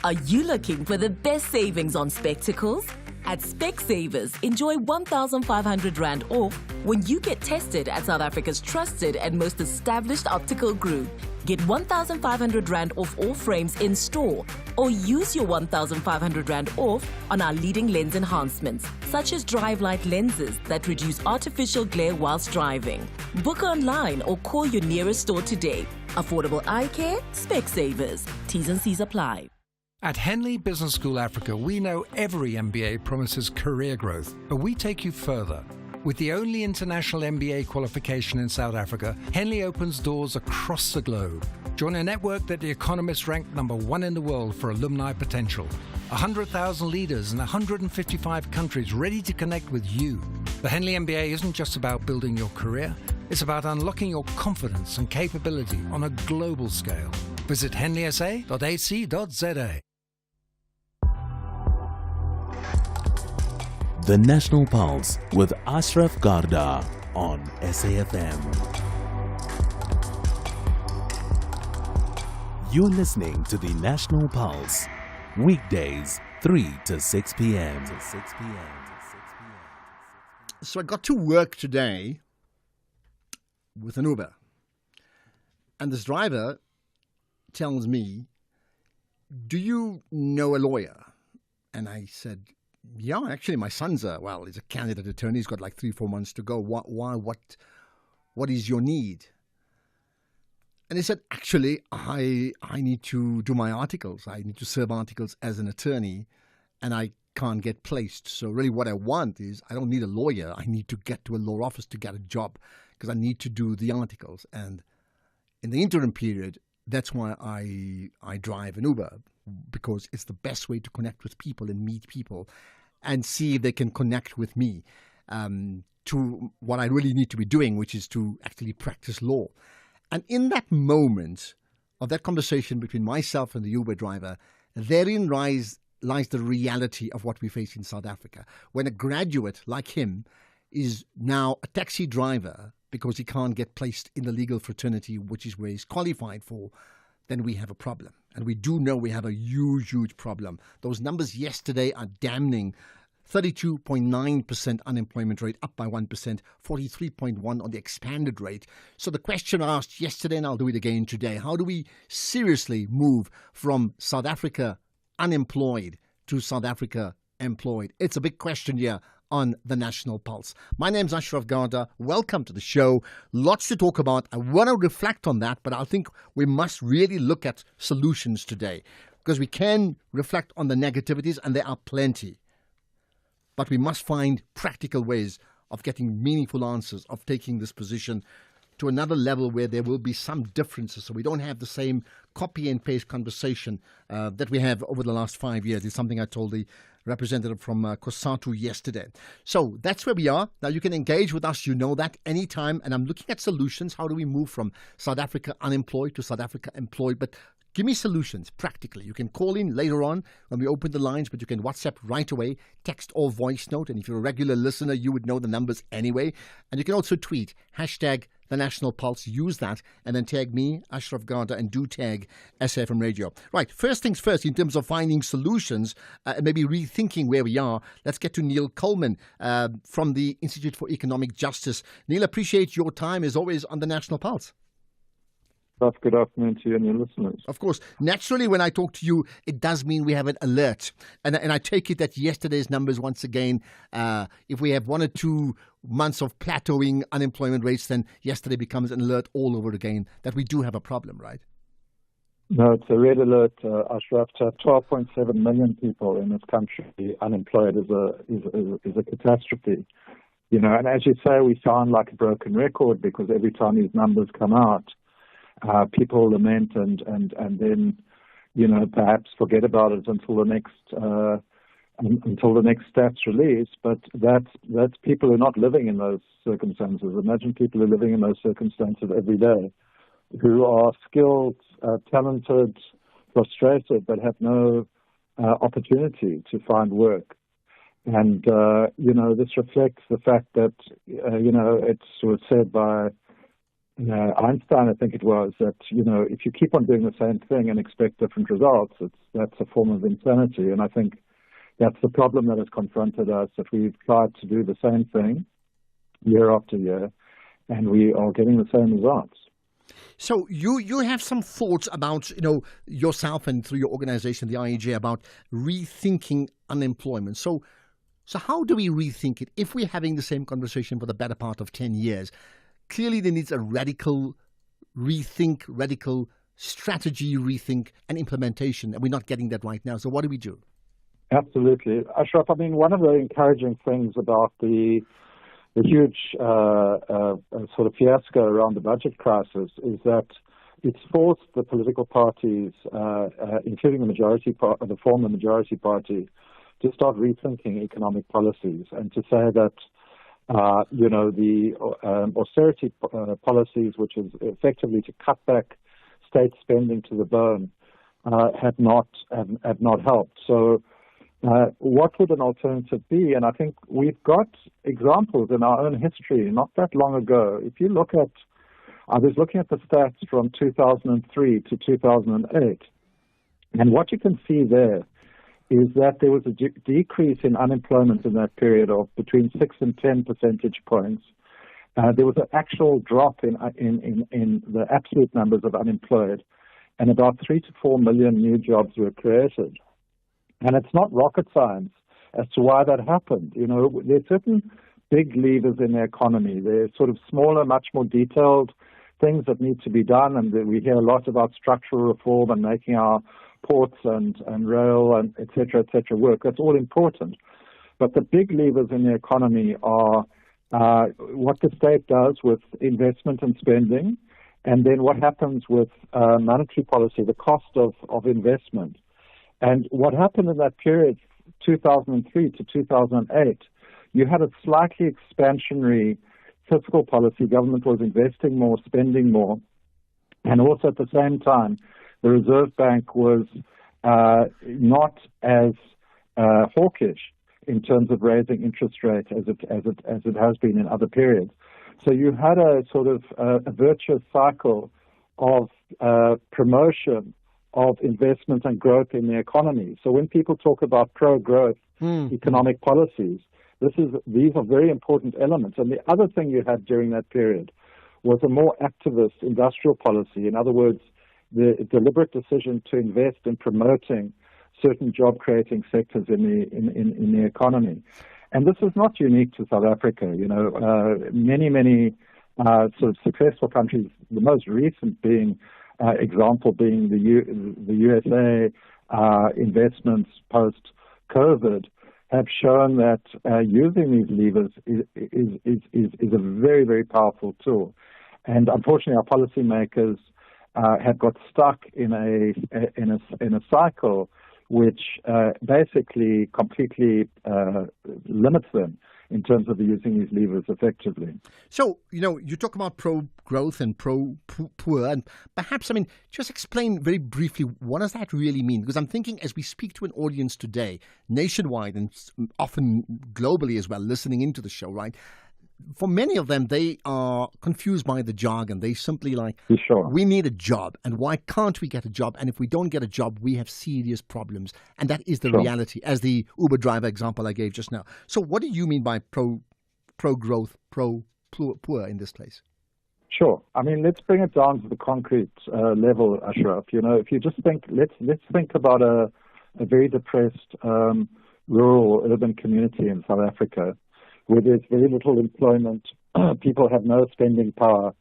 Are you looking for the best savings on spectacles? At Specsavers, enjoy 1,500 Rand off when you get tested at South Africa's trusted and most established optical group. Get 1,500 Rand off all frames in store, or use your 1,500 Rand off on our leading lens enhancements, such as drive light lenses that reduce artificial glare whilst driving. Book online or call your nearest store today. Affordable eye care, Specsavers. T's and C's apply. At Henley Business School Africa, we know every MBA promises career growth, but we take you further. With the only international MBA qualification in South Africa, Henley opens doors across the globe. Join a network that The Economist ranked #1 in the world for alumni potential. 100,000 leaders in 155 countries ready to connect with you. The Henley MBA isn't just about building your career, it's about unlocking your confidence and capability on a global scale. Visit henleysa.ac.za. The National Pulse with Ashraf Garda on SAFM. You're listening to the National Pulse, weekdays 3 to 6 p.m. So I got to work today with an Uber, and this driver tells me, "Do you know a lawyer?" And I said, "Yeah, actually, my son's he's a candidate attorney. He's got like 3-4 months to go. What is your need?" And he said, "Actually, I need to do my articles. I need to serve articles as an attorney, and I can't get placed. So really what I want is, I don't need a lawyer. I need to get to a law office to get a job because I need to do the articles. And in the interim period, that's why I drive an Uber, because it's the best way to connect with people and meet people and see if they can connect with me to what I really need to be doing, which is to actually practice law." And in that moment of that conversation between myself and the Uber driver, therein lies the reality of what we face in South Africa. When a graduate like him is now a taxi driver because he can't get placed in the legal fraternity, which is where he's qualified for, then we have a problem. And we do know we have a huge, huge problem. Those numbers yesterday are damning. 32.9% unemployment rate, up by 1%, 43.1% on the expanded rate. So the question asked yesterday, and I'll do it again today, how do we seriously move from South Africa unemployed to South Africa employed? It's a big question here on the National Pulse. My name's Ashraf Garda. Welcome to the show. Lots to talk about. I want to reflect on that, but I think we must really look at solutions today, because we can reflect on the negativities, and there are plenty. But we must find practical ways of getting meaningful answers, of taking this position to another level where there will be some differences, so we don't have the same copy and paste conversation that we have over the last 5 years. It's something I told the representative from COSATU yesterday. So that's where we are. Now you can engage with us, you know that, anytime. And I'm looking at solutions. How do we move from South Africa unemployed to South Africa employed? But give me solutions practically. You can call in later on when we open the lines, but you can WhatsApp right away, text or voice note. And if you're a regular listener, you would know the numbers anyway. And you can also tweet, hashtag the National Pulse. Use that and then tag me, Ashraf Garda, and do tag SAFM Radio. Right, first things first, in terms of finding solutions and maybe rethinking where we are, let's get to Neil Coleman from the Institute for Economic Justice. Neil, appreciate your time as always on the National Pulse. Good afternoon to you and your listeners. Of course. Naturally, when I talk to you, it does mean we have an alert. And I take it that yesterday's numbers, once again, if we have 1 or 2 months of plateauing unemployment rates, then yesterday becomes an alert all over again that we do have a problem, right? No, it's a red alert, Ashraf. 12.7 million people in this country unemployed is a catastrophe. You know, and as you say, we sound like a broken record because every time these numbers come out, people lament and then, you know, perhaps forget about it until the next stats release. But that's people who are not living in those circumstances. Imagine people who are living in those circumstances every day, who are skilled, talented, frustrated, but have no opportunity to find work. And you know, this reflects the fact that it was said by Einstein, I think it was, that, you know, if you keep on doing the same thing and expect different results, that's a form of insanity. And I think that's the problem that has confronted us, that we've tried to do the same thing year after year, and we are getting the same results. So you have some thoughts about, yourself and through your organization, the IEJ, about rethinking unemployment. So how do we rethink it? If we're having the same conversation for the better part of 10 years, clearly there needs a radical rethink, radical strategy rethink and implementation, and we're not getting that right now. So what do we do? Absolutely. Ashraf, I mean, one of the encouraging things about the huge sort of fiasco around the budget crisis is that it's forced the political parties, including the former majority party, to start rethinking economic policies and to say that, the austerity policies, which is effectively to cut back state spending to the bone, had not helped. So what would an alternative be? And I think we've got examples in our own history not that long ago. If you look at, I was looking at the stats from 2003 to 2008, and what you can see there is that there was a decrease in unemployment in that period of between 6 and 10 percentage points. There was an actual drop in the absolute numbers of unemployed, and about 3 to 4 million new jobs were created. And it's not rocket science as to why that happened. There are certain big levers in the economy. There are sort of smaller, much more detailed things that need to be done, and we hear a lot about structural reform and making our ports and rail and et cetera work. That's all important. But the big levers in the economy are what the state does with investment and spending, and then what happens with monetary policy, the cost of investment. And what happened in that period, 2003 to 2008, you had a slightly expansionary fiscal policy. Government was investing more, spending more, and also at the same time, the Reserve Bank was not as hawkish in terms of raising interest rates as it has been in other periods. So you had a sort of a virtuous cycle of promotion of investment and growth in the economy. So when people talk about pro-growth economic policies, these are very important elements. And the other thing you had during that period was a more activist industrial policy. In other words, the deliberate decision to invest in promoting certain job-creating sectors in the economy. And this is not unique to South Africa. Many sort of successful countries, the most recent example being the USA investments post-COVID, have shown that using these levers is a very, very powerful tool. And unfortunately, our policymakers have got stuck in a cycle which basically completely limits them in terms of using these levers effectively. So, you talk about pro-growth and pro-poor, and perhaps, just explain very briefly, what does that really mean? Because I'm thinking as we speak to an audience today, nationwide and often globally as well, listening into the show, right? For many of them, they are confused by the jargon. They simply sure. We need a job, and why can't we get a job? And if we don't get a job, we have serious problems. And that is the sure. reality, as the Uber driver example I gave just now. So what do you mean by pro-growth, pro-poor in this case? Sure. Let's bring it down to the concrete level, Ashraf. If you just think, let's think about a very depressed rural urban community in South Africa, where there's very little employment, people have no spending power,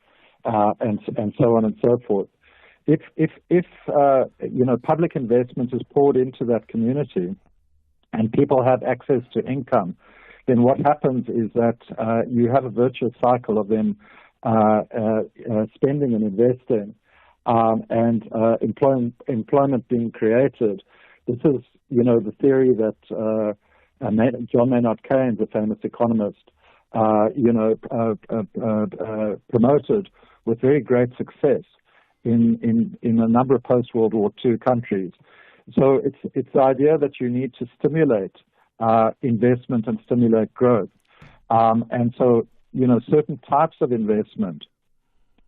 and so on and so forth. If public investment is poured into that community, and people have access to income, then what happens is that you have a virtuous cycle of them spending and investing, and employment being created. This is, the theory that John Maynard Keynes, a famous economist, promoted with very great success in a number of post-World War II countries. So it's the idea that you need to stimulate investment and stimulate growth. And so, certain types of investment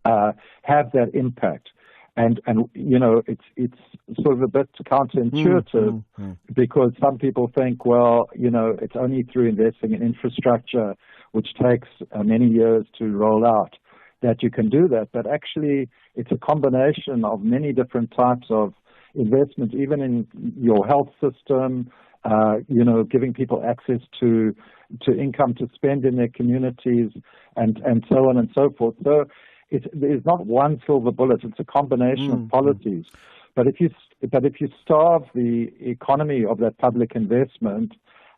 have that impact. And you know, it's sort of a bit counterintuitive because some people think, well, you know, it's only through investing in infrastructure, which takes many years to roll out, that you can do that. But actually, it's a combination of many different types of investment, even in your health system, you know, giving people access to income to spend in their communities, and so on and so forth. So there's not one silver bullet. It's a combination of policies. But if you starve the economy of that public investment,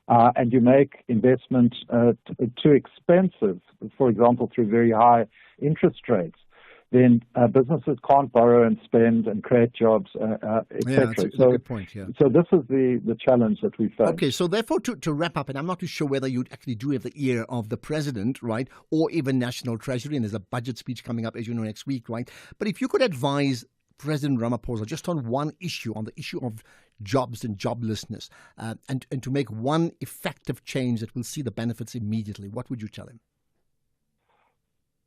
and you make investment too expensive, for example, through very high interest rates, then businesses can't borrow and spend and create jobs, etc. Yeah, that's a good point, yeah. So this is the challenge that we face. Okay, so therefore, to wrap up, and I'm not too sure whether you actually do have the ear of the president, right, or even National Treasury, and there's a budget speech coming up, as you know, next week, right? But if you could advise President Ramaphosa just on one issue, on the issue of jobs and joblessness, and to make one effective change that will see the benefits immediately, what would you tell him?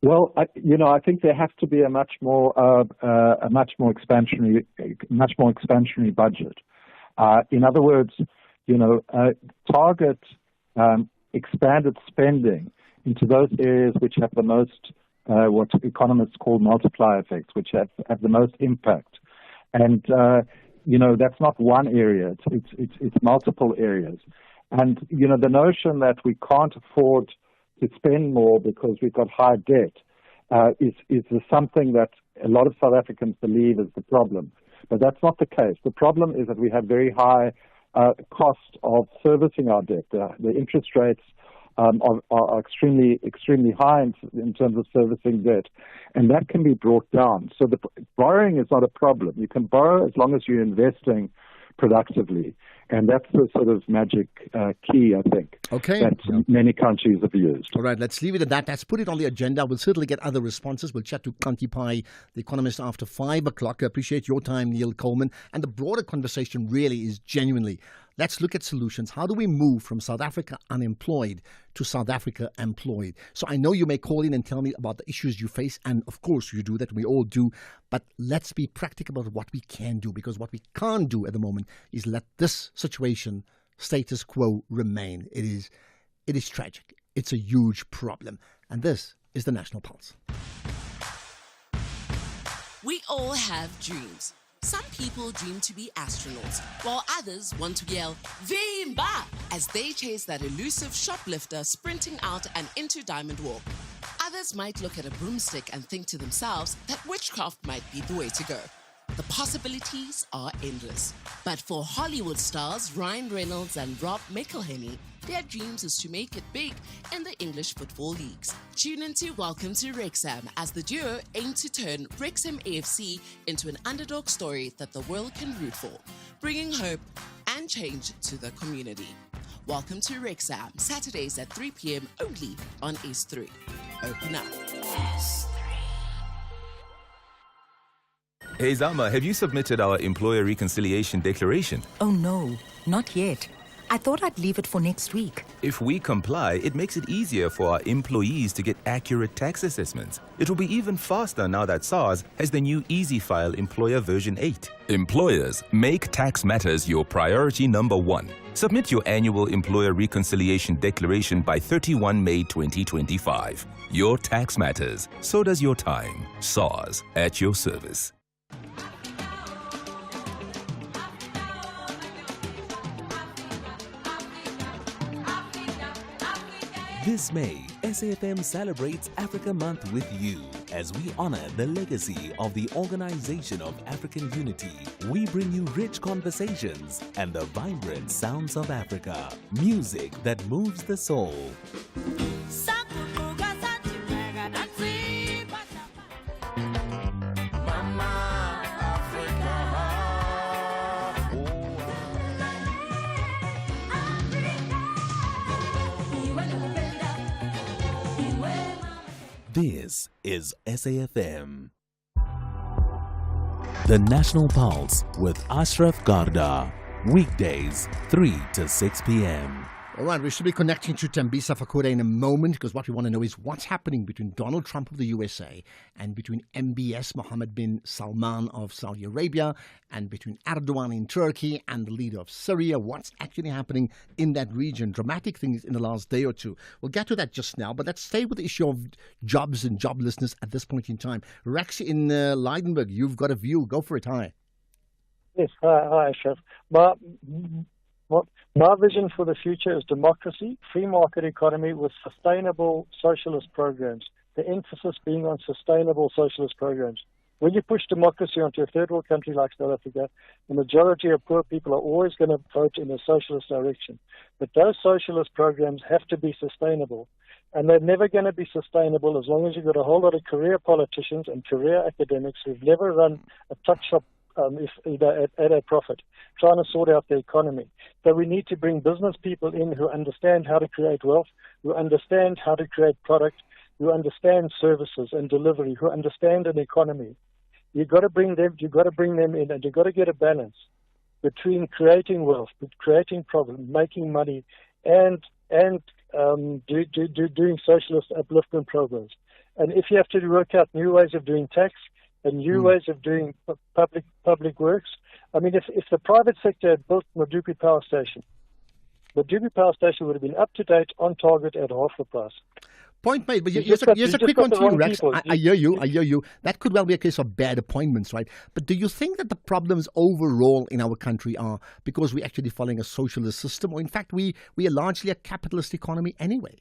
Well, I think there has to be a much more expansionary budget. In other words, target expanded spending into those areas which have the most, what economists call multiplier effects, which have the most impact. And that's not one area; it's multiple areas. And the notion that we can't afford to spend more because we've got high debt is something that a lot of South Africans believe is the problem. But that's not the case. The problem is that we have very high cost of servicing our debt. The interest rates are extremely high in terms of servicing debt, and that can be brought down. So the borrowing is not a problem. You can borrow as long as you're investing productively. And that's the sort of magic key, I think, that many countries have used. All right, let's leave it at that. Let's put it on the agenda. We'll certainly get other responses. We'll chat to Kanti Pai, the economist, after 5 o'clock. I appreciate your time, Neil Coleman. And the broader conversation really is genuinely, let's look at solutions. How do we move from South Africa unemployed to South Africa employed? So I know you may call in and tell me about the issues you face, and of course you do that, we all do, but let's be practical about what we can do, because what we can't do at the moment is let this situation, status quo, remain. It is tragic. It's a huge problem. And this is the National Pulse. We all have dreams. Some people dream to be astronauts, while others want to yell, Vimba, as they chase that elusive shoplifter sprinting out and into Diamond Walk. Others might look at a broomstick and think to themselves that witchcraft might be the way to go. The possibilities are endless. But for Hollywood stars Ryan Reynolds and Rob McElhenney, their dreams is to make it big in the English football leagues. Tune into Welcome to Wrexham as the duo aim to turn Wrexham AFC into an underdog story that the world can root for, bringing hope and change to the community. Welcome to Wrexham, Saturdays at 3 p.m. only on S3. Open up. S3. Hey Zama, have you submitted our employer reconciliation declaration? Oh no, not yet. I thought I'd leave it for next week. If we comply, it makes it easier for our employees to get accurate tax assessments. It will be even faster now that SARS has the new EasyFile Employer version 8. Employers, make tax matters your priority number 1. Submit your annual employer reconciliation declaration by 31 May 2025. Your tax matters. So does your time. SARS, at your service. This May, SAFM celebrates Africa Month with you as we honor the legacy of the Organization of African Unity. We bring you rich conversations and the vibrant sounds of Africa. Music that moves the soul. This is SAFM. The National Pulse with Ashraf Garda. Weekdays, 3 to 6 p.m. All right, we should be connecting to Thembisa Fakure in a moment because what we want to know is what's happening between Donald Trump of the USA and between MBS Mohammed bin Salman of Saudi Arabia and between Erdogan in Turkey and the leader of Syria. What's actually happening in that region? Dramatic things in the last day or two. We'll get to that just now, but let's stay with the issue of jobs and joblessness at this point in time. Rex in Leidenburg, you've got a view. Go for it. Hi. Yes, hi, Chef. My vision for the future is democracy, free market economy with sustainable socialist programs, the emphasis being on sustainable socialist programs. When you push democracy onto a third world country like South Africa, the majority of poor people are always going to vote in a socialist direction. But those socialist programs have to be sustainable. And they're never going to be sustainable as long as you've got a whole lot of career politicians and career academics who've never run a tuck shop at a profit, trying to sort out the economy. So we need to bring business people in who understand how to create wealth, who understand how to create product, who understand services and delivery, who understand an economy. You've got to bring them in, and you've got to get a balance between creating wealth, creating profit, making money, and doing socialist upliftment programs. And if you have to work out new ways of doing tax and new ways of doing public works, I mean, if the private sector had built Medupi Power Station, Medupi Power Station would have been up to date, on target, at half the price. Point made, but here's a quick one to you, Rex. I hear you. That could well be a case of bad appointments, right? But do you think that the problems overall in our country are because we're actually following a socialist system, or in fact we are largely a capitalist economy anyway?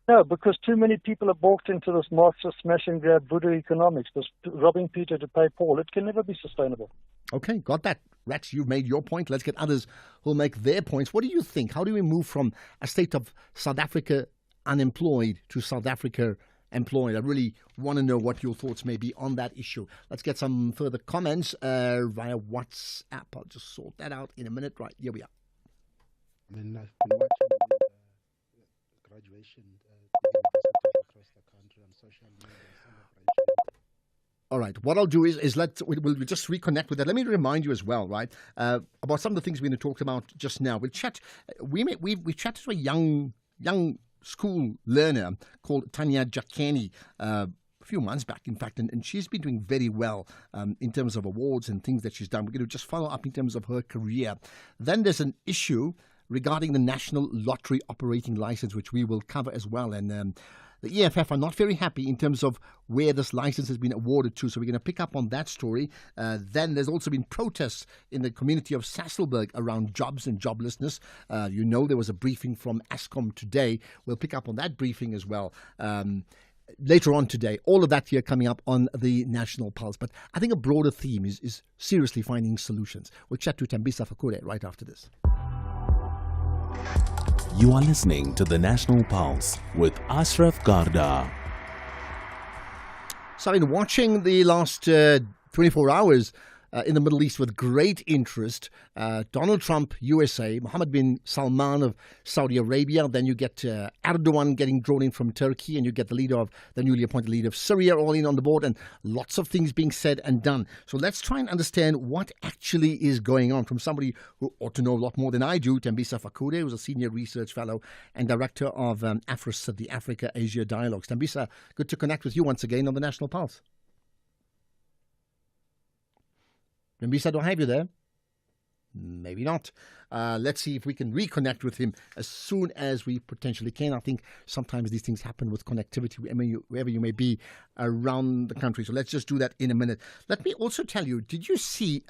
No, because too many people are balked into this Marxist smash and grab voodoo economics, this robbing Peter to pay Paul. It can never be sustainable. Okay, got that. Rex, you've made your point. Let's get others who'll make their points. What do you think? How do we move from a state of South Africa unemployed to South Africa employed? I really want to know what your thoughts may be on that issue. Let's get some further comments via WhatsApp. I'll just sort that out in a minute. Right, here we are. I mean, I've been watching graduation across the country on social media. All right. What I'll do is we'll just reconnect with that. Let me remind you as well, right, about some of the things we're going to talk about just now. We'll chat. We chatted to a young school learner called Tanya Jakeni a few months back, in fact, and she's been doing very well in terms of awards and things that she's done. We're going to just follow up in terms of her career. Then there's an issue regarding the National Lottery Operating License, which we will cover as well. And the EFF are not very happy in terms of where this license has been awarded to, so we're going to pick up on that story. Then there's also been protests in the community of Sasolburg around jobs and joblessness. There was a briefing from Eskom today. We'll pick up on that briefing as well later on today. All of that here coming up on the National Pulse. But I think a broader theme is seriously finding solutions. We'll chat to Thembisa Fakure right after this. You are listening to the National Pulse with Ashraf Garda. So I've been watching the last 24 hours in the Middle East with great interest. Donald Trump, USA, Mohammed bin Salman of Saudi Arabia. Then you get Erdogan getting drawn in from Turkey, and you get the newly appointed leader of Syria all in on the board, and lots of things being said and done. So let's try and understand what actually is going on from somebody who ought to know a lot more than I do. Thembisa Fakure, who's a senior research fellow and director of AFRIS, the Africa-Asia Dialogues. Thembisa, good to connect with you once again on the National Pulse. Thembisa, do I have you there? Maybe not. Let's see if we can reconnect with him as soon as we potentially can. I think sometimes these things happen with connectivity wherever you may be around the country. So let's just do that in a minute. Let me also tell you, did you see,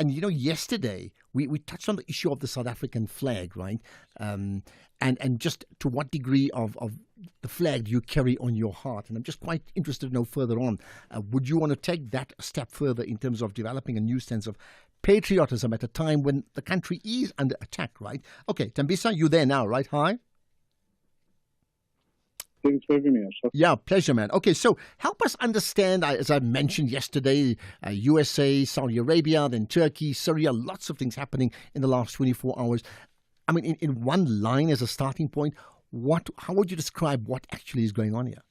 yesterday we touched on the issue of the South African flag, right? And just to what degree of the flag do you carry on your heart? And I'm just quite interested to know further on, would you want to take that a step further in terms of developing a new sense of patriotism at a time when the country is under attack, right? Okay, Thembisa, you there now, right? Hi. Thanks for having me, Ashraf. Yeah, pleasure, man. Okay, so help us understand, as I mentioned yesterday, USA, Saudi Arabia, then Turkey, Syria, lots of things happening in the last 24 hours. I mean, in one line as a starting point, how would you describe what actually is going on here?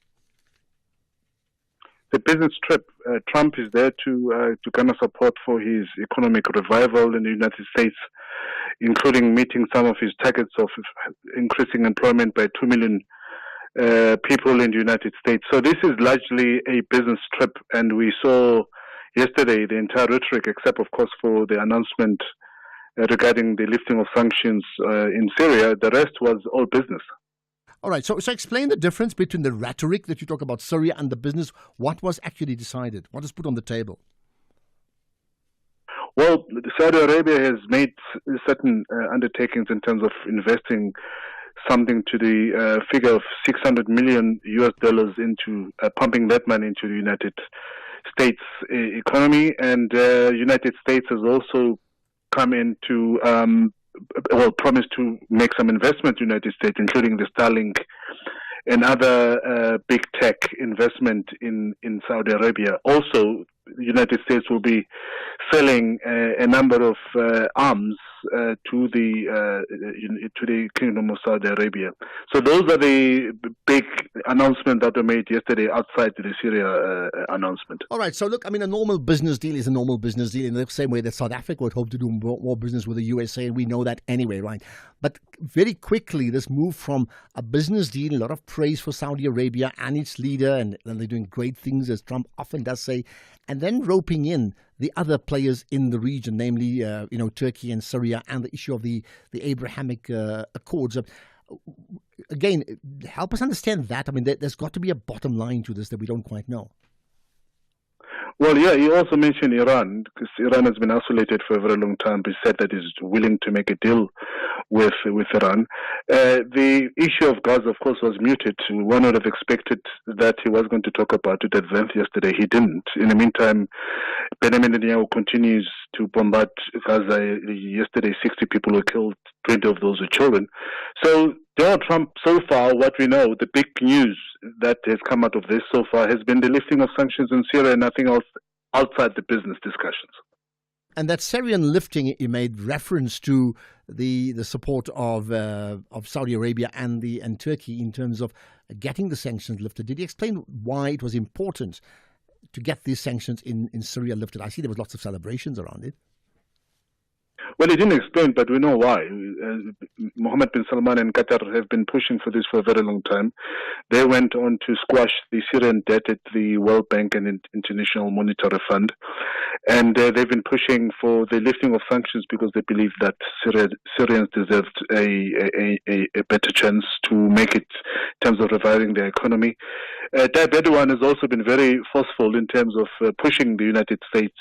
The business trip. Trump is there to garner support for his economic revival in the United States. including meeting some of his targets of increasing employment by 2 million people in the United States. So this is largely a business trip, and we saw yesterday the entire rhetoric, except of course for the announcement regarding the lifting of sanctions in Syria. The rest was all business. All right, so explain the difference between the rhetoric that you talk about Syria and the business. What was actually decided? What is put on the table? Well, Saudi Arabia has made certain undertakings in terms of investing something to the figure of $600 million into pumping that money into the United States economy, and United States has also come in to promised to make some investment in the United States, including the Starlink and other big tech investment in Saudi Arabia. Also, the United States will be selling a number of arms to the Kingdom of Saudi Arabia. So those are the big announcements that were made yesterday outside the Syria announcement. All right. So look, I mean, a normal business deal is a normal business deal in the same way that South Africa would hope to do more business with the USA, and we know that anyway, right? But very quickly, this moved from a business deal, a lot of praise for Saudi Arabia and its leader, and they're doing great things, as Trump often does say, and then roping in the other players in the region, namely, Turkey and Syria, and the issue of the Abrahamic Accords. Again, help us understand that. I mean, there's got to be a bottom line to this that we don't quite know. Well, yeah, he also mentioned Iran, because Iran has been isolated for a very long time. He said that he's willing to make a deal with Iran. The issue of Gaza, of course, was muted. One would have expected that he was going to talk about it at length yesterday. He didn't. In the meantime, Benjamin Netanyahu continues to bombard Gaza. Yesterday, 60 people were killed, 20 of those were children. So Donald Trump, so far, what we know, the big news that has come out of this so far has been the lifting of sanctions in Syria and nothing else outside the business discussions. And that Syrian lifting, you made reference to the support of Saudi Arabia and Turkey in terms of getting the sanctions lifted. Did he explain why it was important to get these sanctions in Syria lifted? I see there was lots of celebrations around it. Well, he didn't explain, but we know why. Mohammed bin Salman and Qatar have been pushing for this for a very long time. They went on to squash the Syrian debt at the World Bank and International Monetary Fund. And they've been pushing for the lifting of sanctions because they believe that Syrians deserved a better chance to make it in terms of reviving their economy. Tayyip Erdogan has also been very forceful in terms of pushing the United States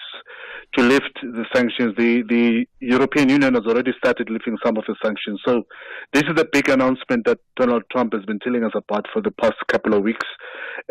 to lift the sanctions. The European Union has already started lifting some of the sanctions. So this is a big announcement that Donald Trump has been telling us about for the past couple of weeks.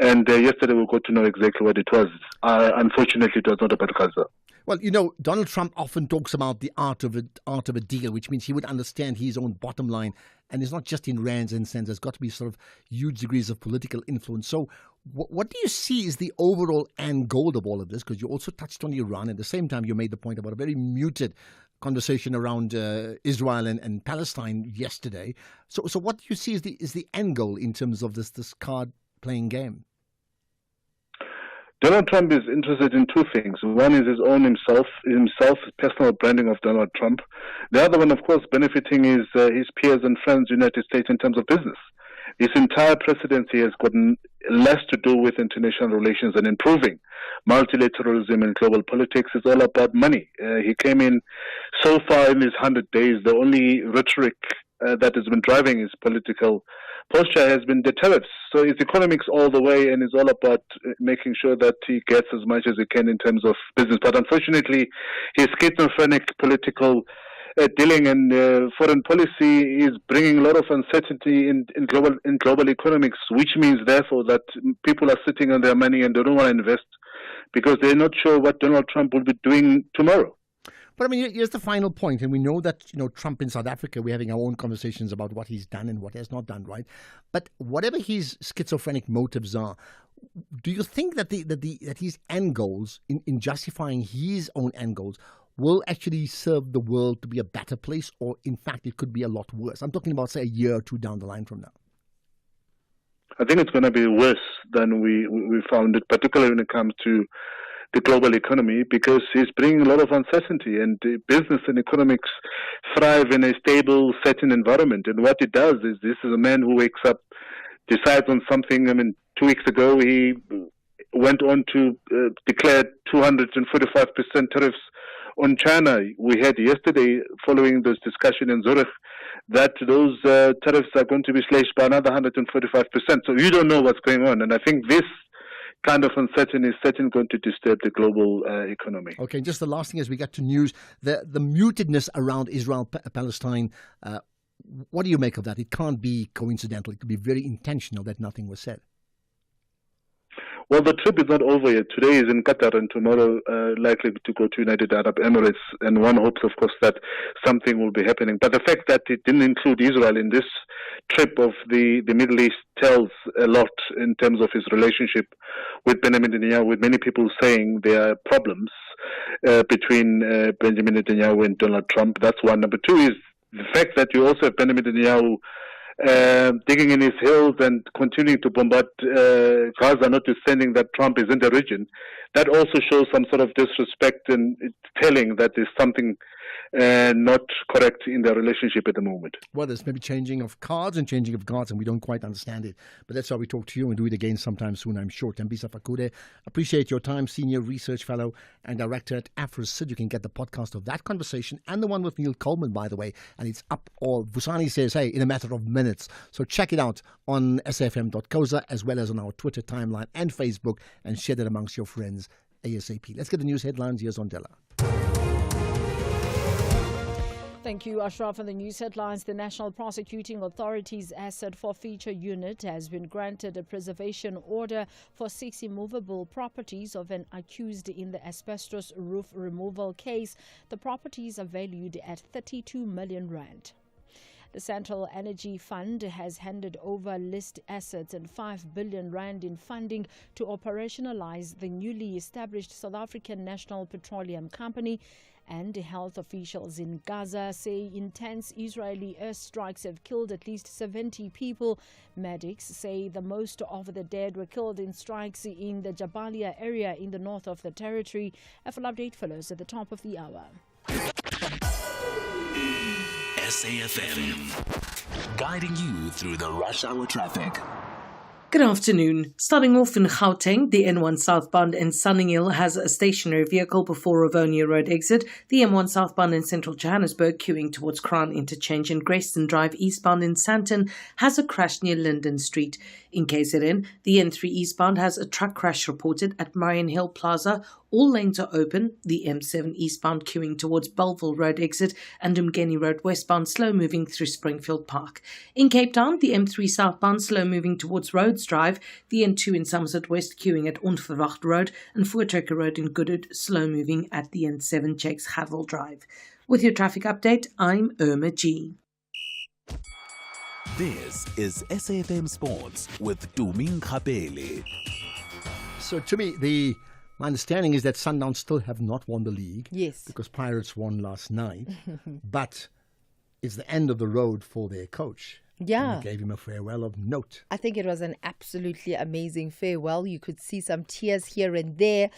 And yesterday we got to know exactly what it was. Unfortunately, it was not about Gaza. Well, Donald Trump often talks about the art of a deal, which means he would understand his own bottom line. And it's not just in rands and cents. There's got to be sort of huge degrees of political influence. So what do you see is the overall end goal of all of this? Because you also touched on Iran. At the same time, you made the point about a very muted conversation around Israel and Palestine yesterday. So what do you see is the end goal in terms of this card-playing game? Donald Trump is interested in two things. One is his own himself, personal branding of Donald Trump. The other one, of course, benefiting his peers and friends in the United States in terms of business. His entire presidency has gotten less to do with international relations and improving multilateralism in global politics. Is all about money. He came in so far in his 100 days, the only rhetoric that has been driving his political posture has been the tariffs. So it's economics all the way, and it's all about making sure that he gets as much as he can in terms of business. But unfortunately, his schizophrenic political dealing and foreign policy is bringing a lot of uncertainty in global economics, which means therefore that people are sitting on their money and they don't want to invest because they're not sure what Donald Trump will be doing tomorrow. But I mean, here's the final point, and we know that Trump in South Africa, we're having our own conversations about what he's done and what has not done, right? But whatever his schizophrenic motives are, do you think that that his end goals in justifying his own end goals will actually serve the world to be a better place, or in fact it could be a lot worse? I'm talking about, say, a year or two down the line from now. I think it's going to be worse than we found it, particularly when it comes to the global economy, because he's bringing a lot of uncertainty, and business and economics thrive in a stable, certain environment. And what it does is, this is a man who wakes up, decides on something. I mean, 2 weeks ago, he went on to declare 245% tariffs on China. We had yesterday, following this discussion in Zurich, that those tariffs are going to be slashed by another 145%. So you don't know what's going on. And I think this kind of uncertainty is certainly going to disturb the global economy. Okay, just the last thing as we get to news, the mutedness around Israel-Palestine, what do you make of that? It can't be coincidental. It could be very intentional that nothing was said. Well, the trip is not over yet. Today is in Qatar, and tomorrow likely to go to United Arab Emirates. And one hopes, of course, that something will be happening. But the fact that it didn't include Israel in this trip of the Middle East tells a lot in terms of his relationship with Benjamin Netanyahu, with many people saying there are problems between Benjamin Netanyahu and Donald Trump. That's one. Number two is the fact that you also have Benjamin Netanyahu digging in his heels and continuing to bombard Gaza, notwithstanding that Trump is in the region. That also shows some sort of disrespect, and it's telling that there's something not correct in their relationship at the moment. Well, there's maybe changing of cards and changing of guards, and we don't quite understand it. But that's why we talk to you, and do it again sometime soon, I'm sure. Tembisa Fakure, appreciate your time, Senior Research Fellow and Director at AfroCid. You can get the podcast of that conversation and the one with Neil Coleman, by the way, and it's up all, Vusani says, hey, in a matter of minutes. So check it out on safm.coza as well as on our Twitter timeline and Facebook, and share that amongst your friends ASAP. Let's get the news headlines. Here's Ondela. Thank you, Ashraf. And the news headlines. The National Prosecuting Authority's Asset Forfeiture Unit has been granted a preservation order for 6 immovable properties of an accused in the asbestos roof removal case. The properties are valued at 32 million rand. The Central Energy Fund has handed over list assets and 5 billion rand in funding to operationalize the newly established South African National Petroleum Company. And health officials in Gaza say intense Israeli airstrikes have killed at least 70 people. Medics say the most of the dead were killed in strikes in the Jabalia area in the north of the territory. A full update follows at the top of the hour. SAFM, guiding you through the rush hour traffic. Good afternoon. Starting off in Gauteng, the N1 southbound in Sunninghill has a stationary vehicle before Rivonia Road exit. The M1 southbound in central Johannesburg queuing towards Crown Interchange, and Grayston Drive eastbound in Sandton has a crash near Linden Street. In KZN, the N3 eastbound has a truck crash reported at Marion Hill Plaza. All lanes are open. The M7 eastbound queuing towards Bellville Road exit and Umgeni Road westbound slow moving through Springfield Park. In Cape Town, the M3 southbound slow moving towards Rhodes Drive. The N2 in Somerset West queuing at Onverwacht Road, and Voortrekker Road in Goodwood slow moving at the N7 checks Havel Drive. With your traffic update, I'm Irma G. This is SAFM Sports with Tumi Nkgapele. So to me, my understanding is that Sundowns still have not won the league. Yes. Because Pirates won last night. But it's the end of the road for their coach. Yeah. And gave him a farewell of note. I think it was an absolutely amazing farewell. You could see some tears here and there.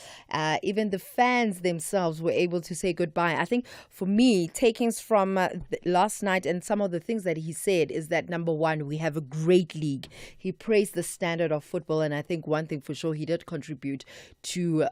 Even the fans themselves were able to say goodbye. I think for me, takings from last night and some of the things that he said is that, number one, we have a great league. He praised the standard of football, and I think one thing for sure, he did contribute to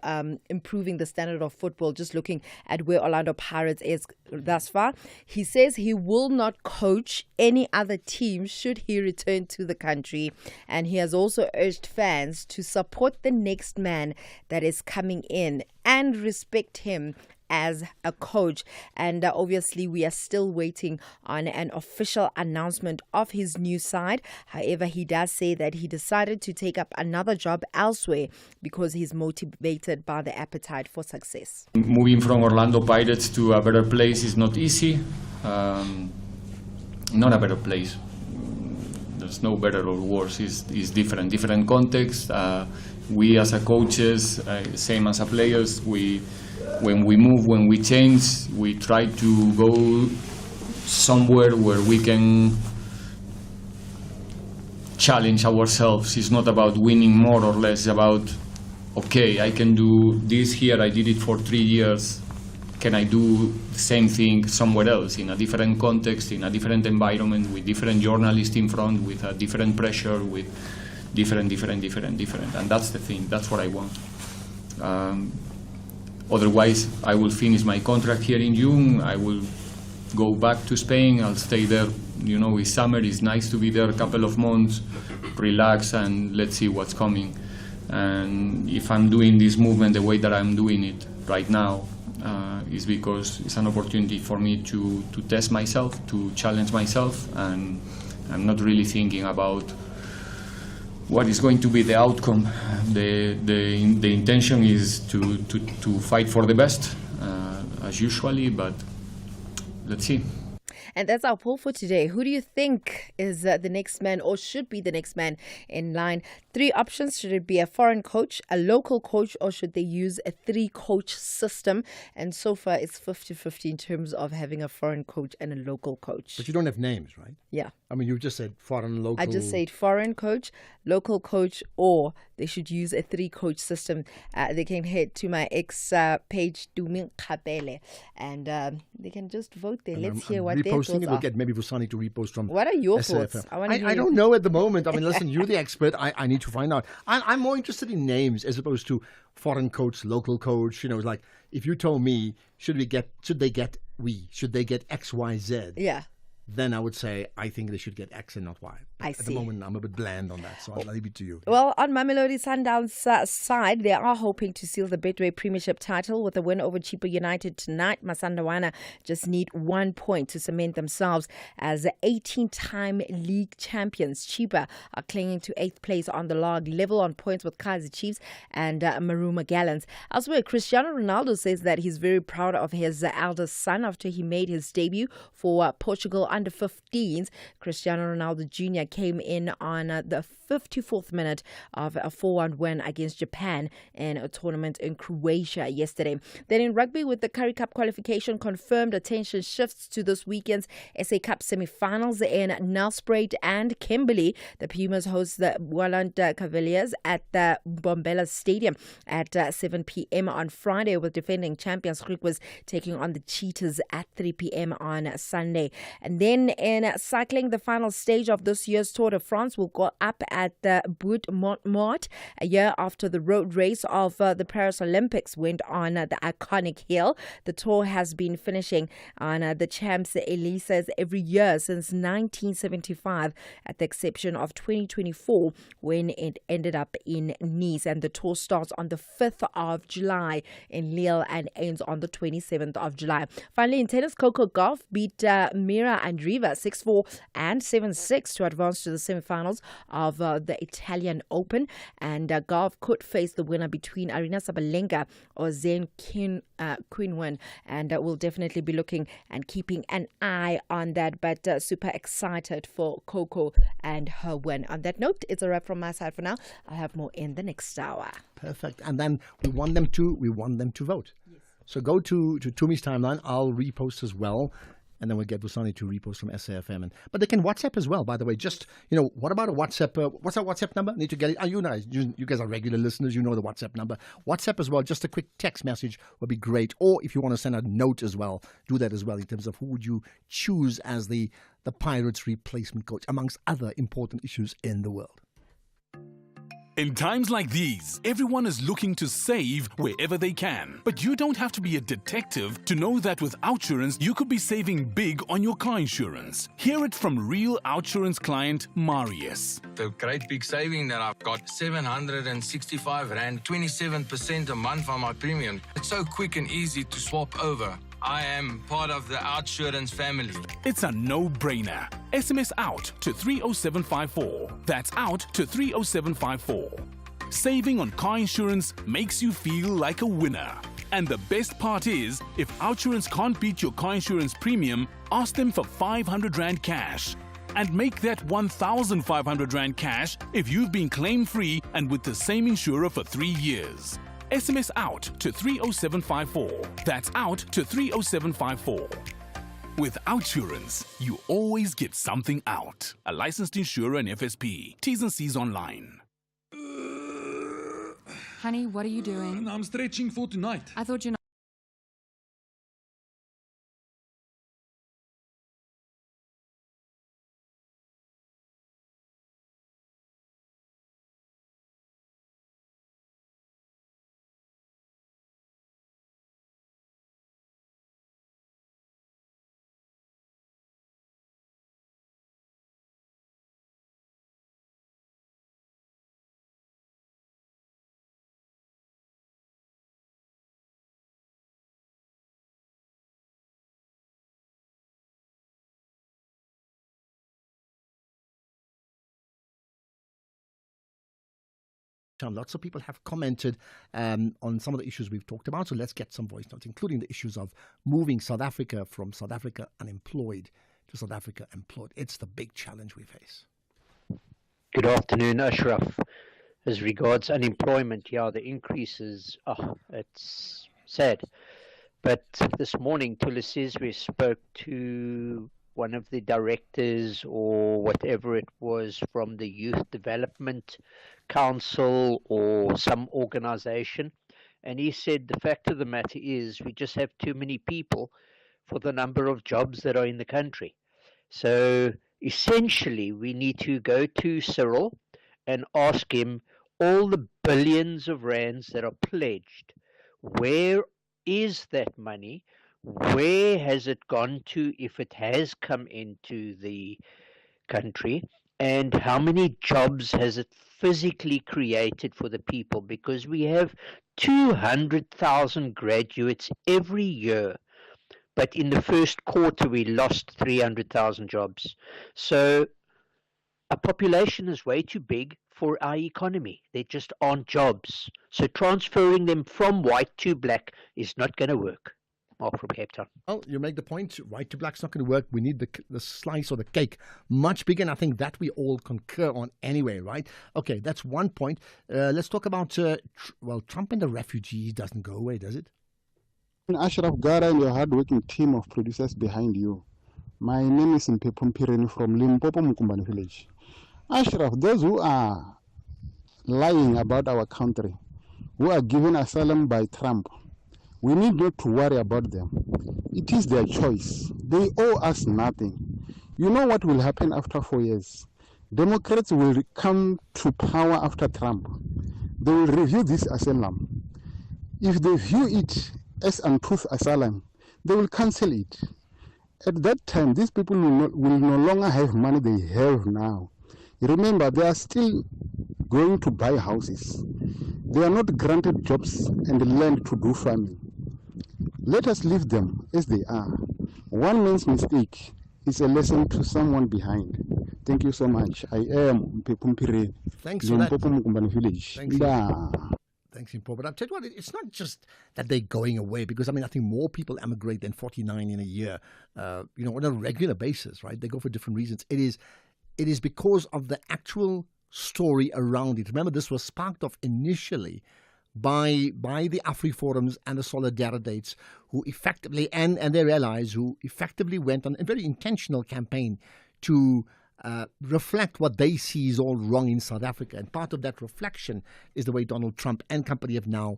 improving the standard of football, just looking at where Orlando Pirates is thus far. He says he will not coach any other team should he return to the country, and he has also urged fans to support the next man that is coming in and respect him as a coach. And obviously we are still waiting on an official announcement of his new side. However, he does say that he decided to take up another job elsewhere because he's motivated by the appetite for success. Moving from Orlando Pirates to a better place is not easy. Not a better place. There's no better or worse. It's different context. We as a coaches, same as a players, when we move, when we change, we try to go somewhere where we can challenge ourselves. It's not about winning more or less, it's about okay, I can do this here, I did it for 3 years. Can I do the same thing somewhere else, in a different context, in a different environment, with different journalists in front, with a different pressure, with different. And that's the thing, that's what I want. Otherwise, I will finish my contract here in June, I will go back to Spain, I'll stay there, it's summer, it's nice to be there a couple of months, relax, and let's see what's coming. And if I'm doing this movement the way that I'm doing it right now, is because it's an opportunity for me to test myself, to challenge myself, and I'm not really thinking about what is going to be the outcome. The intention is to fight for the best, as usually, but let's see. And that's our poll for today. Who do you think is the next man, or should be the next man in line? 3 options. Should it be a foreign coach, a local coach, or should they use a 3-coach system? And so far, it's 50-50 in terms of having a foreign coach and a local coach. But you don't have names, right? Yeah. I mean, you just said foreign, local. I just said foreign coach, local coach, or they should use a 3-coach system. They can head to my X page, Duming Kapele, and they can just vote there. Let's hear what their thoughts are. We'll get maybe Vusani to repost from. What are your SAFM. thoughts? I don't know at the moment. I mean, listen, you're the expert. I need to find out. I'm more interested in names as opposed to foreign coach, local coach. Like if you told me, should they get X, Y, Z? Yeah. Then I would say I think they should get X and not Y. I At see. the moment, I'm a bit bland on that, so I'll leave it to you. Well, on Mamelodi Sundowns' side, they are hoping to seal the Betway Premiership title with a win over Chipa United tonight. Masandawana just need 1 point to cement themselves as 18-time league champions. Chipa are clinging to 8th place on the log, level on points with Kaizer Chiefs and Maruma Gallants. Elsewhere, Cristiano Ronaldo says that he's very proud of his eldest son after he made his debut for Portugal under 15s. Cristiano Ronaldo Jr. came in on the 54th minute of a 4-1 win against Japan in a tournament in Croatia yesterday. Then in rugby, with the Currie Cup qualification confirmed, attention shifts to this weekend's SA Cup semi-finals in Nelspruit and Kimberley. The Pumas host the Welland Cavaliers at the Bombela Stadium at 7 p.m. on Friday, with defending champions Griquas taking on the Cheetahs at 3 p.m. on Sunday. And then in cycling, the final stage of this year's Tour de France will go up at the Bout Montmartre, a year after the road race of the Paris Olympics went on the iconic hill. The tour has been finishing on the Champs-Élysées every year since 1975, at the exception of 2024 when it ended up in Nice. And the tour starts on the 5th of July in Lille and ends on the 27th of July. Finally, in tennis, Coco Gauff beat Mira Andreeva 6-4 and 7-6 to advance to the semi-finals of the Italian Open, and Gauff could face the winner between Arina Sabalenka or Zheng Qinwen, and we'll definitely be looking and keeping an eye on that, but super excited for Coco and her win. On that note, it's a wrap from my side for now. I'll have more in the next hour. Perfect. And then we want them to vote. Yes. So go to Tumi's timeline. I'll repost as well. And then we'll get Vusani to repost from SAFM. But they can WhatsApp as well, by the way. Just, what about a WhatsApp? What's our WhatsApp number? Need to get it. You guys are regular listeners. You know the WhatsApp number. WhatsApp as well. Just a quick text message would be great. Or if you want to send a note as well, do that as well in terms of who would you choose as the Pirates replacement coach, amongst other important issues in the world. In times like these, everyone is looking to save wherever they can. But you don't have to be a detective to know that with OUTsurance, you could be saving big on your car insurance. Hear it from real OUTsurance client Marius. The great big saving that I've got, R765, 27% a month on my premium. It's so quick and easy to swap over. I am part of the OUTsurance family. It's a no-brainer. SMS out to 30754. That's out to 30754. Saving on car insurance makes you feel like a winner. And the best part is, if OUTsurance can't beat your car insurance premium, ask them for 500 Rand cash. And make that 1,500 Rand cash if you've been claim-free and with the same insurer for 3 years. SMS out to 30754. That's out to 30754. With OUTsurance, you always get something out. A licensed insurer and FSP. T's and C's online. Honey, what are you doing? I'm stretching for tonight. I thought you're not. Lots of people have commented on some of the issues we've talked about, so let's get some voice notes, including the issues of moving South Africa from South Africa unemployed to South Africa employed. It's the big challenge we face. Good afternoon, Ashraf. As regards unemployment, yeah, the increases, it's sad. But this morning, Tulisizwe spoke to one of the directors or whatever it was from the Youth Development Council or some organization, and he said the fact of the matter is we just have too many people for the number of jobs that are in the country. So essentially we need to go to Cyril and ask him all the billions of rands that are pledged, where is that money? Where has it gone to, if it has come into the country? And how many jobs has it physically created for the people? Because we have 200,000 graduates every year. But in the first quarter, we lost 300,000 jobs. So our population is way too big for our economy. There just aren't jobs. So transferring them from white to black is not going to work. Mark from Cape Town. Well, you make the point. White to black's not going to work. We need the slice or the cake much bigger, and I think that we all concur on anyway, right? Okay, that's one point. Let's talk about, Trump and the refugees doesn't go away, does it? Ashraf Gara and your hard-working team of producers behind you. My name is Mpepho Mpireni from Limpopo, Mukumbani village. Ashraf, those who are lying about our country, who are given asylum by Trump, we need not to worry about them. It is their choice. They owe us nothing. You know what will happen after 4 years? Democrats will come to power after Trump. They will review this asylum. If they view it as untruth asylum, they will cancel it. At that time, these people will no longer have money they have now. Remember, they are still going to buy houses. They are not granted jobs and land to do farming. Let us leave them as they are. One man's mistake is a lesson to someone behind. Thank you so much. I am Mpepho Mpireni. Thanks for that. Mukumbani village. Thanks, Mpho. But I'll tell you what, it's not just that they're going away, because, I think more people emigrate than 49 in a year, on a regular basis, right? They go for different reasons. It is because of the actual story around it. Remember, this was sparked off initially by the AfriForums and the Solidaridates, who effectively, and their allies, who effectively went on a very intentional campaign to reflect what they see is all wrong in South Africa. And part of that reflection is the way Donald Trump and company have now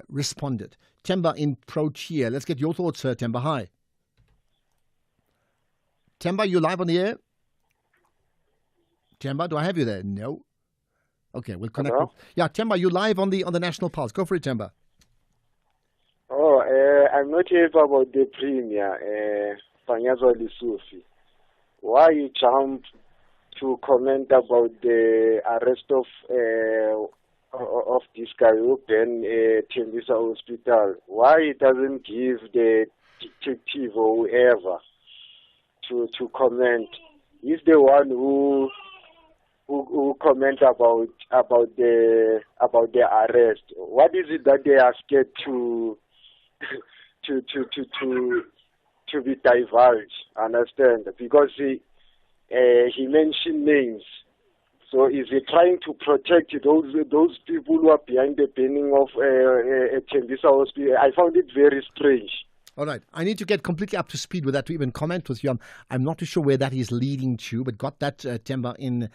responded. Themba in Protea. Let's get your thoughts, sir. Themba, hi. Themba, you live on the air? Themba, do I have you there? No. Okay, we'll connect. Themba, you live on the National Pulse. Go for it, Themba. I'm not sure about the Premier, Panyazo Lisufi. Why you jump to comment about the arrest of this guy who been Tembisa Hospital? Why he doesn't give the detective or whoever to comment? He's the one who comment about the arrest. What is it that they are scared to be divulged? Understand? Because he mentioned names. So is he trying to protect those people who are behind the burning of Tembisa Hospital? I found it very strange. All right. I need to get completely up to speed with that to even comment with you. I'm not too sure where that is leading to, but got that, Temba, in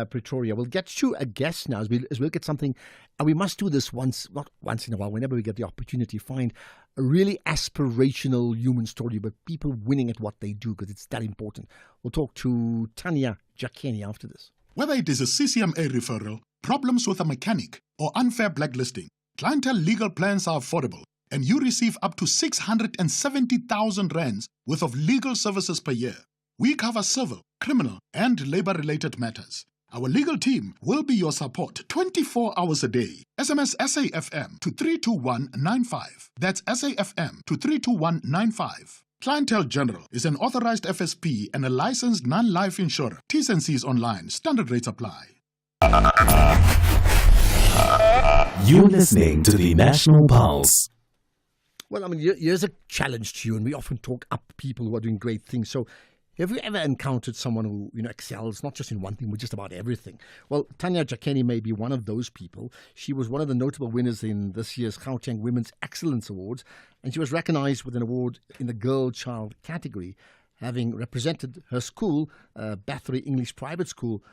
Pretoria. We'll get to a guest now as we'll get something. And we must do this not once in a while, whenever we get the opportunity, find a really aspirational human story about people winning at what they do, because it's that important. We'll talk to Tanya Jakeni after this. Whether it is a CCMA referral, problems with a mechanic, or unfair blacklisting, Clientele legal plans are affordable, and you receive up to 670,000 rands worth of legal services per year. We cover civil, criminal, and labor-related matters. Our legal team will be your support 24 hours a day. SMS SAFM to 32195. That's SAFM to 32195. Clientele General is an authorized FSP and a licensed non-life insurer. T's and C's online. Standard rates apply. You're listening to the National Pulse. Well, I mean, here's a challenge to you, and we often talk up people who are doing great things. So have you ever encountered someone who, excels, not just in one thing, but just about everything? Well, Tanya Jakeni may be one of those people. She was one of the notable winners in this year's Gauteng Women's Excellence Awards, and she was recognized with an award in the girl-child category, having represented her school, Bathory English Private School,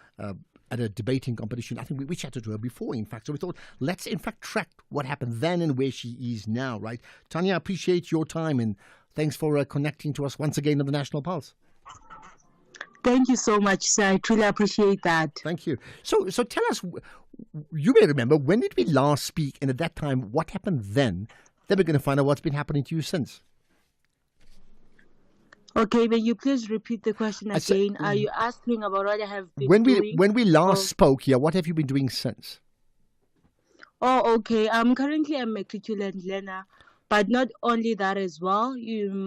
at a debating competition. I think we chatted to her before, in fact. So we thought, let's in fact track what happened then and where she is now, right? Tanya, I appreciate your time, and thanks for connecting to us once again on the National Pulse. Thank you so much, sir. I truly appreciate that. Thank you. So tell us, you may remember, when did we last speak? And at that time, what happened then? Then we're going to find out what's been happening to you since. Okay, may you please repeat the question again? Are you asking about what I have been doing? When we last spoke here, what have you been doing since? Oh, okay. Currently I'm a matriculant learner, but not only that as well.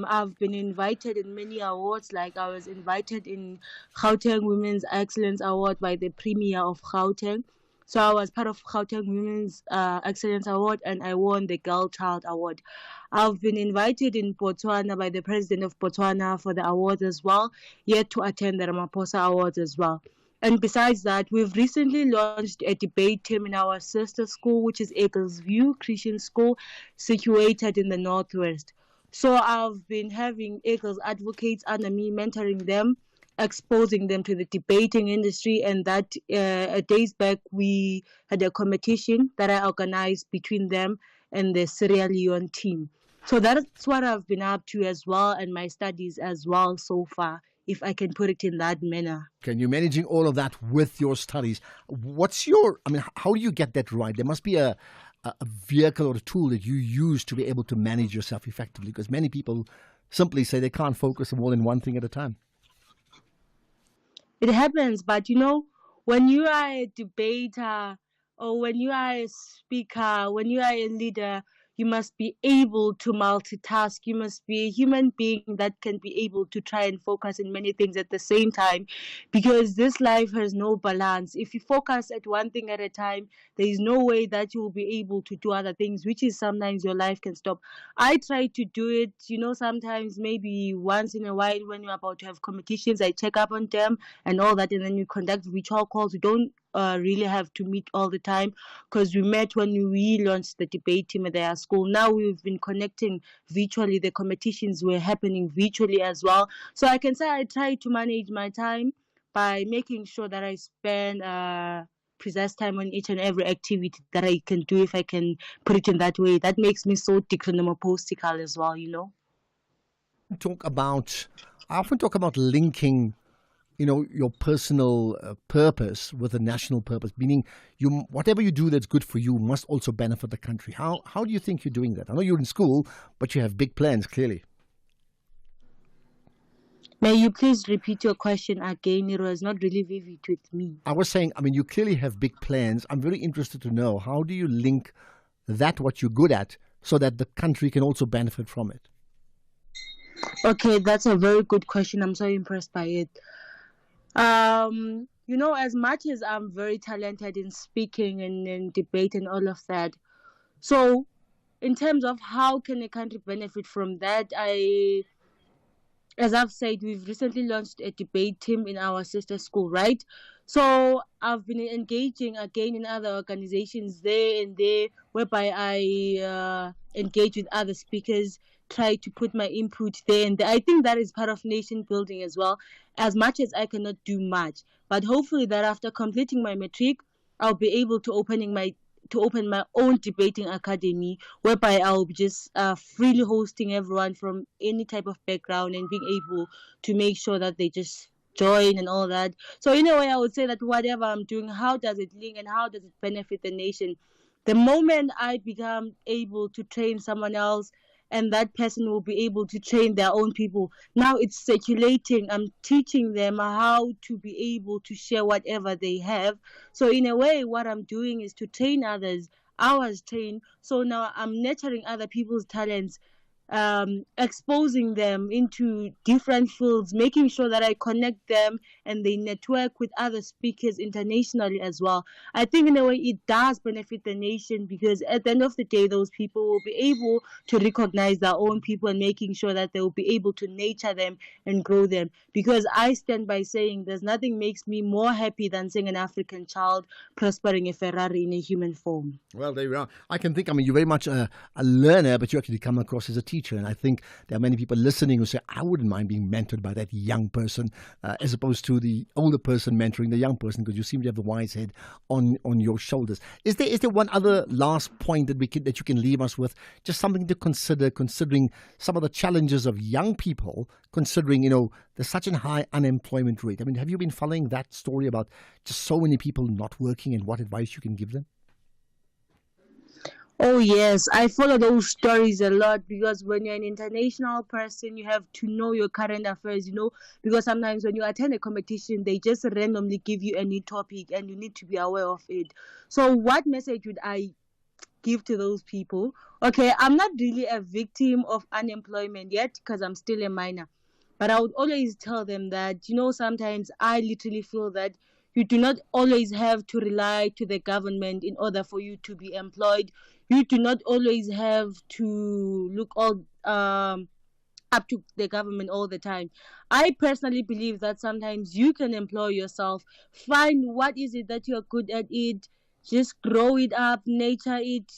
I've been invited in many awards, like I was invited in Gauteng Women's Excellence Award by the Premier of Gauteng. So I was part of Gauteng Women's Excellence Award, and I won the Girl Child Award. I've been invited in Botswana by the President of Botswana for the awards as well, yet to attend the Ramaphosa Awards as well. And besides that, we've recently launched a debate team in our sister school, which is Eaglesview Christian School, situated in the Northwest. So I've been having Eagles advocates under me, mentoring them, exposing them to the debating industry, and that days back we had a competition that I organized between them and the Sierra Leone team. So that's what I've been up to as well, and my studies as well so far, if I can put it in that manner. Can you managing all of that with your studies? How do you get that right? There must be a vehicle or a tool that you use to be able to manage yourself effectively, because many people simply say they can't focus on more than one thing at a time. It happens, but when you are a debater or when you are a speaker, when you are a leader, you must be able to multitask. You must be a human being that can be able to try and focus in many things at the same time, because this life has no balance. If you focus at one thing at a time, there is no way that you will be able to do other things, which is sometimes your life can stop. I try to do it, sometimes maybe once in a while when you're about to have competitions, I check up on them and all that, and then you conduct virtual calls. You don't really have to meet all the time, because we met when we launched the debate team at their school. Now we've been connecting virtually. The competitions were happening virtually as well. So I can say I try to manage my time by making sure that I spend precise time on each and every activity that I can do, if I can put it in that way. That makes me so technomopostical as well, I often talk about linking your personal purpose with a national purpose, meaning whatever you do that's good for you must also benefit the country. How do you think you're doing that? I know you're in school, but you have big plans, clearly. May you please repeat your question again? It was not really vivid with me. I was saying, you clearly have big plans. I'm very interested to know, how do you link that, what you're good at, so that the country can also benefit from it? Okay, that's a very good question. I'm so impressed by it. As much as I'm very talented in speaking and in debate and all of that, so in terms of how can a country benefit from that, as I've said, we've recently launched a debate team in our sister school, right? So I've been engaging again in other organizations there and there, whereby I engage with other speakers, try to put my input there and there. I think that is part of nation building as well, as much as I cannot do much. But hopefully that after completing my matric, I'll be able to open my own debating academy, whereby I'll be just freely hosting everyone from any type of background and being able to make sure that they just join and all that. So in a way, I would say that whatever I'm doing, how does it link and how does it benefit the nation? The moment I become able to train someone else, and that person will be able to train their own people. Now it's circulating. I'm teaching them how to be able to share whatever they have. So in a way, what I'm doing is to train others. I was trained. So now I'm nurturing other people's talents, exposing them into different fields, making sure that I connect them and they network with other speakers internationally as well. I think in a way it does benefit the nation, because at the end of the day, those people will be able to recognize their own people and making sure that they will be able to nurture them and grow them. Because I stand by saying there's nothing makes me more happy than seeing an African child prospering a Ferrari in a human form. Well, there you are. I can think, you're very much a learner, but you actually come across as a teacher. And I think there are many people listening who say, I wouldn't mind being mentored by that young person, as opposed to the older person mentoring the young person, because you seem to have the wise head on your shoulders. Is there one other last point that you can leave us with? Just something to consider, considering some of the challenges of young people, considering, there's such a high unemployment rate. I mean, have you been following that story about just so many people not working and what advice you can give them? Oh, yes. I follow those stories a lot, because when you're an international person, you have to know your current affairs, because sometimes when you attend a competition, they just randomly give you a new topic and you need to be aware of it. So what message would I give to those people? Okay, I'm not really a victim of unemployment yet because I'm still a minor. But I would always tell them that, sometimes I literally feel that you do not always have to rely to the government in order for you to be employed. You do not always have to look all up to the government all the time. I personally believe that sometimes you can employ yourself. Find what is it that you're good at it. Just grow it up, nurture it.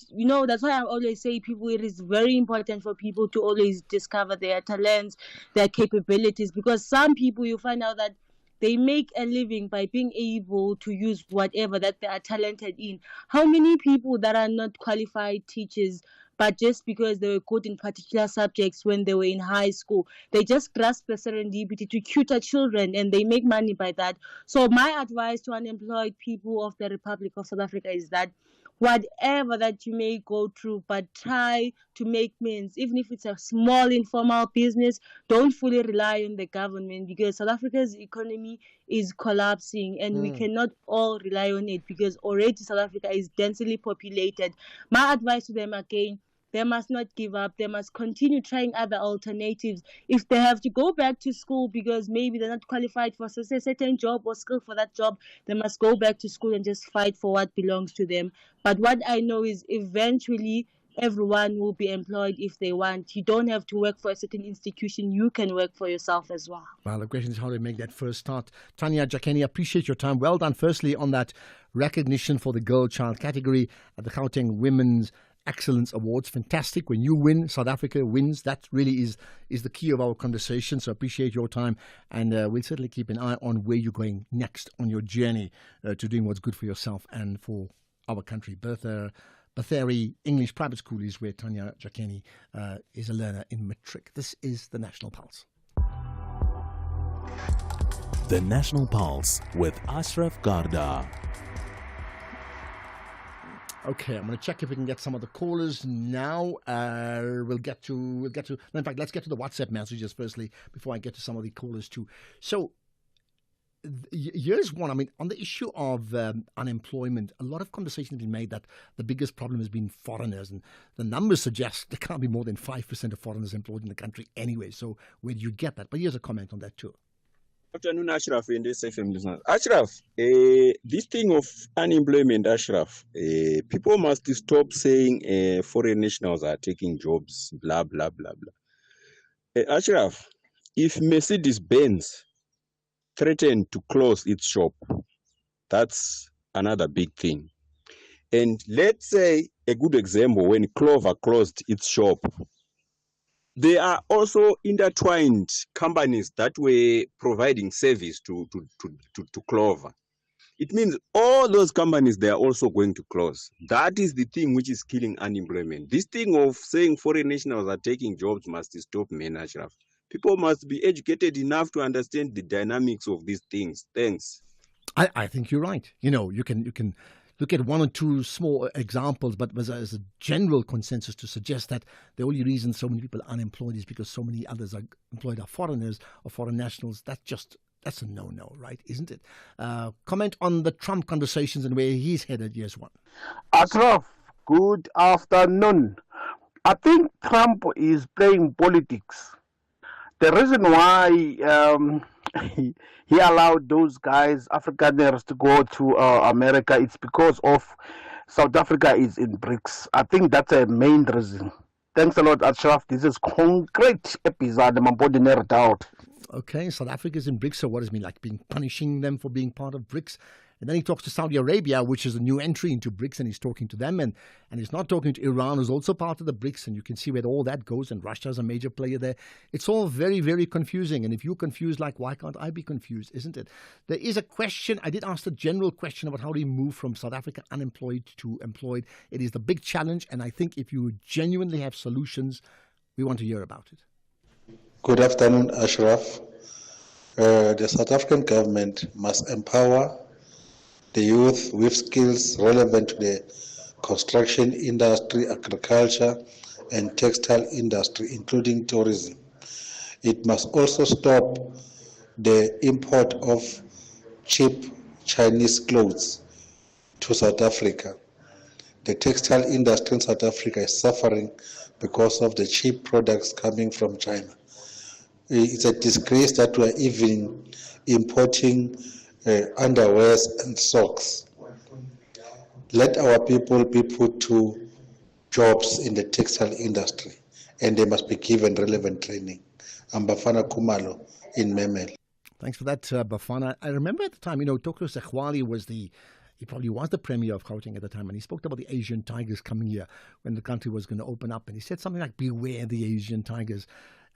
That's why I always say it is very important for people to always discover their talents, their capabilities, because some people you find out that they make a living by being able to use whatever that they are talented in. How many people that are not qualified teachers, but just because they were good in particular subjects when they were in high school, they just grasp the serendipity to tutor children and they make money by that. So my advice to unemployed people of the Republic of South Africa is that whatever that you may go through, but try to make means, even if it's a small informal business. Don't fully rely on the government, because South Africa's economy is collapsing and we cannot all rely on it, because already South Africa is densely populated. My advice to them again, they must not give up. They must continue trying other alternatives. If they have to go back to school because maybe they're not qualified for a certain job or skill for that job, they must go back to school and just fight for what belongs to them. But what I know is eventually everyone will be employed if they want. You don't have to work for a certain institution. You can work for yourself as well. Well, the question is how to make that first start. Tanya Jakeni, appreciate your time. Well done, firstly, on that recognition for the girl-child category at the Gauteng Women's Excellence Awards. Fantastic. When you win, South Africa wins. That really is the key of our conversation. So appreciate your time, and we'll certainly keep an eye on where you're going next on your journey to doing what's good for yourself and for our country. Bathari English Private School is where Tanya Jakeni is a learner in matric. This is the National Pulse. The National Pulse with Ashraf Garda. Okay, I'm going to check if we can get some of the callers now. We'll get to. No, in fact, let's get to the WhatsApp messages firstly before I get to some of the callers too. So, here's one. I mean, on the issue of unemployment, a lot of conversation has been made that the biggest problem has been foreigners, and the numbers suggest there can't be more than 5% of foreigners employed in the country anyway. So, where do you get that? But here's a comment on that too. Good afternoon, Ashraf, and this FM listeners. Ashraf, this thing of unemployment, Ashraf, people must stop saying foreign nationals are taking jobs, blah, blah, blah, blah. Ashraf, if Mercedes-Benz threatened to close its shop, that's another big thing. And let's say a good example, when Clover closed its shop, there are also intertwined companies that were providing service to Clover. It means all those companies, they are also going to close. That is the thing which is killing unemployment. This thing of saying foreign nationals are taking jobs must stop, man, Ashraf. People must be educated enough to understand the dynamics of these things. Thanks. I think you're right. You know, you can look at one or two small examples, but as a general consensus to suggest that the only reason so many people are unemployed is because so many others are employed are foreigners or foreign nationals, that's a no-no, right? Isn't it? Comment on the Trump conversations and where he's headed, years one. Ashraf, good afternoon. I think Trump is playing politics. The reason why he allowed those guys, Afrikaners, to go to America, it's because of South Africa is in BRICS. I think that's a main reason. Thanks a lot, Ashraf. This is concrete episode. I'm doubt. Okay, South Africa's in BRICS, so what does it mean? Like punishing them for being part of BRICS? And then he talks to Saudi Arabia, which is a new entry into BRICS, and he's talking to them. And he's not talking to Iran, who's also part of the BRICS, and you can see where all that goes, and Russia's a major player there. It's all very, very confusing. And if you're confused, like, why can't I be confused, isn't it? There is a question. I did ask the general question about how do you move from South Africa unemployed to employed. It is the big challenge, and I think if you genuinely have solutions, we want to hear about it. Good afternoon, Ashraf. The South African government must empower the youth with skills relevant to the construction industry, agriculture, and textile industry, including tourism. It must also stop the import of cheap Chinese clothes to South Africa. The textile industry in South Africa is suffering because of the cheap products coming from China. It's a disgrace that we're even importing underwears and socks. Let our people be put to jobs in the textile industry, and they must be given relevant training. I'm Bafana Kumalo in Memel. Thanks for that, Bafana. I remember at the time, Toko Sekhwali he probably was the premier of Gauteng at the time, and he spoke about the Asian tigers coming here when the country was going to open up, and he said something like, beware the Asian tigers.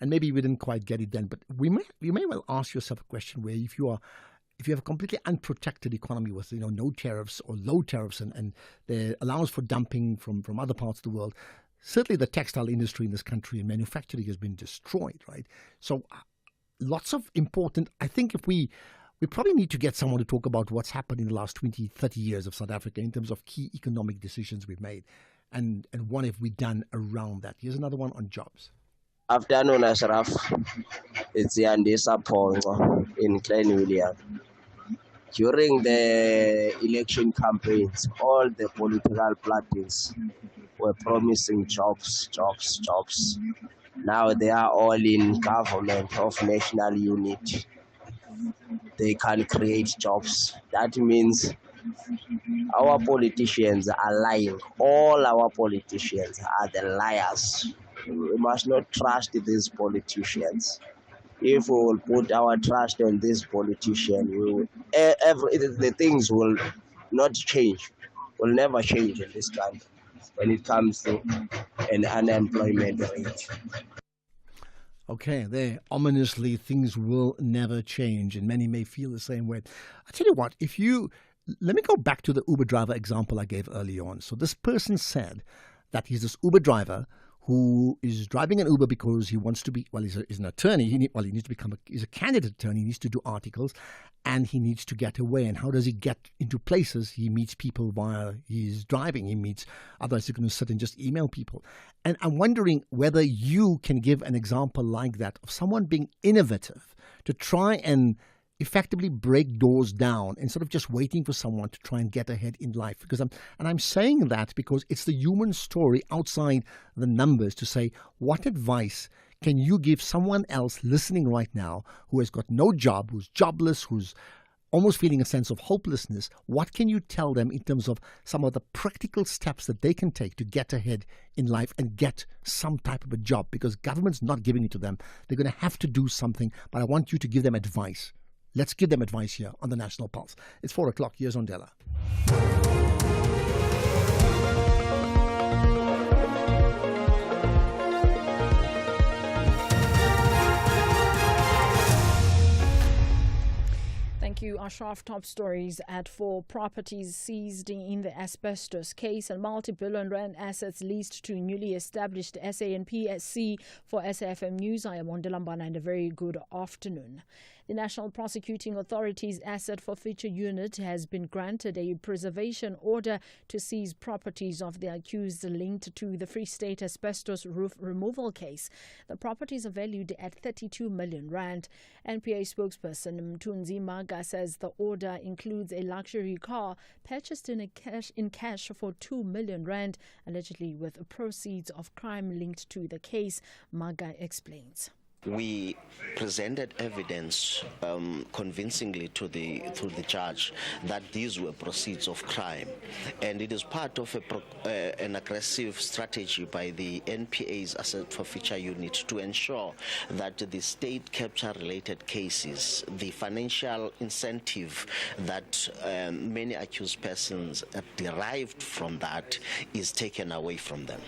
And maybe we didn't quite get it then, but you may well ask yourself a question where if you have a completely unprotected economy with no tariffs or low tariffs and the allowance for dumping from other parts of the world, certainly the textile industry in this country and manufacturing has been destroyed, right? So lots of important, I think if we probably need to get someone to talk about what's happened in the last 20, 30 years of South Africa in terms of key economic decisions we've made and what have we done around that. Here's another one on jobs. Afternoon, Ashraf. It's Yandisa Pongo in Klein William. During the election campaigns, all the political parties were promising jobs. Now they are all in government of national unity. They can create jobs. That means our politicians are lying. All our politicians are the liars. We must not trust these politicians. If we will put our trust on this politician, the things will not change, will never change in this country when it comes to an unemployment rate. Okay, there, ominously, things will never change, and many may feel the same way. I tell you what, let me go back to the Uber driver example I gave early on. So this person said that he's this Uber driver who is driving an Uber because he wants to be, he's an attorney. He needs to become he's a candidate attorney. He needs to do articles and he needs to get away. And how does he get into places? He meets people while he's driving. Otherwise he's going to sit and just email people. And I'm wondering whether you can give an example like that of someone being innovative to try and effectively break doors down instead of just waiting for someone to try and get ahead in life. I'm saying that because it's the human story outside the numbers to say, what advice can you give someone else listening right now who has got no job, who's jobless, who's almost feeling a sense of hopelessness, what can you tell them in terms of some of the practical steps that they can take to get ahead in life and get some type of a job? Because government's not giving it to them. They're going to have to do something, but I want you to give them advice. Let's give them advice here on the National Pulse. It's 4 o'clock. Here's Ondela. Thank you, Ashraf. Top stories at 4. Properties seized in the asbestos case and multi-billion rand assets leased to newly established SANPSC. For SAFM News, I am Ondela Mbana, and a very good afternoon. The National Prosecuting Authority's Asset Forfeiture Unit has been granted a preservation order to seize properties of the accused linked to the Free State asbestos roof removal case. The properties are valued at 32 million rand. NPA spokesperson Mthunzi Maga says the order includes a luxury car purchased in cash for 2 million rand, allegedly with proceeds of crime linked to the case. Maga explains. We presented evidence convincingly to the judge that these were proceeds of crime, and it is part of an aggressive strategy by the NPA's Asset Forfeiture Unit to ensure that the state capture-related cases, the financial incentive that many accused persons derived from that, is taken away from them.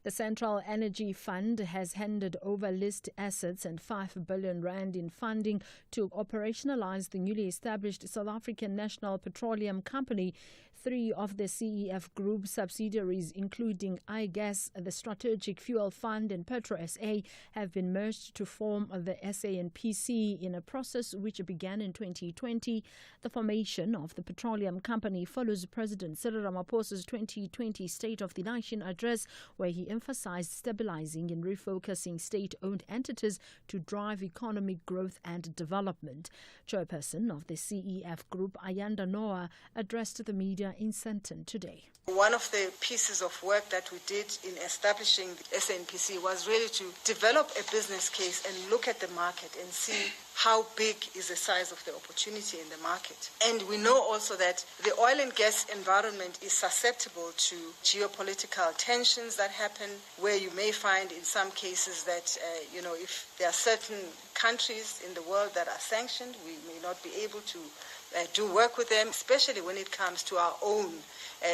The Central Energy Fund has handed over list assets and 5 billion rand in funding to operationalize the newly established South African National Petroleum Company. 3 of the CEF Group subsidiaries, including iGas, the Strategic Fuel Fund and Petro SA, have been merged to form the SANPC in a process which began in 2020. The formation of the petroleum company follows President Cyril Ramaphosa's 2020 State of the Nation address, where he emphasized stabilizing and refocusing state-owned entities to drive economic growth and development. Chairperson of the CEF Group, Ayanda Noah, addressed the media in Sandton today. One of the pieces of work that we did in establishing the SANPC was really to develop a business case and look at the market and see how big is the size of the opportunity in the market. And we know also that the oil and gas environment is susceptible to geopolitical tensions that happen, where you may find in some cases that, if there are certain countries in the world that are sanctioned, we may not be able to do work with them, especially when it comes to our own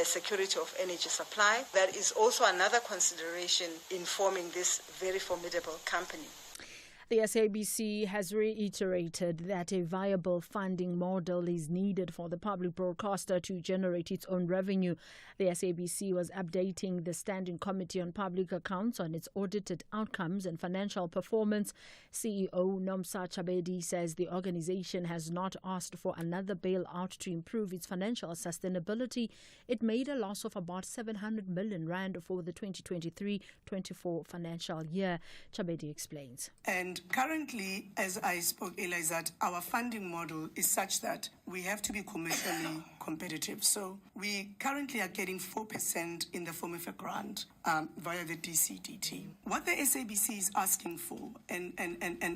security of energy supply. That is also another consideration in forming this very formidable company. The SABC has reiterated that a viable funding model is needed for the public broadcaster to generate its own revenue. The SABC was updating the Standing Committee on Public Accounts on its audited outcomes and financial performance. CEO Nomsa Chabedi says the organization has not asked for another bailout to improve its financial sustainability. It made a loss of about 700 million rand for the 2023-24 financial year. Chabedi explains. And currently, as I spoke earlier, is that our funding model is such that we have to be commercially competitive. So we currently are getting 4% in the form of a grant via the DCDT. What the SABC is asking for and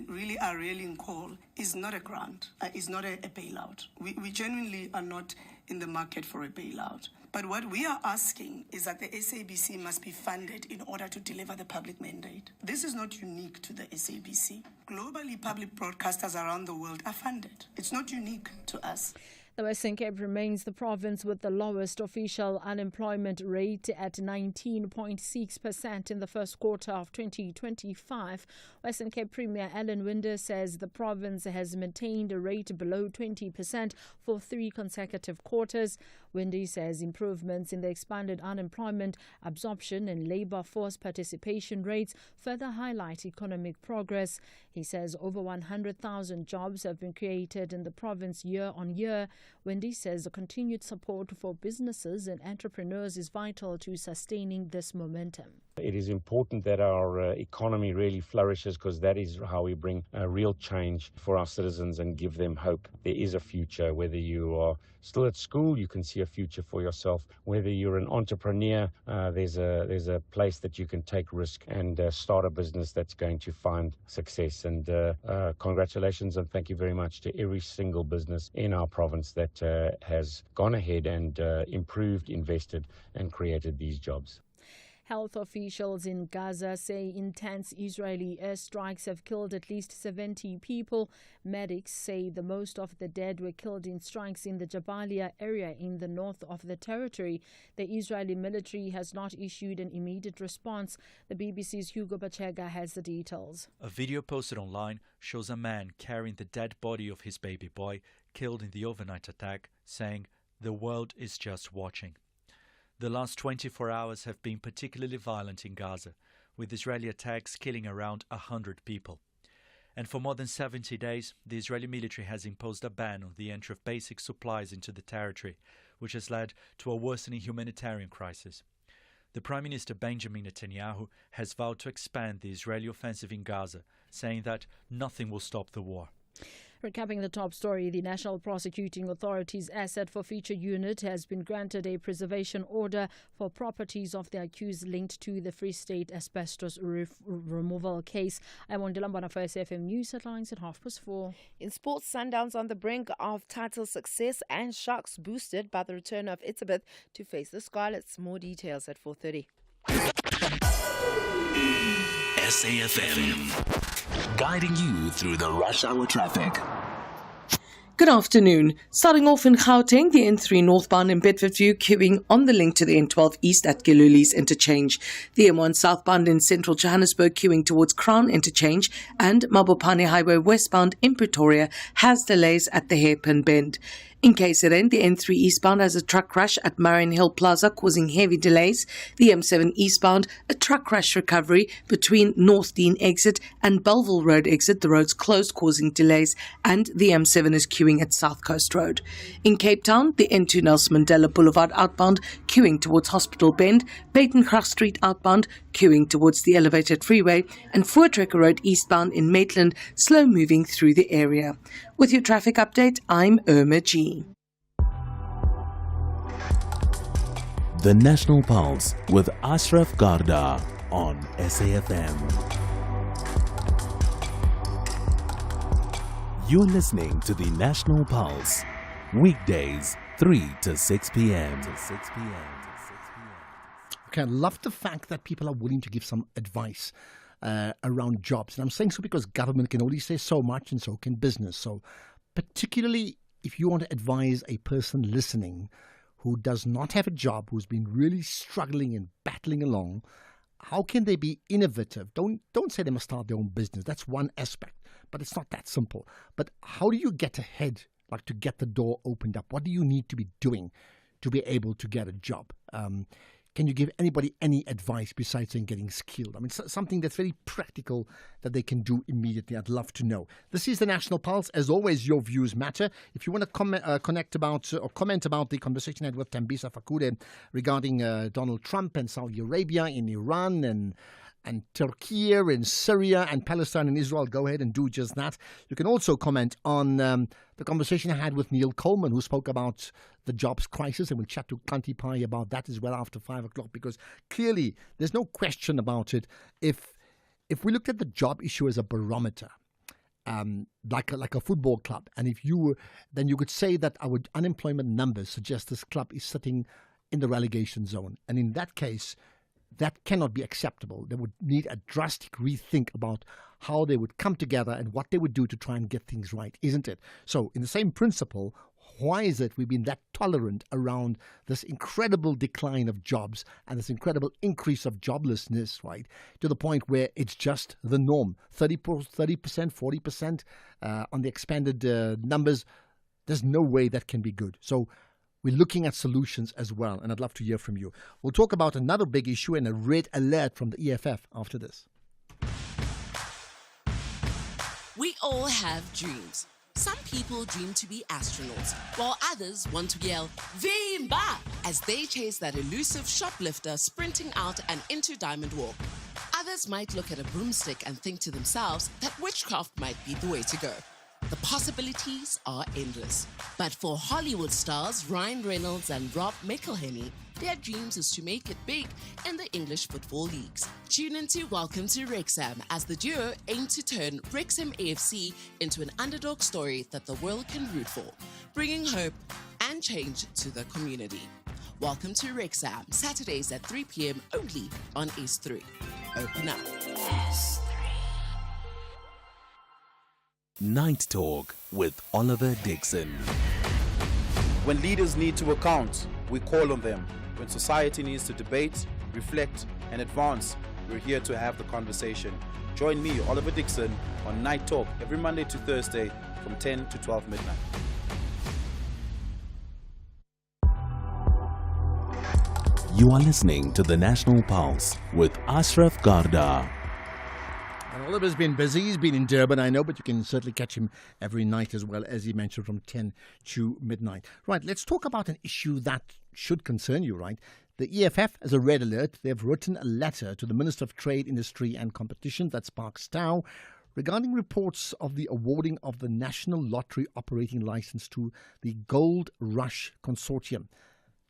really are rallying call is not a grant, is not a bailout. We genuinely are not in the market for a bailout. But what we are asking is that the SABC must be funded in order to deliver the public mandate. This is not unique to the SABC. Globally, public broadcasters around the world are funded. It's not unique to us. The Western Cape remains the province with the lowest official unemployment rate at 19.6% in the first quarter of 2025. Western Cape Premier Alan Winder says the province has maintained a rate below 20% for 3 consecutive quarters. Winder says improvements in the expanded unemployment, absorption and labour force participation rates further highlight economic progress. He says over 100,000 jobs have been created in the province year on year. Wendy says the continued support for businesses and entrepreneurs is vital to sustaining this momentum. It is important that our economy really flourishes, because that is how we bring real change for our citizens and give them hope. There is a future. Whether you are still at school, you can see a future for yourself. Whether you're an entrepreneur, there's a place that you can take risk and start a business that's going to find success. peace. And congratulations and thank you very much to every single business in our province that has gone ahead and improved, invested and created these jobs. Health officials in Gaza say intense Israeli airstrikes have killed at least 70 people. Medics say the most of the dead were killed in strikes in the Jabalia area in the north of the territory. The Israeli military has not issued an immediate response. The BBC's Hugo Bachega has the details. A video posted online shows a man carrying the dead body of his baby boy killed in the overnight attack, saying, "The world is just watching." The last 24 hours have been particularly violent in Gaza, with Israeli attacks killing around 100 people. And for more than 70 days, the Israeli military has imposed a ban on the entry of basic supplies into the territory, which has led to a worsening humanitarian crisis. The Prime Minister Benjamin Netanyahu has vowed to expand the Israeli offensive in Gaza, saying that nothing will stop the war. Recapping the top story, the National Prosecuting Authority's Asset Forfeiture Unit has been granted a preservation order for properties of the accused linked to the Free State asbestos removal case. I'm on Dilambana for SFM News Headlines at 4:30. In sports, Sundowns on the brink of title success and Sharks boosted by the return of Itzebeth to face the Scarlets. More details at 4:30. SAFM, guiding you through the rush hour traffic. Good afternoon. Starting off in Gauteng, the N3 northbound in Bedfordview queuing on the link to the N12 east at Giluli's interchange. The M1 southbound in central Johannesburg queuing towards Crown interchange, and Mabopane Highway westbound in Pretoria has delays at the hairpin bend. In KZN, the N3 eastbound has a truck crash at Marion Hill Plaza causing heavy delays. The M7 eastbound, a truck crash recovery between North Dean exit and Belleville Road exit. The road's closed causing delays, and the M7 is queuing at South Coast Road. In Cape Town, the N2 Nelson Mandela Boulevard outbound queuing towards Hospital Bend, Batencroft Street outbound queuing towards the elevated freeway, and Voortrekker Road eastbound in Maitland slow moving through the area. With your traffic update, I'm Irma G. The National Pulse with Ashraf Garda on SAFM. You're listening to the National Pulse, weekdays 3 to 6 p.m. Okay, I love the fact that people are willing to give some advice around jobs. And I'm saying so because government can only say so much and so can business. So particularly if you want to advise a person listening who does not have a job, who's been really struggling and battling along, how can they be innovative? Don't say they must start their own business. That's one aspect, but it's not that simple. But how do you get ahead, like to get the door opened up? What do you need to be doing to be able to get a job? Can you give anybody any advice besides saying getting skilled? I mean, something that's very practical that they can do immediately. I'd love to know. This is the National Pulse. As always, your views matter. If you want to comment about the conversation I had with Thembisa Fakude regarding Donald Trump and Saudi Arabia in Iran and Turkey and Syria and Palestine and Israel, go ahead and do just that. You can also comment on the conversation I had with Neil Coleman, who spoke about the jobs crisis, and we'll chat to Kanti Pai about that as well after 5 o'clock, because clearly there's no question about it. If we looked at the job issue as a barometer, like a football club, and then you could say that our unemployment numbers suggest this club is sitting in the relegation zone, and in that case, that cannot be acceptable. They would need a drastic rethink about how they would come together and what they would do to try and get things right, isn't it? So in the same principle, why is it we've been that tolerant around this incredible decline of jobs and this incredible increase of joblessness, right, to the point where it's just the norm? 30%, 40% on the expanded numbers. There's no way that can be good. So we're looking at solutions as well, and I'd love to hear from you. We'll talk about another big issue and a red alert from the EFF after this. We all have dreams. Some people dream to be astronauts, while others want to yell, Vimba, as they chase that elusive shoplifter sprinting out and into Diamond Walk. Others might look at a broomstick and think to themselves that witchcraft might be the way to go. The possibilities are endless. But for Hollywood stars Ryan Reynolds and Rob McElhenney, their dreams is to make it big in the English football leagues. Tune into Welcome to Wrexham as the duo aim to turn Wrexham AFC into an underdog story that the world can root for, bringing hope and change to the community. Welcome to Wrexham, Saturdays at 3 p.m. only on S3. Open up. Night Talk with Oliver Dixon. When leaders need to account, we call on them. When society needs to debate, reflect, and advance, we're here to have the conversation. Join me, Oliver Dixon, on Night Talk every Monday to Thursday from 10 to 12 midnight. You are listening to the National Pulse with Ashraf Garda. And Oliver's been busy. He's been in Durban, I know, but you can certainly catch him every night as well, as he mentioned, from 10 to midnight. Right, let's talk about an issue that should concern you, right? The EFF has a red alert. They've written a letter to the Minister of Trade, Industry and Competition, that's Park Stow, regarding reports of the awarding of the National Lottery operating license to the Gold Rush Consortium.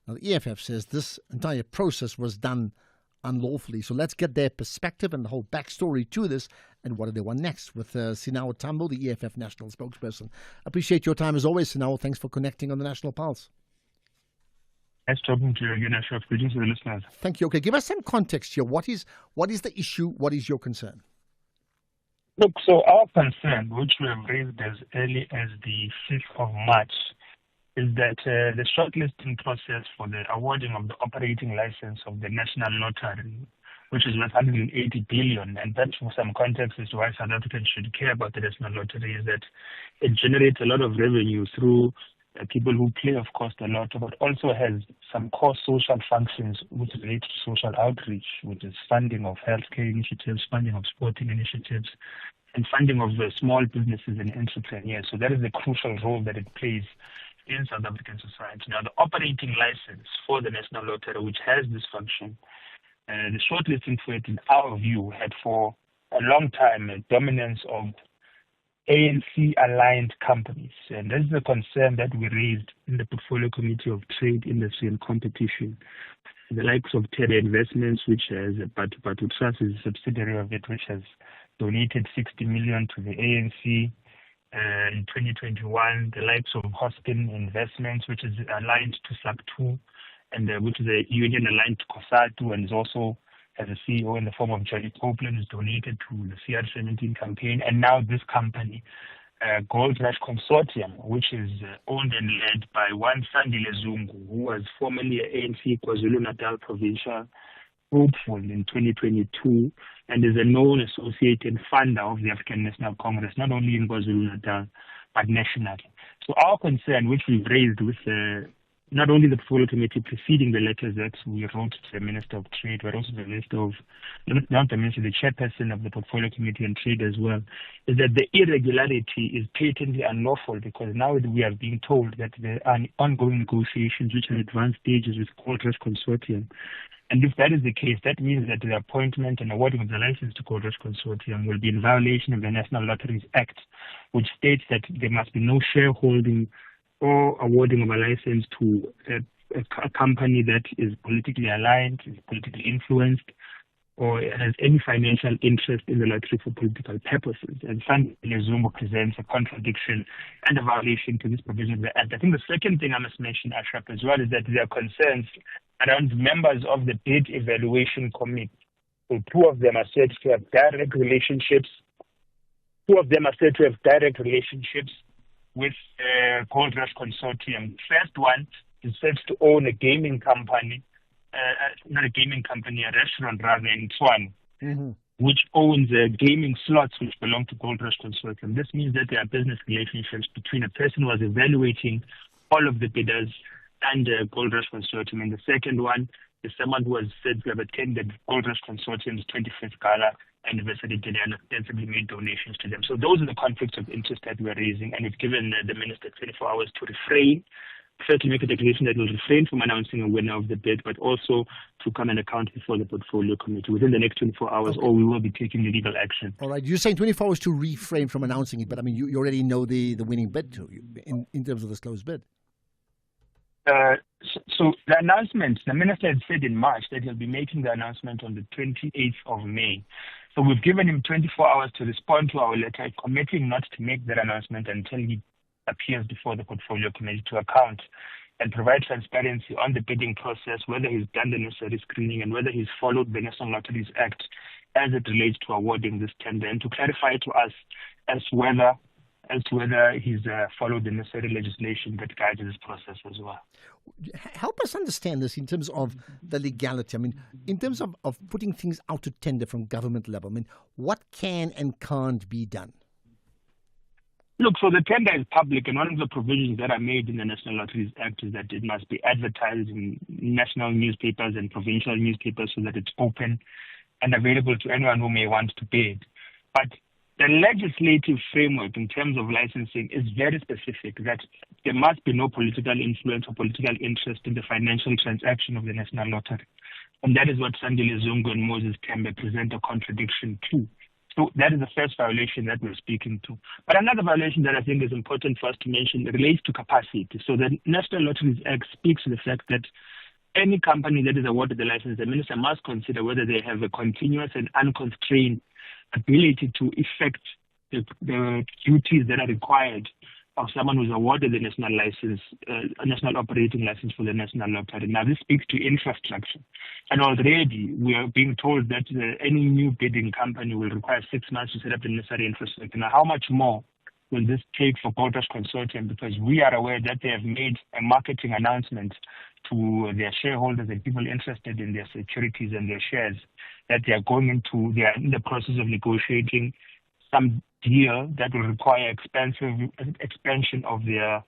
Now, the EFF says this entire process was done unlawfully. So let's get their perspective and the whole backstory to this and what do they want next with Sinawa Tambo, the EFF national spokesperson. Appreciate your time as always, Sinawa. Thanks for connecting on the National Pulse. Nice talking to you again, Ashraf. Greetings to the listeners. Thank you. Okay, give us some context here. What is the issue? What is your concern? Look, so our concern, which we have raised as early as the 5th of March, is that the shortlisting process for the awarding of the operating license of the National Lottery, which is worth 180 billion, and that for some context as to why South Africans should care about the National Lottery, is that it generates a lot of revenue through people who play, of course, the lotto, but also has some core social functions which relate to social outreach, which is funding of healthcare initiatives, funding of sporting initiatives, and funding of small businesses and entrepreneurs. So that is the crucial role that it plays in South African society. Now, the operating license for the National Lottery, which has this function, the shortlisting for it, in our view, had for a long time a dominance of ANC-aligned companies. And this is a concern that we raised in the Portfolio Committee of Trade, Industry and Competition. The likes of Terra Investments, which has, Batu Trust is a subsidiary of it, which has donated 60 million to the ANC. In 2021, the likes of Hoskin Investments, which is aligned to SAP2, and which is a union aligned to COSATU, and is also has a CEO in the form of Johnny Copeland, who's donated to the CR17 campaign. And now this company, Gold Rush Consortium, which is owned and led by one Sandile Zungu, who was formerly an ANC KwaZulu-Natal provincial hopeful in 2022, and is a known associate and funder of the African National Congress, not only in KwaZulu-Natal, but nationally. So our concern, which we've raised with not only the Portfolio Committee preceding the letters that we wrote to the Minister of Trade, but also the Minister of, not the Minister, the Chairperson of the Portfolio Committee on Trade as well, is that the irregularity is patently unlawful, because now we are being told that there are ongoing negotiations which are in advanced stages with Gold Rush Consortium. And if that is the case, that means that the appointment and awarding of the license to Gold Rush Consortium will be in violation of the National Lotteries Act, which states that there must be no shareholding or awarding of a license to a company that is politically aligned, is politically influenced, or has any financial interest in the lottery for political purposes. And Sandile Zungu presents a contradiction and a violation to this provision of the Act. I think the second thing I must mention, Ashraf, as well, is that there are concerns around members of the Bid Evaluation Committee. So two of them are said to have direct relationships. With Gold Rush Consortium. First one is said to own a gaming company, a restaurant rather, in Tshwane, which owns gaming slots which belong to Gold Rush Consortium. This means that there are business relationships between a person who was evaluating all of the bidders and Gold Rush Consortium. And the second one is someone who was said to have attended Gold Rush Consortium's 25th Gala anniversary dinner and ostensibly made donations to them. So those are the conflicts of interest that we're raising, and we've given the Minister 24 hours to refrain first to make a declaration that will refrain from announcing a winner of the bid, but also to come and account before the portfolio committee within the next 24 hours, or we will be taking the legal action. All right, you're saying 24 hours to refrain from announcing it, but I mean, you already know the winning bid too, in terms of this closed bid. So the announcement, the minister had said in March that he'll be making the announcement on the 28th of May. So we've given him 24 hours to respond to our letter, committing not to make that announcement until he appears before the portfolio committee to account and provide transparency on the bidding process, whether he's done the necessary screening and whether he's followed the National Lotteries Act as it relates to awarding this tender, and to clarify to us as to whether he's followed the necessary legislation that guides this process as well. Help us understand this in terms of the legality. I mean, in terms of putting things out to tender from government level, I mean, what can and can't be done? Look, so the tender is public, and one of the provisions that are made in the National Lotteries Act is that it must be advertised in national newspapers and provincial newspapers so that it's open and available to anyone who may want to bid. But the legislative framework in terms of licensing is very specific, that there must be no political influence or political interest in the financial transaction of the National Lottery. And that is what Sandile Zungu and Moses Tembe present a contradiction to. So that is the first violation that we're speaking to. But another violation that I think is important for us to mention relates to capacity. So the National Lotteries Act speaks to the fact that any company that is awarded the license, the minister must consider whether they have a continuous and unconstrained ability to effect the duties that are required of someone who's awarded the national license, a national operating license for the National Lottery. Now, this speaks to infrastructure. And already we are being told that any new bidding company will require 6 months to set up the necessary infrastructure. Now, how much more will this take for Goldrush Consortium? Because we are aware that they have made a marketing announcement to their shareholders and people interested in their securities and their shares that they are in the process of negotiating some deal that will require expansion of their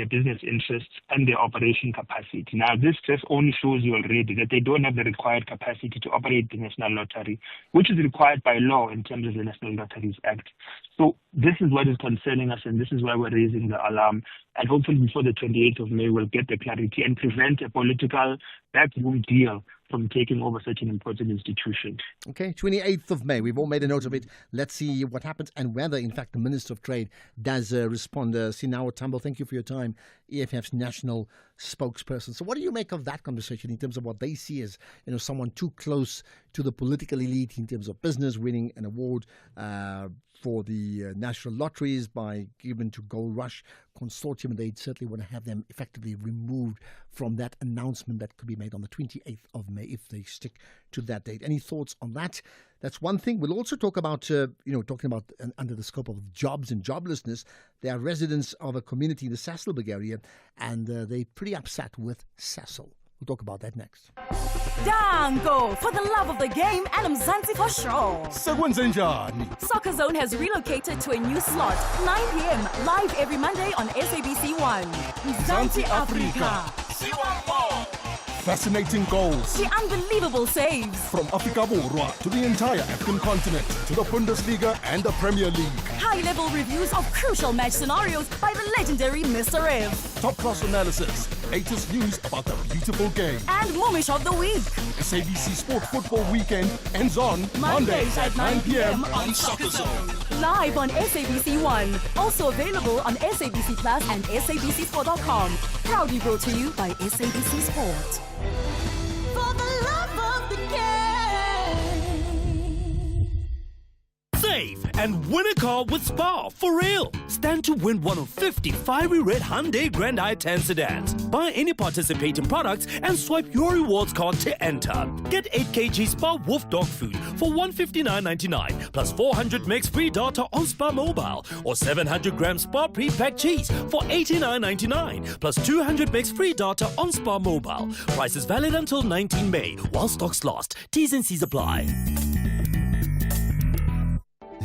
business interests and their operation capacity. Now, this just only shows you already that they don't have the required capacity to operate the National Lottery, which is required by law in terms of the National Lotteries Act. So this is what is concerning us, and this is why we're raising the alarm. And hopefully before the 28th of May, we'll get the clarity and prevent a political backroom deal from taking over such an important institution. Okay, 28th of May. We've all made a note of it. Let's see what happens and whether, in fact, the Minister of Trade does respond. Sinawa Tambo, thank you for your time, EFF's national spokesperson. So what do you make of that conversation in terms of what they see as, someone too close to the political elite in terms of business, winning an award for the national lotteries by given to Gold Rush Consortium, and they certainly want to have them effectively removed from that announcement that could be made on the 28th of May if they stick to that date. Any thoughts on that? That's one thing. We'll also talk about, talking about under the scope of jobs and joblessness, there are residents of a community in the Sasolburg area, and they're pretty upset with Sasol. We'll talk about that next. Dango, for the love of the game and Mzansi for sure. Soccer Zone has relocated to a new slot, 9 p.m. live every Monday on SABC 1. Mzansi Africa. Fascinating goals. The unbelievable saves. From Africa Borwa to the entire African continent to the Bundesliga and the Premier League. High-level reviews of crucial match scenarios by the legendary Mr. F. Top-class analysis, latest news about the beautiful game. And Momish of the Week. SABC Sport Football Weekend ends on Mondays at 9 p.m. on Soccer Zone. Live on SABC 1. Also available on SABC Plus and SABCSport.com. Proudly brought to you by SABC Sport. For the love of the game. Save and win a car with Spar for real. Stand to win one of 50 fiery red Hyundai Grand i10 sedans. Buy any participating products and swipe your rewards card to enter. Get 8 kg Spar Wolf dog food for $159.99 plus 400 megs free data on Spar Mobile, or 700 grams Spar pre-packed cheese for $89.99 plus 200 megs free data on Spar Mobile. Price is valid until 19 May while stocks last. T's and C's apply.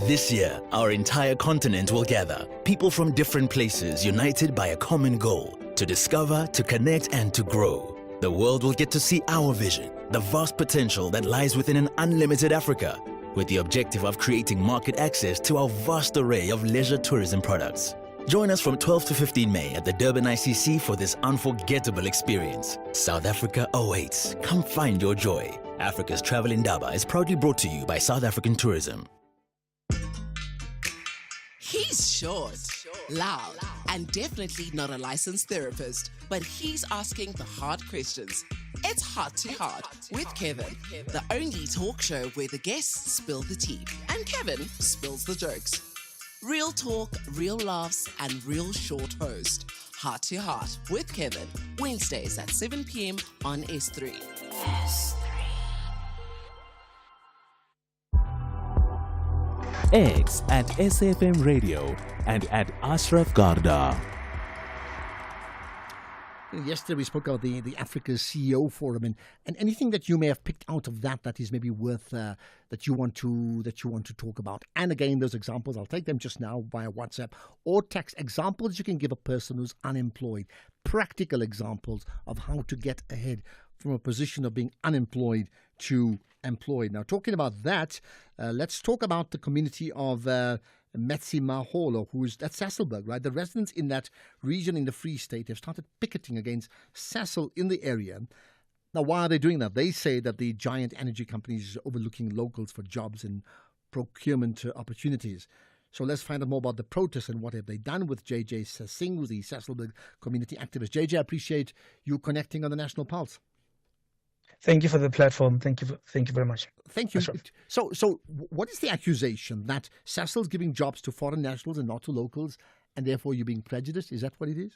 This year, our entire continent will gather. People from different places united by a common goal to discover, to connect, and to grow. The world will get to see our vision, the vast potential that lies within an unlimited Africa, with the objective of creating market access to our vast array of leisure tourism products. Join us from 12 to 15 May at the Durban ICC for this unforgettable experience. South Africa awaits. Come find your joy. Africa's Travel Indaba is proudly brought to you by South African Tourism. He's short, loud, and definitely not a licensed therapist, but he's asking the hard questions. It's Heart to Heart with Kevin, the only talk show where the guests spill the tea and Kevin spills the jokes. Real talk, real laughs, and real short host. Heart to Heart with Kevin, Wednesdays at 7 p.m. on S3. X at SAFM Radio and at Ashraf Garda. Yesterday we spoke about the Africa's CEO Forum and anything that you may have picked out of that is maybe worth that you want to talk about. And again, those examples, I'll take them just now via WhatsApp or text. Examples you can give a person who's unemployed. Practical examples of how to get ahead from a position of being unemployed to employed. Now, talking about that, let's talk about the community of Metsimaholo, that's Sasolburg, right? The residents in that region in the Free State have started picketing against Sasol in the area. Now, why are they doing that? They say that the giant energy companies are overlooking locals for jobs and procurement opportunities. So let's find out more about the protests and what have they done with JJ Singh, who's the Sasolburg community activist. JJ, I appreciate you connecting on the National Pulse. Thank you for the platform. Thank you very much. Thank you. So what is the accusation that Sasol is giving jobs to foreign nationals and not to locals, and therefore you're being prejudiced? Is that what it is?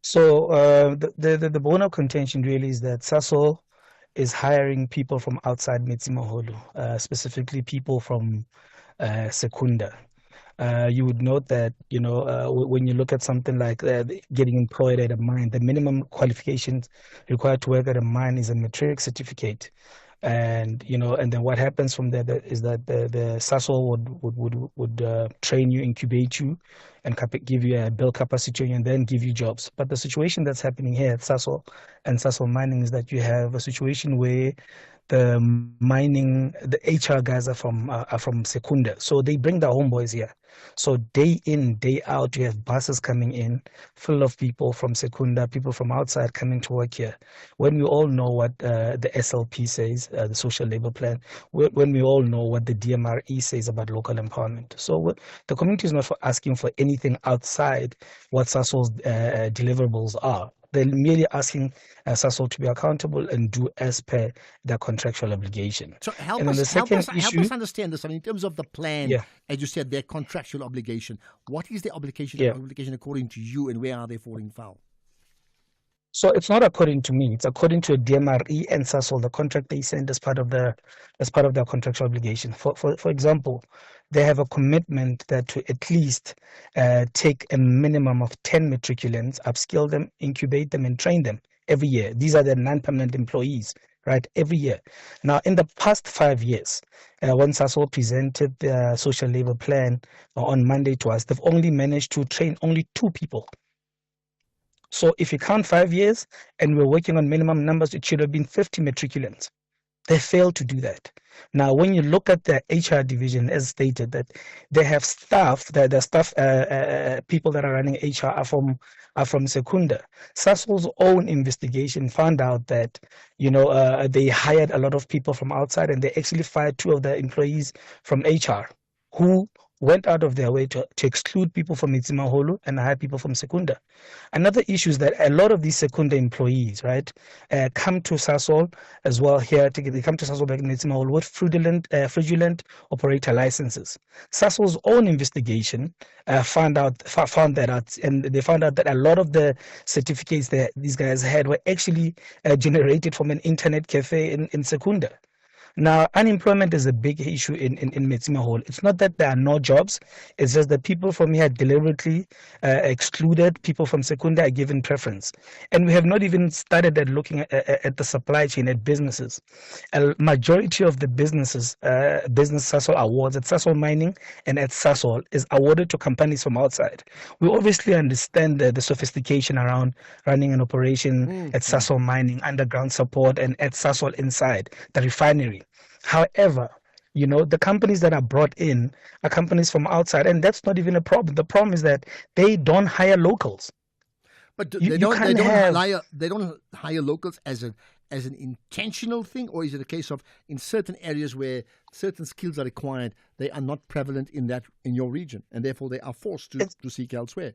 So the bone of contention really is that Sasol is hiring people from outside Metsimaholo, specifically people from Secunda. You would note that, when you look at something like getting employed at a mine, the minimum qualifications required to work at a mine is a matric certificate. And, and then what happens from there is that the Sasol would train you, incubate you, and give you a build capacity and then give you jobs. But the situation that's happening here at Sasol and Sasol Mining is that you have a situation where the HR guys are from Secunda. So they bring their homeboys here. So day in, day out, you have buses coming in full of people from Secunda, people from outside coming to work here. When we all know what the SLP says, the Social Labour Plan, when we all know what the DMRE says about local empowerment. So the community is not asking for anything outside what Sasol's deliverables are. They're merely asking Sasol to be accountable and do as per their contractual obligation. So help us understand this. I mean, in terms of the plan, as you said, their contractual obligation. What is the obligation according to you, and where are they falling foul? So it's not according to me. It's according to DMRE and Sasol, the contract they send as part of their contractual obligation. For example, they have a commitment that to at least take a minimum of 10 matriculants, upskill them, incubate them, and train them every year. These are the non-permanent employees, right? Every year. Now, in the past 5 years, when Sasol presented their social labor plan on Monday to us, they've only managed to train only 2 people. So if you count 5 years and we're working on minimum numbers, it should have been 50 matriculants. They failed to do that. Now, when you look at the HR division, as stated, that they have staff, the staff people that are running HR are from Secunda. Sasol's own investigation found out that, they hired a lot of people from outside, and they actually fired 2 of the employees from HR who went out of their way to exclude people from Metsimaholo and hire people from Secunda. Another issue is that a lot of these Secunda employees, right, come to Sasol as well here. They come to Sasol back in Metsimaholo with fraudulent operator licenses. Sasol's own investigation found that out, and they found out that a lot of the certificates that these guys had were actually generated from an internet cafe in Secunda. Now, unemployment is a big issue in Metsimaholo. It's not that there are no jobs. It's just that people from here deliberately excluded. People from Secunda are given preference. And we have not even started at looking at the supply chain, at businesses. A majority of the business Sasol awards at Sasol Mining and at Sasol is awarded to companies from outside. We obviously understand the sophistication around running an operation at Sasol Mining, underground support, and at Sasol inside the refinery. However, You know, the companies that are brought in are companies from outside, and that's not even a problem. The problem is that they don't hire locals. But they don't hire locals as an intentional thing, or is it a case of in certain areas where certain skills are required, they are not prevalent in your region, and therefore they are forced to seek elsewhere?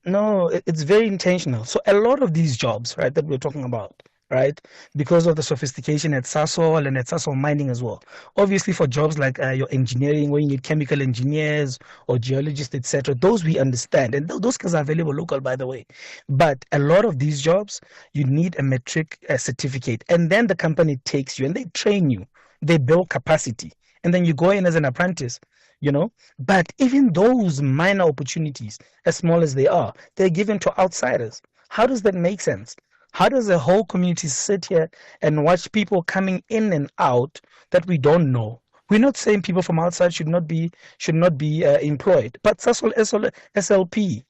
No, it's very intentional. So a lot of these jobs, right, that we're talking about, right, because of the sophistication at Sasol and at Sasol Mining as well. Obviously, for jobs like your engineering, where you need chemical engineers or geologists, etc., those we understand, and those skills are available local, by the way. But a lot of these jobs, you need a metric certificate, and then the company takes you and they train you, they build capacity, and then you go in as an apprentice. You know, but even those minor opportunities, as small as they are, they're given to outsiders. How does that make sense? How does the whole community sit here and watch people coming in and out that we don't know? We're not saying people from outside should not be employed, but Sasol SLP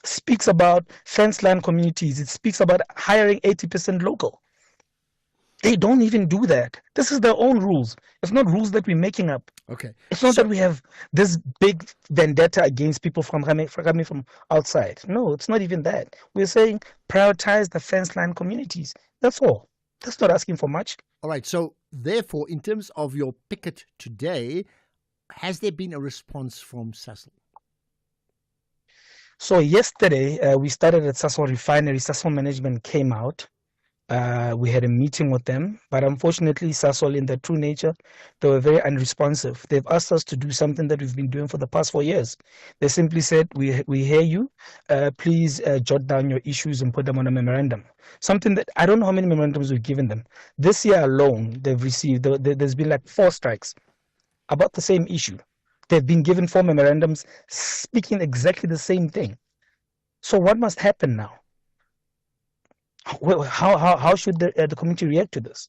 speaks about fenced land communities. It speaks about hiring 80% local. They don't even do that. This is their own rules. It's not rules that we're making up. Okay. It's not that we have this big vendetta against people coming from outside. No, it's not even that. We're saying prioritize the fenced land communities. That's all. That's not asking for much. All right. So therefore, in terms of your picket today, has there been a response from Sasol? So yesterday, we started at Sasol Refinery. Sasol management came out. We had a meeting with them, but unfortunately, Sasol, in their true nature, they were very unresponsive. They've asked us to do something that we've been doing for the past 4 years. They simply said, we hear you, please jot down your issues and put them on a memorandum. Something that, I don't know how many memorandums we've given them. This year alone, they've received, there's been like 4 strikes about the same issue. They've been given 4 memorandums speaking exactly the same thing. So what must happen now? How should the community react to this?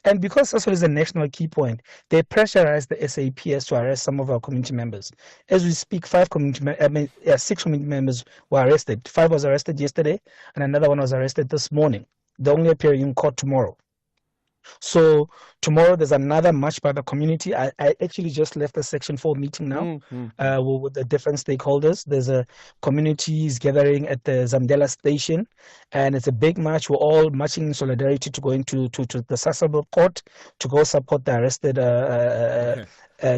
And because Sasol is a national key point, they pressurized the SAPS to arrest some of our community members. As we speak, 6 community members were arrested. 5 was arrested yesterday, and another one was arrested this morning. They're only appearing in court tomorrow. So tomorrow there's another march by the community. I actually just left the Section 4 meeting now with the different stakeholders. There's a communities gathering at the Zamdela station, and it's a big march. We're all marching in solidarity to go into to the Sasol court to go support the arrested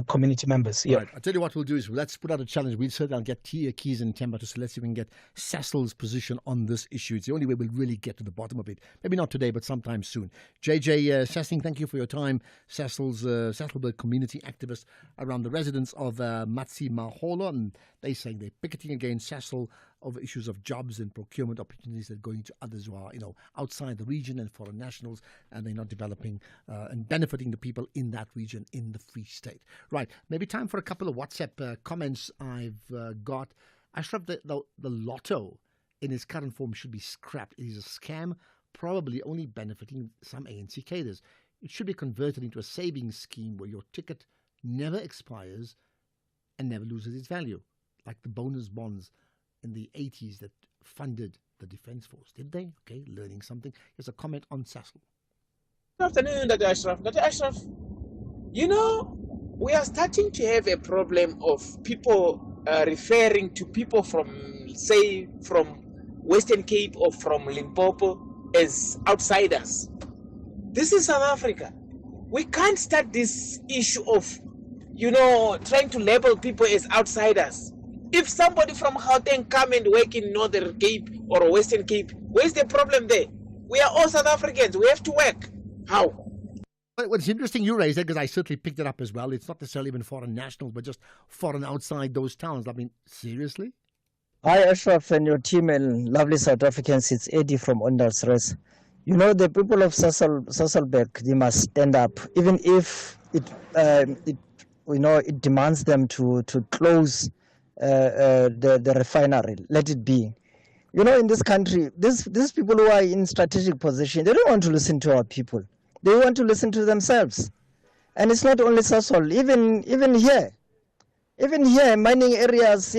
community members. Yeah. Right. I'll tell you what we'll do is let's put out a challenge. We'll certainly get Keys and Temba to let's see if we can get Sasol's position on this issue. It's the only way we'll really get to the bottom of it. Maybe not today, but sometime soon. JJ Sasing, thank you for your time. Sasol's Sasolburg community activist around the residents of Matsi Maholo, and they're saying they're picketing against Sasol over issues of jobs and procurement opportunities that are going to others who are, outside the region and foreign nationals, and they're not developing and benefiting the people in that region in the Free State. Right, maybe time for a couple of WhatsApp comments I've got. Ashraf, the lotto in its current form should be scrapped. It is a scam, probably only benefiting some ANC cadres. It should be converted into a savings scheme where your ticket never expires and never loses its value, like the bonus bonds in the 80s that funded the Defence Force. Did they? Okay, learning something. Here's a comment on Sasol. Good afternoon, Dr. Ashraf. Dr. Ashraf, we are starting to have a problem of people referring to people from Western Cape or from Limpopo as outsiders. This is South Africa. We can't start this issue of, trying to label people as outsiders. If somebody from Gauteng come and work in Northern Cape or Western Cape, where's the problem there? We are all South Africans. We have to work. How? Well, it's interesting you raised it because I certainly picked it up as well. It's not necessarily even foreign nationals, but just foreign outside those towns. I mean, seriously? Hi, Ashraf and your team and lovely South Africans. It's Eddie from Ondalsres. The people of Sasolburg, they must stand up, even if it demands them to close the refinery. Let it be. In this country, these people who are in strategic position, they don't want to listen to our people. They want to listen to themselves. And it's not only Sasol, even here. Even here, in mining areas,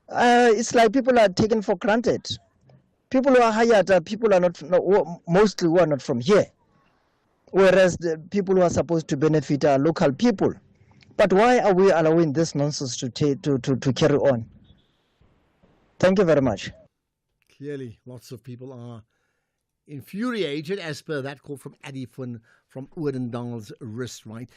it's like people are taken for granted. People who are hired are people mostly who are not from here. whereas the people who are supposed to benefit are local people. But why are we allowing this nonsense to carry on? Thank you very much. Clearly, lots of people are infuriated, as per that call from Addy from Oudendaal's wrist, right?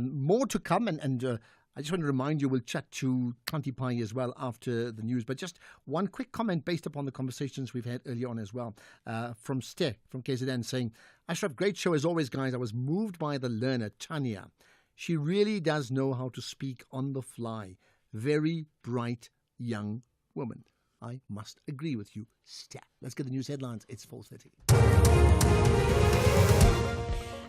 More to come, and I just want to remind you, we'll chat to Kanti Pai as well after the news. But just one quick comment based upon the conversations we've had earlier on as well, from Ste from KZN saying, Ashraf, great show as always, guys. I was moved by the learner, Tanya. She really does know how to speak on the fly. Very bright young woman. I must agree with you, Ste. Let's get the news headlines. It's 4:30.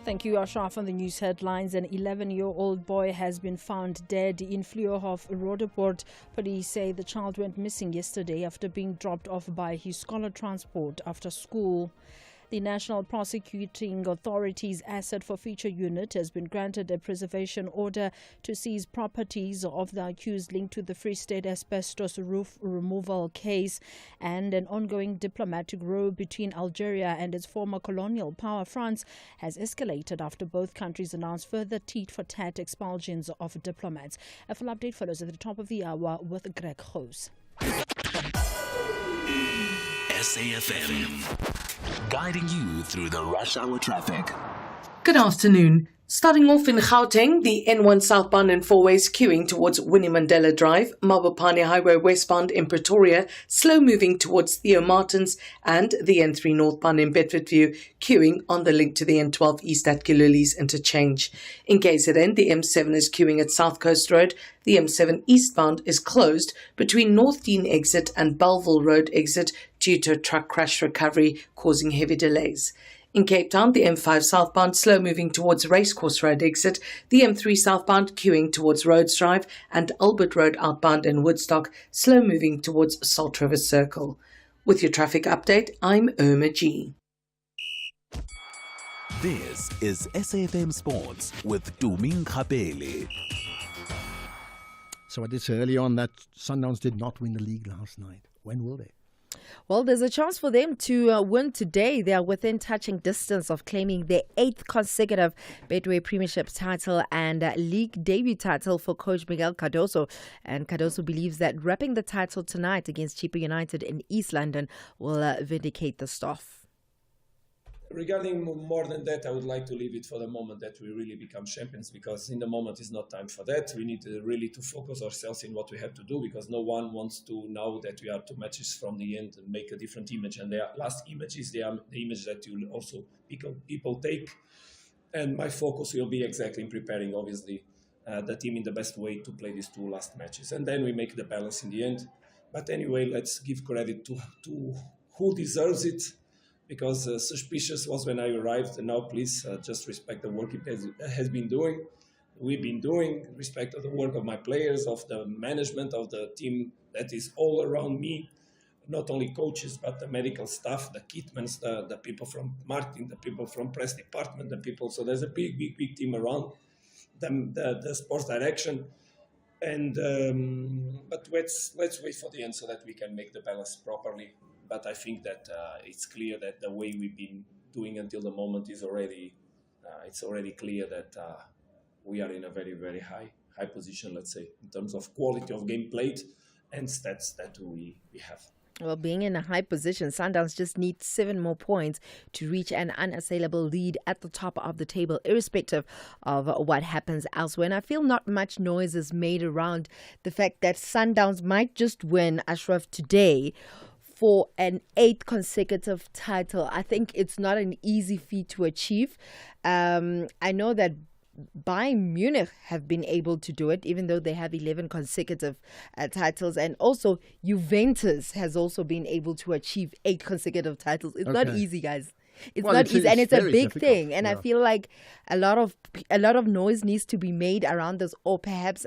Thank you, Ashraf. On the news headlines, an 11-year-old boy has been found dead in Vleuhof, Roodepoort. Police say the child went missing yesterday after being dropped off by his scholar transport after school. The National Prosecuting Authority's Asset Forfeiture Unit has been granted a preservation order to seize properties of the accused linked to the Free State asbestos roof removal case and an ongoing diplomatic row between Algeria and its former colonial power France has escalated after both countries announced further tit-for-tat expulsions of diplomats. A full update follows at the top of the hour with Greg Hoos. SAFM, guiding you through the rush hour traffic. Good afternoon. Starting off in Gauteng, the N1 southbound and four-ways queuing towards Winnie Mandela Drive, Mabopane Highway westbound in Pretoria, slow moving towards Theo Martins, and the N3 northbound in Bedfordview queuing on the link to the N12 east at Gululis interchange. In KZN, the M7 is queuing at South Coast Road. The M7 eastbound is closed between North Dean exit and Belleville Road exit due to a truck crash recovery causing heavy delays. In Cape Town, the M5 southbound slow moving towards Racecourse Road exit, the M3 southbound queuing towards Rhodes Drive, and Albert Road outbound in Woodstock slow moving towards Salt River Circle. With your traffic update, I'm Irma G. This is SAFM Sports with Tuming Khapele. So I did say earlier on that Sundowns did not win the league last night. When will they? Well, there's a chance for them to win today. They are within touching distance of claiming their 8th consecutive Betway Premiership title and league debut title for coach Miguel Cardoso. And Cardoso believes that wrapping the title tonight against Chippa United in East London will vindicate the staff. Regarding more than that, I would like to leave it for the moment that we really become champions, because in the moment is not time for that. We need to really focus ourselves in what we have to do, because no one wants to, now that we are 2 matches from the end, and make a different image. And the last image is the image that you also people take. And my focus will be exactly in preparing, obviously, the team in the best way to play these 2 last matches. And then we make the balance in the end. But anyway, let's give credit to who deserves it. Because suspicious was when I arrived, and now please just respect the work it has been doing. We've been doing, respect of the work of my players, of the management, of the team that is all around me, not only coaches, but the medical staff, the kitmans, the people from marketing, the people from press department, the people. So there's a big team around the sports direction. And but let's wait for the end so that we can make the balance properly. But I think that it's clear that the way we've been doing until the moment is already, it's already clear that we are in a very, very high position, let's say, in terms of quality of game played and stats that we have. Well, being in a high position, Sundowns just need 7 more points to reach an unassailable lead at the top of the table, irrespective of what happens elsewhere. And I feel not much noise is made around the fact that Sundowns might just win Ashraf today for an 8th consecutive title. I think it's not an easy feat to achieve. I know that Bayern Munich have been able to do it, even though they have 11 consecutive titles. And also Juventus has also been able to achieve 8 consecutive titles. It's not easy, guys. It's not easy, and it's a big thing. And I feel like a lot of noise needs to be made around this, or perhaps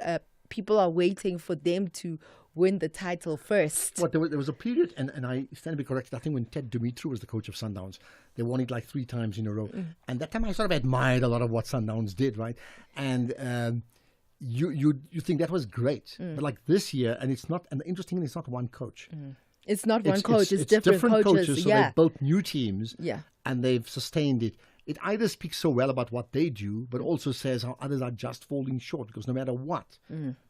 people are waiting for them to win the title first. There was a period, and I stand to be corrected, I think when Ted Dumitru was the coach of Sundowns, they won it like 3 times in a row. And that time I sort of admired a lot of what Sundowns did, right? And you think that was great. But like this year, and it's not, and interestingly, it's not one coach. It's not one coach, it's different coaches. So they've built new teams, and they've sustained it. it either speaks so well about what they do, but also says how others are just falling short, because no matter what,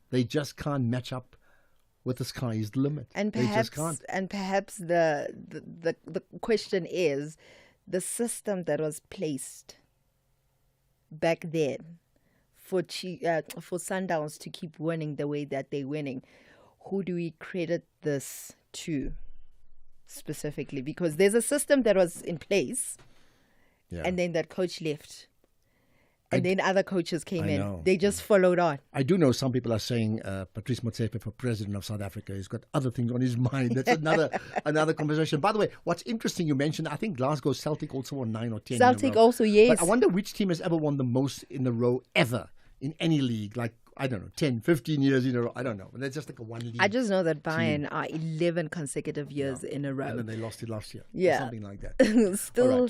they just can't match up with the sky is the limit. And they just perhaps, can't. the question is, the system that was placed back then for Sundowns to keep winning the way that they're winning, who do we credit this to specifically? Because there's a system that was in place, and then that coach left. And then other coaches came in. They just followed on. I do know some people are saying Patrice Motsepe for president of South Africa. He's got other things on his mind. That's another conversation. By the way, what's interesting, you mentioned, I think Glasgow Celtic also won 9 or 10 Celtic in a row. also, yes. But I wonder which team has ever won the most in a row ever in any league. Like, I don't know, 10, 15 years in a row. I don't know. But that's just like a one league. I just know that Bayern are 11 consecutive years in a row. And then they lost it last year. Yeah. Or something like that.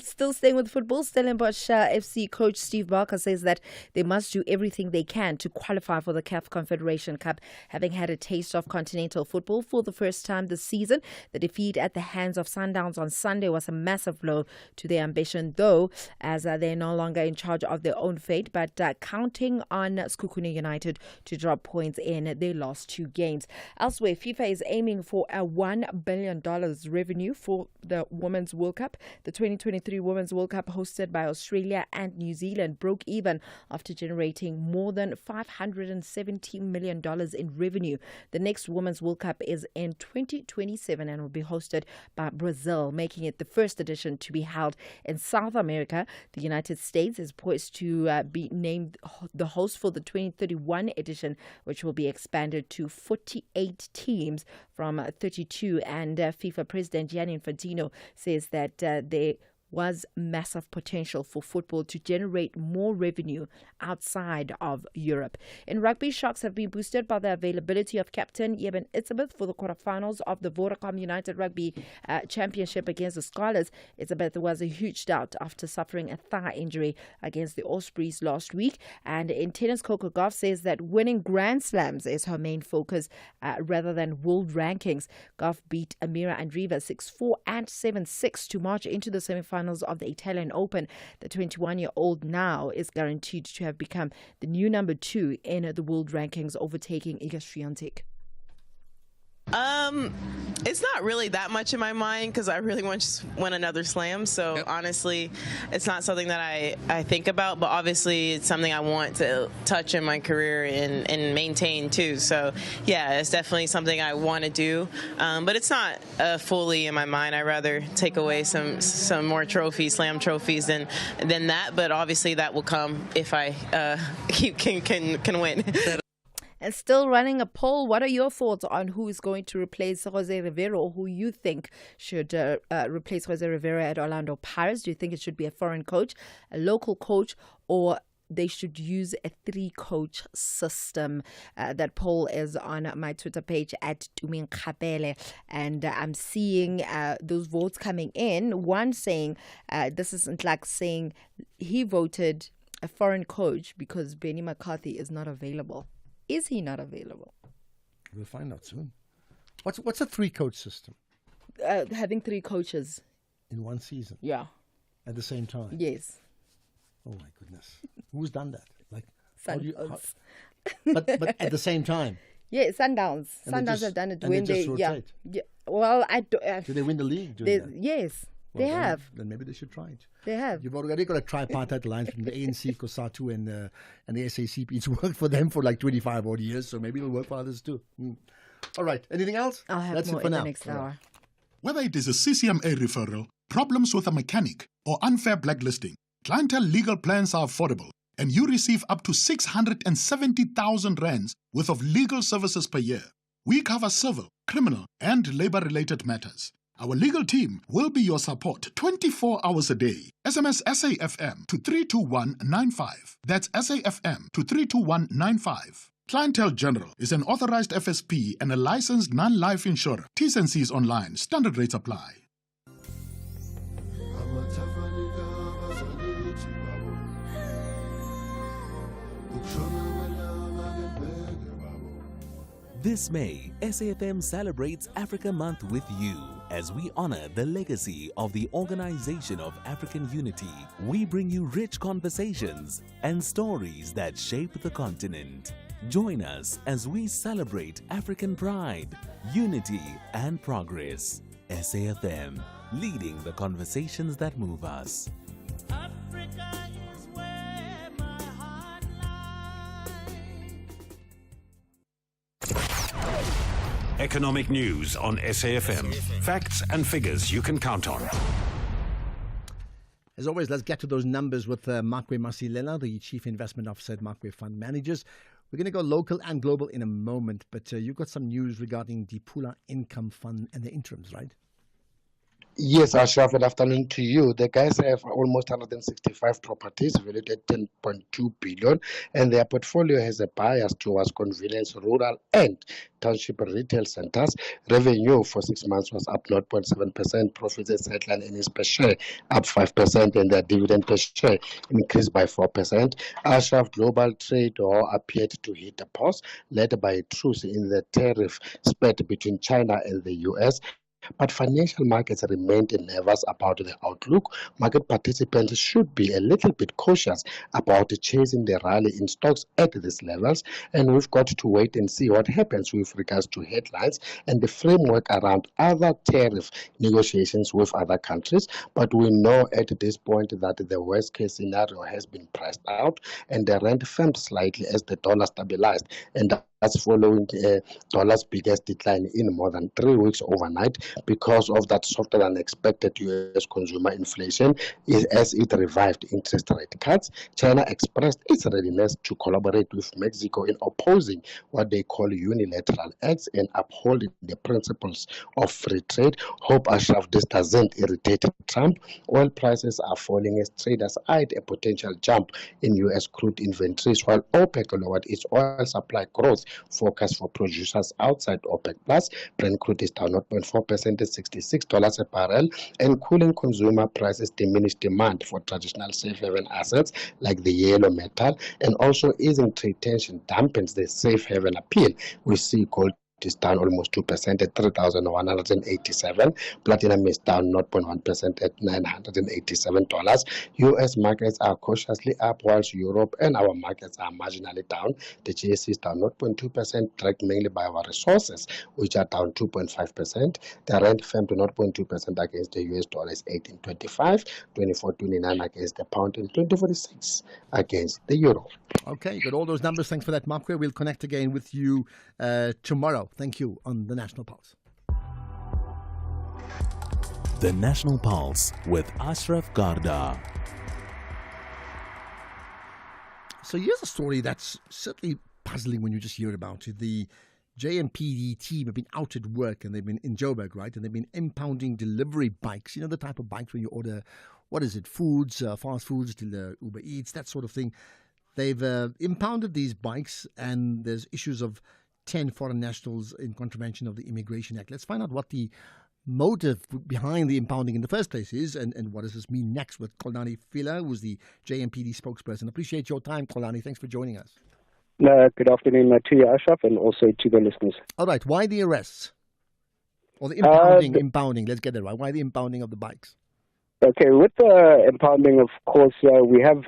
Still staying with football, Stellenbosch FC coach Steve Barker says that they must do everything they can to qualify for the CAF Confederation Cup, having had a taste of continental football for the first time this season. The defeat at the hands of Sundowns on Sunday was a massive blow to their ambition, though, as they're no longer in charge of their own fate, but counting on Sekhukhune United to drop points in their last 2 games. Elsewhere, FIFA is aiming for a $1 billion revenue for the Women's World Cup. The 2023 Women's World Cup, hosted by Australia and New Zealand, broke even after generating more than $570 million in revenue. The next Women's World Cup is in 2027 and will be hosted by Brazil, making it the first edition to be held in South America. The United States is poised to be named the host for the 2031 edition, which will be expanded to 48 teams from 32. And FIFA President Gianni Infantino says that there was massive potential for football to generate more revenue outside of Europe. In rugby, Sharks have been boosted by the availability of captain Eben Itzebeth for the quarterfinals of the Vodacom United Rugby Championship against the Scarlets. Itzebeth was a huge doubt after suffering a thigh injury against the Ospreys last week. And in tennis, Coco Gauff says that winning Grand Slams is her main focus rather than world rankings. Gauff beat Amira Andreeva 6-4 and 7-6 to march into the semifinals of the Italian Open. The 21-year-old now is guaranteed to have become the new number 2 in the world rankings, overtaking Iga Swiatek. It's not really that much in my mind because I really want to win another slam. So honestly, it's not something that I think about, but obviously it's something I want to touch in my career and maintain too. So yeah, it's definitely something I want to do, but it's not fully in my mind. I'd rather take away some more trophies, slam trophies than that. But obviously that will come if I can win. And still running a poll, what are your thoughts on who is going to replace Jose Rivera, or who you think should replace Jose Rivera at Orlando Pirates? Do you think it should be a foreign coach, a local coach, or they should use a 3-coach system? That poll is on my Twitter page at Tumin Kapele, and I'm seeing those votes coming in. One saying, this isn't like saying he voted a foreign coach because Benny McCarthy is not available. Is he not available? We'll find out soon. What's a 3-coach system? Having 3 coaches in one season. Yeah. At the same time. Yes. Oh my goodness. Who's done that? Like, Sundowns. But at the same time. Yeah, Sundowns. Sundowns have done it when they rotate. Yeah. Well, I do. Did they win the league doing that? Yes. Well, they have. Then maybe they should try it. They have. You've already got a tripartite alliance between the ANC, COSATU, and the SACP. It's worked for them for like 25 odd years, so maybe it'll work for others too. All right. Anything else? I'll have That's more it for in now. the next hour. Whether it is a CCMA referral, problems with a mechanic, or unfair blacklisting, Clientele legal plans are affordable, and you receive up to 670,000 rands worth of legal services per year. We cover civil, criminal, and labor-related matters. Our legal team will be your support 24 hours a day. SMS SAFM to 32195. That's SAFM to 32195. Clientele General is an authorized FSP and a licensed non-life insurer. T's and C's online. Standard rates apply. This May, SAFM celebrates Africa Month with you. As we honor the legacy of the Organization of African Unity, we bring you rich conversations and stories that shape the continent. Join us as we celebrate African pride, unity, and progress. SAFM, leading the conversations that move us. Economic news on SAFM. Facts and figures you can count on. As always, let's get to those numbers with Makwe Masilela, the Chief Investment Officer at Makwe Fund Managers. We're going to go local and global in a moment, but you've got some news regarding the Pula Income Fund and the interims, right? Yes, Ashraf, good afternoon to you. The guys have almost 165 properties valued at 10.2 billion, and their portfolio has a bias towards convenience, rural and township retail centers. Revenue for 6 months was up 0.7%. Profits as headline earnings per share up 5%, and their dividend per share increased by 4%. Ashraf, global trade appeared to hit a pause, led by a truce in the tariff spat between China and the US. But financial markets remained nervous about the outlook. Market participants should be a little bit cautious about chasing the rally in stocks at these levels, and we've got to wait and see what happens with regards to headlines and the framework around other tariff negotiations with other countries. But we know at this point that the worst case scenario has been priced out, and the rand firmed slightly as the dollar stabilized, and that's following the dollar's biggest decline in more than 3 weeks overnight because of that softer than expected U.S. consumer inflation as it revived interest rate cuts. China expressed its readiness to collaborate with Mexico in opposing what they call unilateral acts and upholding the principles of free trade. Hope, Ashraf, this doesn't irritate Trump. Oil prices are falling as traders eyed a potential jump in U.S. crude inventories, while OPEC lowered its oil supply growth forecast for producers outside OPEC+. Brent crude is down 0.4% at $66 a barrel, and cooling consumer prices diminish demand for traditional safe haven assets like the yellow metal, and also easing trade tension dampens the safe haven appeal. We see gold is down almost 2% at $3,187. Platinum is down 0.1% at $987. U.S. markets are cautiously up, whilst Europe and our markets are marginally down. The GSE is down 0.2%, dragged mainly by our resources, which are down 2.5%. The rand firmed to 0.2% against the US dollar is 18.25, 24.29 against the pound, and 20.46 against the euro. Okay, you got all those numbers. Thanks for that, Makwe. We'll connect again with you tomorrow. Thank you on the National Pulse. The National Pulse with Ashraf Garda. So here's a story that's certainly puzzling when you just hear about it. The JMPD team have been out at work, and they've been in Joburg, right? And they've been impounding delivery bikes. You know, the type of bikes where you order, what is it, foods, fast foods, Uber Eats, that sort of thing. They've impounded these bikes, and there's issues of 10 foreign nationals in contravention of the Immigration Act. Let's find out what the motive behind the impounding in the first place is, and what does this mean next with Xolani Fila, who's the JMPD spokesperson. Appreciate your time, Xolani. Thanks for joining us. Good afternoon to you, Ashraf, and also to the listeners. All right. Why the arrests? Or the impounding. Let's get it right. Why the impounding of the bikes? Okay, with the impounding, of course, we have,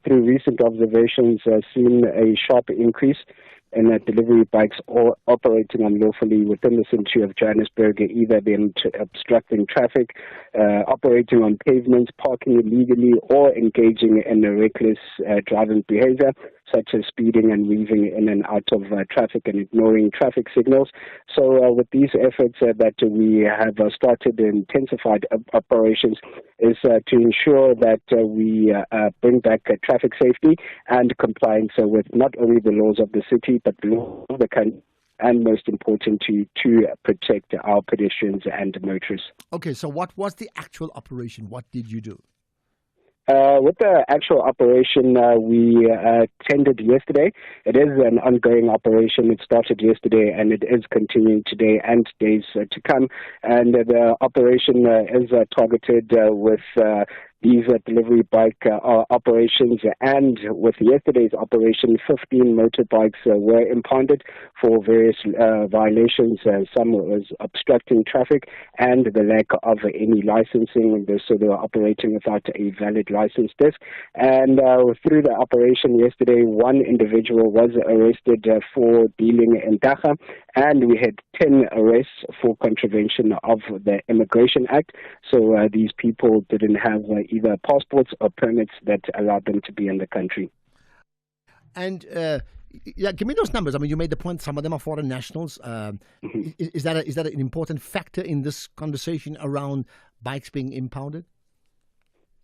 through recent observations, seen a sharp increase in delivery bikes operating unlawfully within the city of Johannesburg, either been obstructing traffic, operating on pavements, parking illegally, or engaging in a reckless driving behavior, such as speeding and weaving in and out of traffic and ignoring traffic signals. So with these efforts that we have started intensified operations is to ensure that we bring back traffic safety and compliance with not only the laws of the city, but the laws of the country, and most important, to protect our pedestrians and motorists. Okay, so what was the actual operation? What did you do? With the actual operation, we tended yesterday. It is an ongoing operation. It started yesterday, and it is continuing today and days to come. And the operation is targeted with these delivery bike operations. And with yesterday's operation, 15 motorbikes were impounded for various violations. Some was obstructing traffic and the lack of any licensing, so they were operating without a valid license disc. And through the operation yesterday, one individual was arrested for dealing in dacha, and we had 10 arrests for contravention of the Immigration Act. So these people didn't have either passports or permits that allowed them to be in the country. And yeah, give me those numbers. I mean, you made the point some of them are foreign nationals. Is that an important factor in this conversation around bikes being impounded?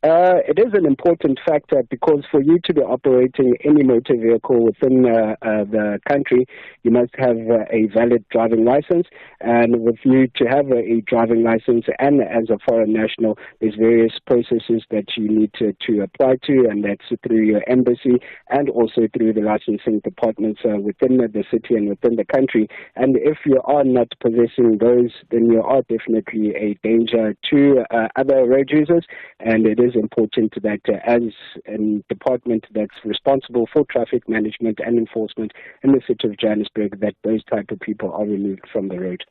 It is an important factor because for you to be operating any motor vehicle within the country, you must have a valid driving license. And with you to have a driving license and as a foreign national, there's various processes that you need to apply to, and that's through your embassy and also through the licensing departments within the city and within the country. And if you are not possessing those, then you are definitely a danger to other road users, and it is important that as a department that's responsible for traffic management and enforcement in the city of Johannesburg, that those type of people are removed from the road.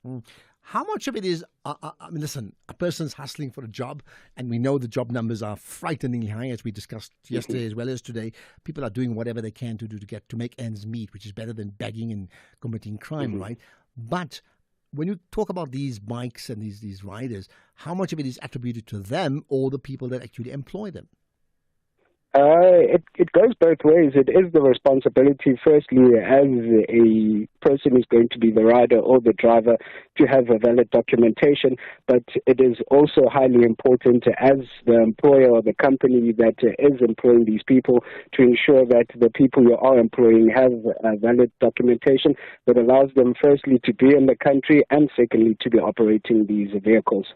How much of it is, I mean, listen, a person's hustling for a job, and we know the job numbers are frighteningly high, as we discussed yesterday as well as today. People are doing whatever they can to make ends meet, which is better than begging and committing crime, right? But when you talk about these bikes and these riders, how much of it is attributed to them or the people that actually employ them? It goes both ways. It is the responsibility, firstly, as a person who's going to be the rider or the driver, to have a valid documentation, but it is also highly important as the employer or the company that is employing these people to ensure that the people you are employing have valid documentation that allows them, firstly, to be in the country and secondly, to be operating these vehicles.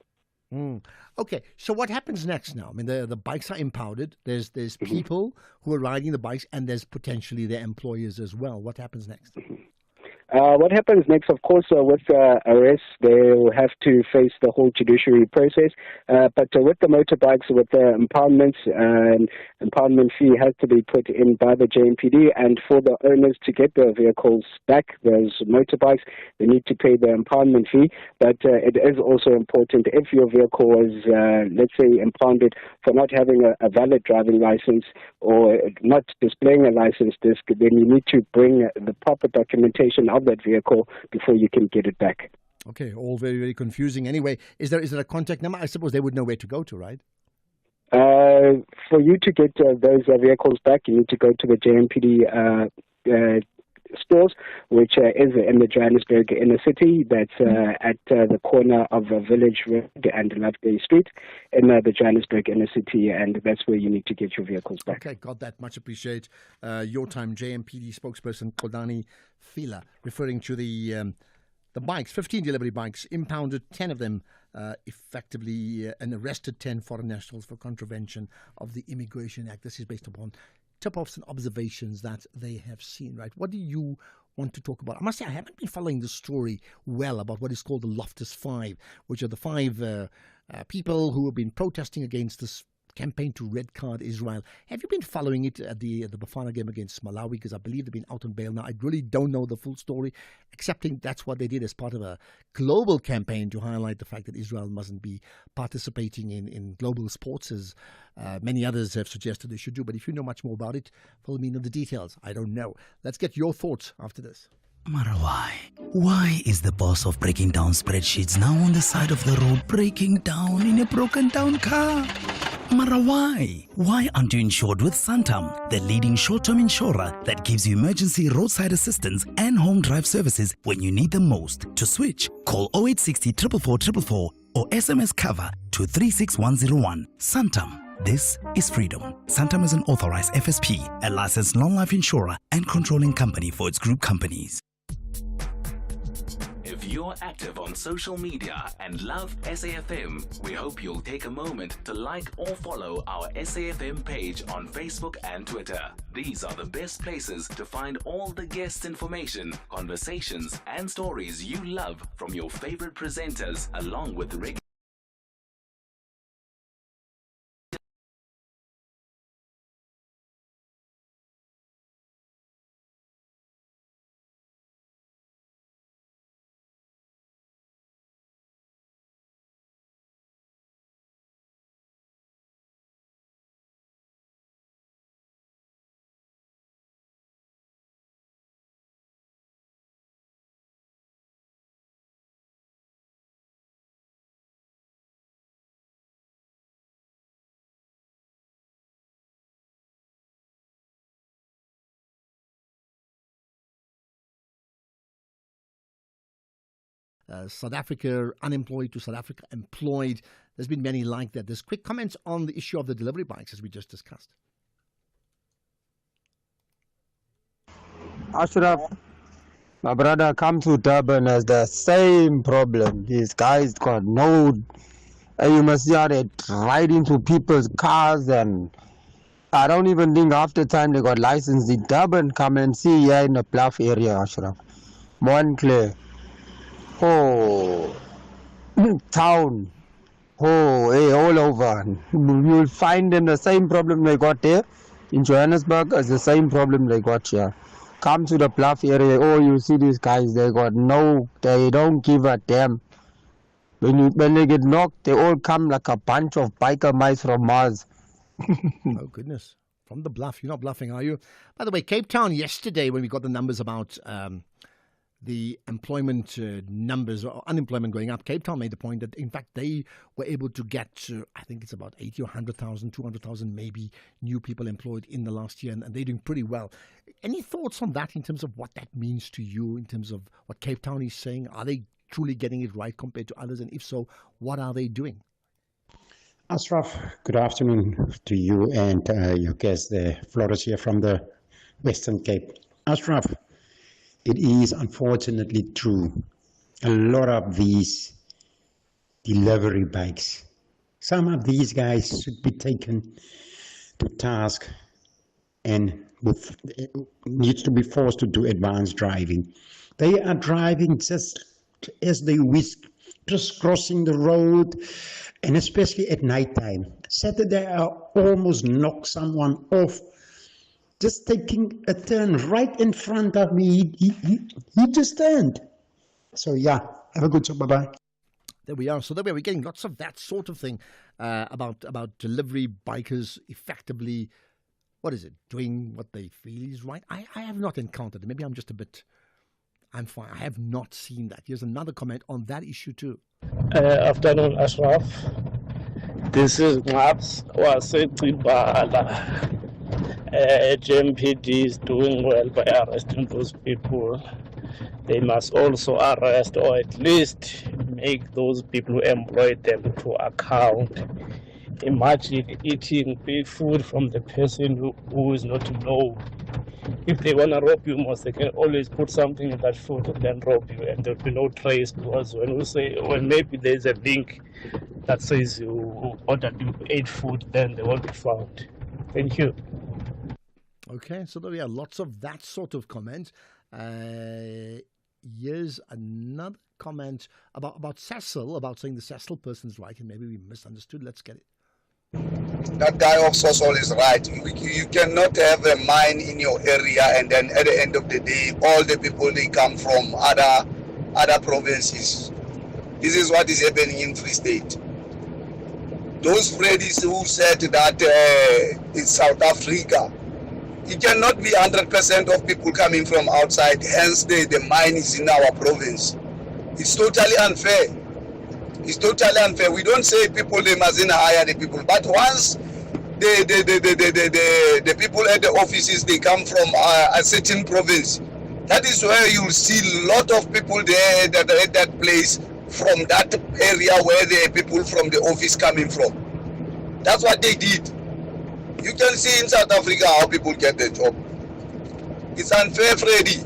Okay, so what happens next now? I mean, the bikes are impounded. There's people who are riding the bikes, and there's potentially their employers as well. What happens next? What happens next, of course, with arrests, they'll have to face the whole judiciary process. But with the motorbikes, with the impoundments, impoundment fee has to be put in by the JMPD. And for the owners to get their vehicles back, those motorbikes, they need to pay the impoundment fee. But it is also important if your vehicle was, let's say, impounded for not having a valid driving license or not displaying a license disc, then you need to bring the proper documentation of that vehicle before you can get it back. Okay, all very, very confusing. Anyway, is there a contact number? I suppose they would know where to go to, right? For you to get those vehicles back, you need to go to the JMPD stores, which is in the Johannesburg inner city. That's at the corner of Village Road and Loveday Street in the Johannesburg inner city, and that's where you need to get your vehicles back. Okay, got that. Much appreciate your time. JMPD spokesperson Kodani Fila, referring to the bikes, 15 delivery bikes, impounded 10 of them effectively, and arrested 10 foreign nationals for contravention of the Immigration Act. This is based upon tip-offs and observations that they have seen, right? What do you want to talk about? I must say, I haven't been following the story well about what is called the Loftus Five, which are the five people who have been protesting against this campaign to red card Israel. Have you been following it at the Bafana game against Malawi? Because I believe they've been out on bail now. I really don't know the full story, excepting that's what they did as part of a global campaign to highlight the fact that Israel mustn't be participating in global sports as many others have suggested they should do. But if you know much more about it, follow me in the details. I don't know. Let's get your thoughts after this. Marawai. Why is the boss of breaking down spreadsheets now on the side of the road breaking down in a broken down car? Marawai. Why aren't you insured with Santam, the leading short-term insurer that gives you emergency roadside assistance and home drive services when you need them most? To switch, call 0860 444 444 or SMS cover to 36101. Santam. This is freedom. Santam is an authorized FSP, a licensed non-life insurer and controlling company for its group companies. If you're active on social media and love SAFM, we hope you'll take a moment to like or follow our SAFM page on Facebook and Twitter. These are the best places to find all the guest information, conversations, and stories you love from your favorite presenters, along with regular South Africa unemployed to South Africa employed. There's been many like that. There's quick comments on the issue of the delivery bikes as we just discussed. Ashraf, my brother come to Durban has the same problem. These guys got no, you must see how they ride into people's cars, and I don't even think half the time they got license in Durban. Come and see here in the Bluff area, Ashraf. Montclair. Oh, town. Oh, hey, all over. You'll find them the same problem they got there in Johannesburg as the same problem they got here. Come to the Bluff area, oh, you see these guys, they don't give a damn. When they get knocked, they all come like a bunch of biker mice from Mars. Oh, goodness. From the Bluff. You're not bluffing, are you? By the way, Cape Town yesterday, when we got the numbers about the employment numbers or unemployment going up, Cape Town made the point that, in fact, they were able to get, I think it's about 80 or 100,000, 200,000 maybe new people employed in the last year, and they're doing pretty well. Any thoughts on that in terms of what that means to you, in terms of what Cape Town is saying? Are they truly getting it right compared to others? And if so, what are they doing? Ashraf, good afternoon to you and your guest there, Flores here from the Western Cape. Ashraf, it is unfortunately true. A lot of these delivery bikes, some of these guys should be taken to task and needs to be forced to do advanced driving. They are driving just as they wish, just crossing the road, and especially at nighttime. Saturday, I almost knocked someone off, just taking a turn right in front of me. He just turned. So yeah, have a good job. Bye-bye. There we are. So there we are. We're getting lots of that sort of thing about delivery bikers effectively, what is it, doing what they feel is right. I have not encountered it. Maybe I'm just I'm fine. I have not seen that. Here's another comment on that issue too. Afternoon, Ashraf. This is Maps Wasetibala. GMPD is doing well by arresting those people. They must also arrest, or at least make those people who employ them to account. Imagine eating food from the person who is not known. If they want to rob you most, they can always put something in that food and then rob you, and there'll be no trace, because when maybe there's a link that says you ate food, then they won't be found. Thank you. Okay, so there we are. Lots of that sort of comment. Here's another comment about Cecil, about saying the Cecil person's right, and maybe we misunderstood. Let's get it. That guy of Sosol is right. You cannot have a mine in your area and then at the end of the day, all the people, they come from other provinces. This is what is happening in Free State. Those Freddies who said that it's South Africa, it cannot be 100% of people coming from outside, hence the mine is in our province. It's totally unfair. It's totally unfair. We don't say people, they mustn't hire the people, but once the people at the offices, they come from a certain province, that is where you'll see a lot of people there that are at that place from that area where the people from the office coming from. That's what they did. You can see in South Africa how people get the job. It's unfair, Freddie.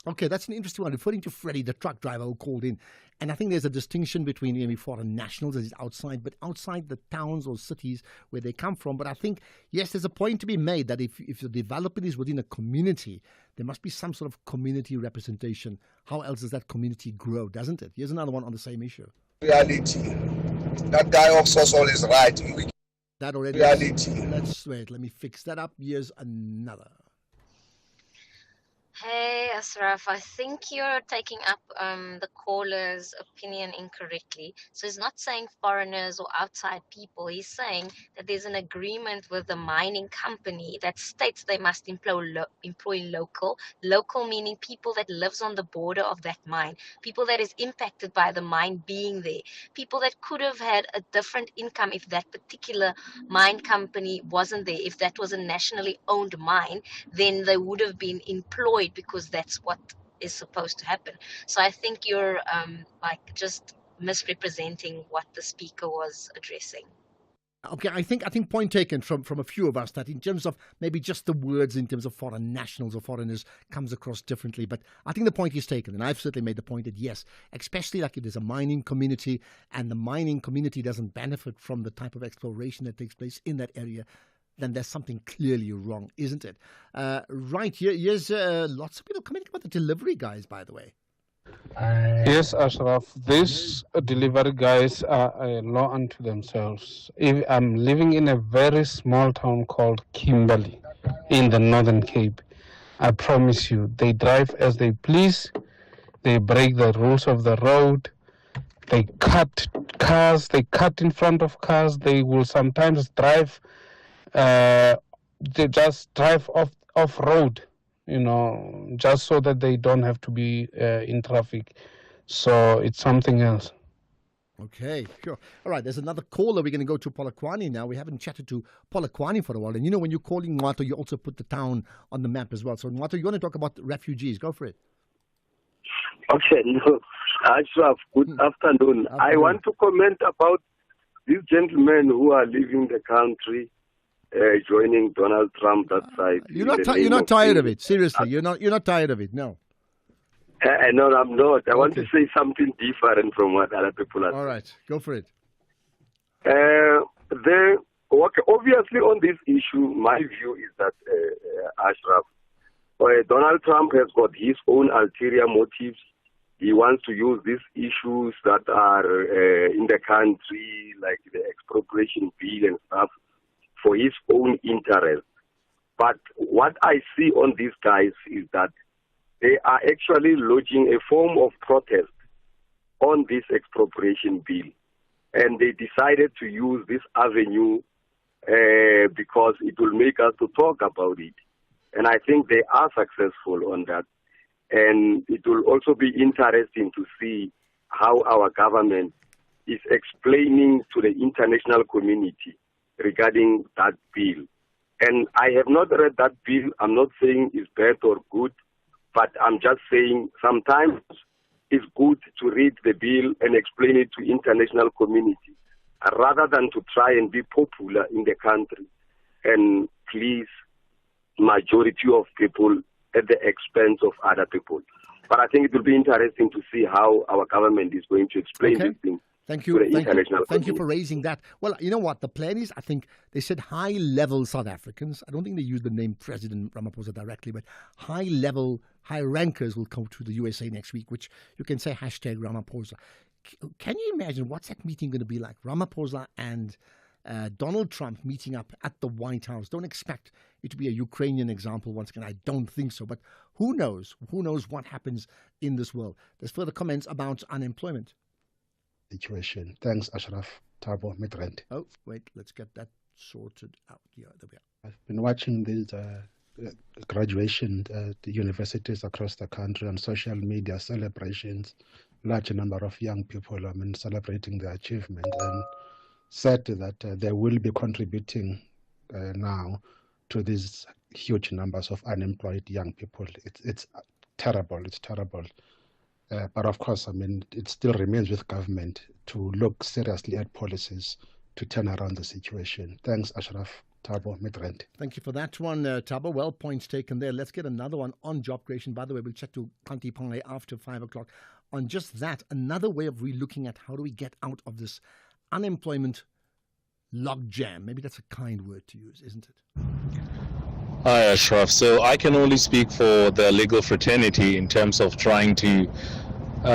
Okay, that's an interesting one. Referring to Freddie, the truck driver who called in. And I think there's a distinction between maybe foreign nationals that is outside, but outside the towns or cities where they come from. But I think, yes, there's a point to be made that if the development is within a community, there must be some sort of community representation. How else does that community grow, doesn't it? Here's another one on the same issue. Reality. That guy of Sosol is right. That already. Reality. Let's wait. Let me fix that up. Here's another. Hey, Ashraf, I think you're taking up the caller's opinion incorrectly. So he's not saying foreigners or outside people. He's saying that there's an agreement with the mining company that states they must employ local. Local meaning people that lives on the border of that mine, people that is impacted by the mine being there, people that could have had a different income if that particular mine company wasn't there. If that was a nationally owned mine, then they would have been employed, because that's what is supposed to happen. So I think you're just misrepresenting what the speaker was addressing. Okay, I think point taken from a few of us that in terms of maybe just the words in terms of foreign nationals or foreigners comes across differently. But I think the point is taken, and I've certainly made the point that yes, especially like if there's a mining community and the mining community doesn't benefit from the type of exploration that takes place in that area, then there's something clearly wrong, isn't it? Right, here's lots of people commenting about the delivery guys, by the way. Yes, Ashraf, these delivery guys are a law unto themselves. I'm living in a very small town called Kimberley in the Northern Cape. I promise you, they drive as they please. They break the rules of the road. They cut cars. They cut in front of cars. They will sometimes drive. They just drive off road, just so that they don't have to be in traffic. So it's something else. Okay, sure. All right, there's another caller. We're going to go to Polokwane now. We haven't chatted to Polokwane for a while. And when you're calling Ngwato, you also put the town on the map as well. So Ngwato, you want to talk about refugees? Go for it. Okay, Ashraf, good afternoon. I want to comment about these gentlemen who are leaving the country, joining Donald Trump that side. You're not tired of it, seriously. You're not tired of it, no. No, I'm not. I want to say something different from what other people are saying. All right, go for it. Obviously, on this issue, my view is that Ashraf, Donald Trump has got his own ulterior motives. He wants to use these issues that are in the country, like the expropriation bill and stuff, for his own interest. But what I see on these guys is that they are actually lodging a form of protest on this expropriation bill. And they decided to use this avenue because it will make us to talk about it. And I think they are successful on that. And it will also be interesting to see how our government is explaining to the international community regarding that bill. And I have not read that bill. I'm not saying it's bad or good, but I'm just saying sometimes it's good to read the bill and explain it to international community rather than to try and be popular in the country and please majority of people at the expense of other people. But I think it will be interesting to see how our government is going to explain this thing. Thank you. Thank you for raising that. Well, you know what? The plan is, I think they said high-level South Africans. I don't think they used the name President Ramaphosa directly, but high-level, high-rankers will come to the USA next week, which you can say hashtag Ramaphosa. Can you imagine what's that meeting going to be like? Ramaphosa and Donald Trump meeting up at the White House. Don't expect it to be a Ukrainian example once again. I don't think so. But who knows? Who knows what happens in this world? There's further comments about unemployment. Situation. Thanks, Ashraf. Thabo Midrand. Oh, wait, let's get that sorted out. Yeah, there we are. I've been watching these graduation the universities across the country on social media celebrations. Large number of young people, celebrating their achievement and said that they will be contributing now to these huge numbers of unemployed young people. It's terrible. It's terrible. But of course, it still remains with government to look seriously at policies to turn around the situation. Thanks, Ashraf. Thabo Midrand. Thank you for that one, Thabo. Well, points taken there. Let's get another one on job creation. By the way, we'll chat to Kanti Pangay after 5 o'clock on just that. Another way of relooking at how do we get out of this unemployment logjam. Maybe that's a kind word to use, isn't it? Hi, Ashraf. So I can only speak for the legal fraternity in terms of trying to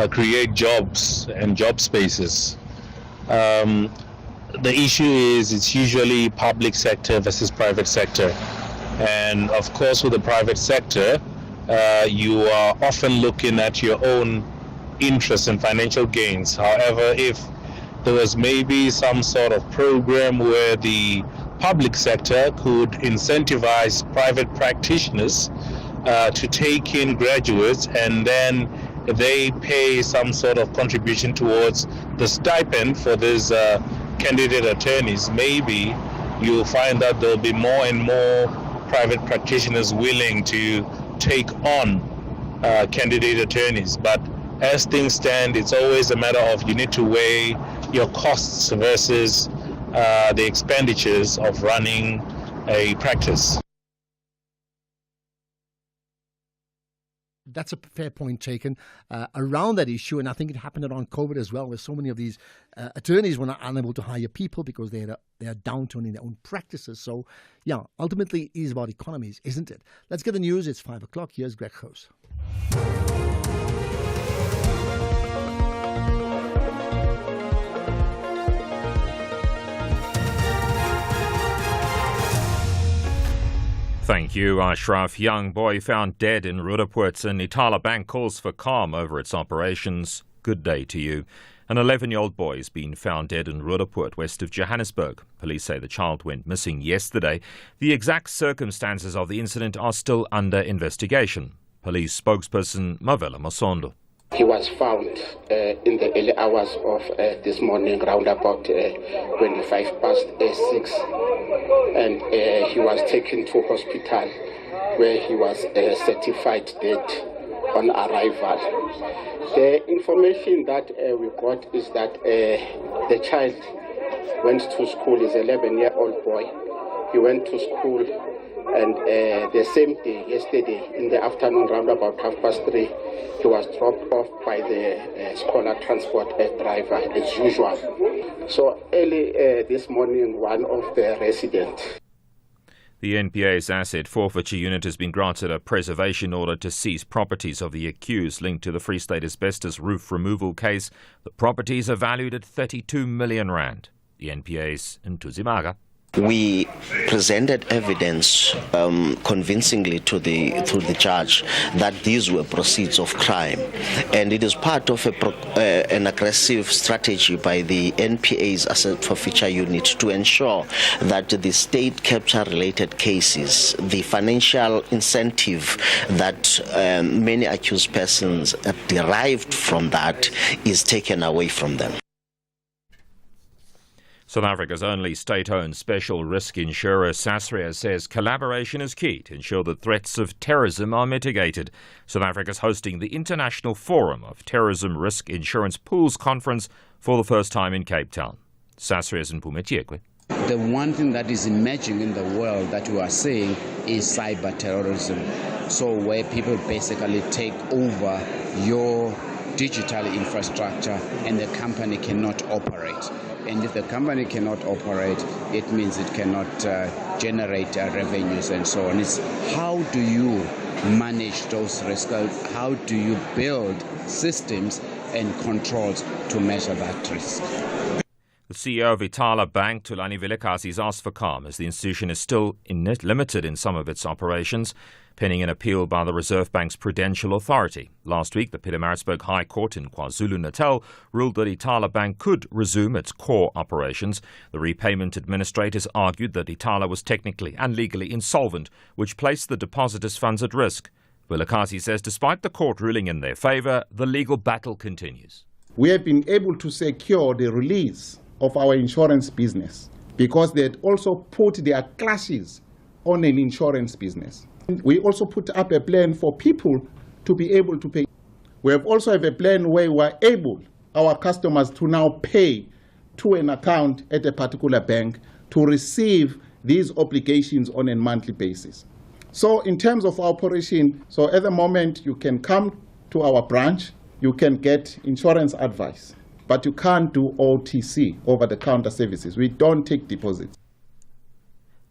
create jobs and job spaces. The issue is it's usually public sector versus private sector. And of course, with the private sector, you are often looking at your own interests and financial gains. However, if there was maybe some sort of program where the public sector could incentivize private practitioners to take in graduates and then they pay some sort of contribution towards the stipend for these candidate attorneys, maybe you'll find that there'll be more and more private practitioners willing to take on candidate attorneys. But as things stand, it's always a matter of you need to weigh your costs versus the expenditures of running a practice. That's a fair point taken around that issue, and I think it happened around COVID as well, where so many of these attorneys were not unable to hire people because they are downturn in their own practices. So, yeah, ultimately it is about economies, isn't it? Let's get the news. It's 5 o'clock. Here's Greg House. Thank you, Ashraf. Young boy found dead in Roodepoort, and Itala Bank calls for calm over its operations. Good day to you. An 11-year-old boy has been found dead in Roodepoort, west of Johannesburg. Police say the child went missing yesterday. The exact circumstances of the incident are still under investigation. Police spokesperson Mavela Masondo. He was found in the early hours of this morning, round about 25 past 6, and he was taken to hospital where he was certified dead on arrival. The information that we got is that the child went to school. He's an 11-year-old boy. He went to school, and the same day, yesterday, in the afternoon, round about 3:30, he was dropped off by the scholar transport driver as usual. So early this morning, one of the residents. The NPA's asset forfeiture unit has been granted a preservation order to seize properties of the accused linked to the Free State asbestos roof removal case. The properties are valued at 32 million rand. The NPA's Ntuzimaga. We presented evidence convincingly to the judge that these were proceeds of crime, and it is part of an aggressive strategy by the NPA's asset forfeiture unit to ensure that the state capture-related cases, the financial incentive that many accused persons derived from that, is taken away from them. South Africa's only state-owned special risk insurer, Sasria, says collaboration is key to ensure that threats of terrorism are mitigated. South Africa is hosting the International Forum of Terrorism Risk Insurance Pools Conference for the first time in Cape Town. Sasria's Mpumi Tiekwe. The one thing that is emerging in the world that we are seeing is cyber terrorism. So where people basically take over your digital infrastructure and the company cannot operate. And if the company cannot operate, it means it cannot generate revenues and so on. It's how do you manage those risks? How do you build systems and controls to measure that risk? The CEO of Itala Bank, Thulani Vilakazi, has asked for calm as the institution is still limited in some of its operations, pending an appeal by the Reserve Bank's Prudential Authority. Last week, the Pietermaritzburg High Court in KwaZulu-Natal ruled that Itala Bank could resume its core operations. The repayment administrators argued that Itala was technically and legally insolvent, which placed the depositors' funds at risk. Vilakazi says despite the court ruling in their favour, the legal battle continues. We have been able to secure the release of our insurance business because they had also put their clashes on an insurance business. We also put up a plan for people to be able to pay. We have also have a plan where we are able, our customers, to now pay to an account at a particular bank to receive these obligations on a monthly basis. So in terms of our operation, so at the moment you can come to our branch, you can get insurance advice, but you can't do OTC, over-the-counter services. We don't take deposits.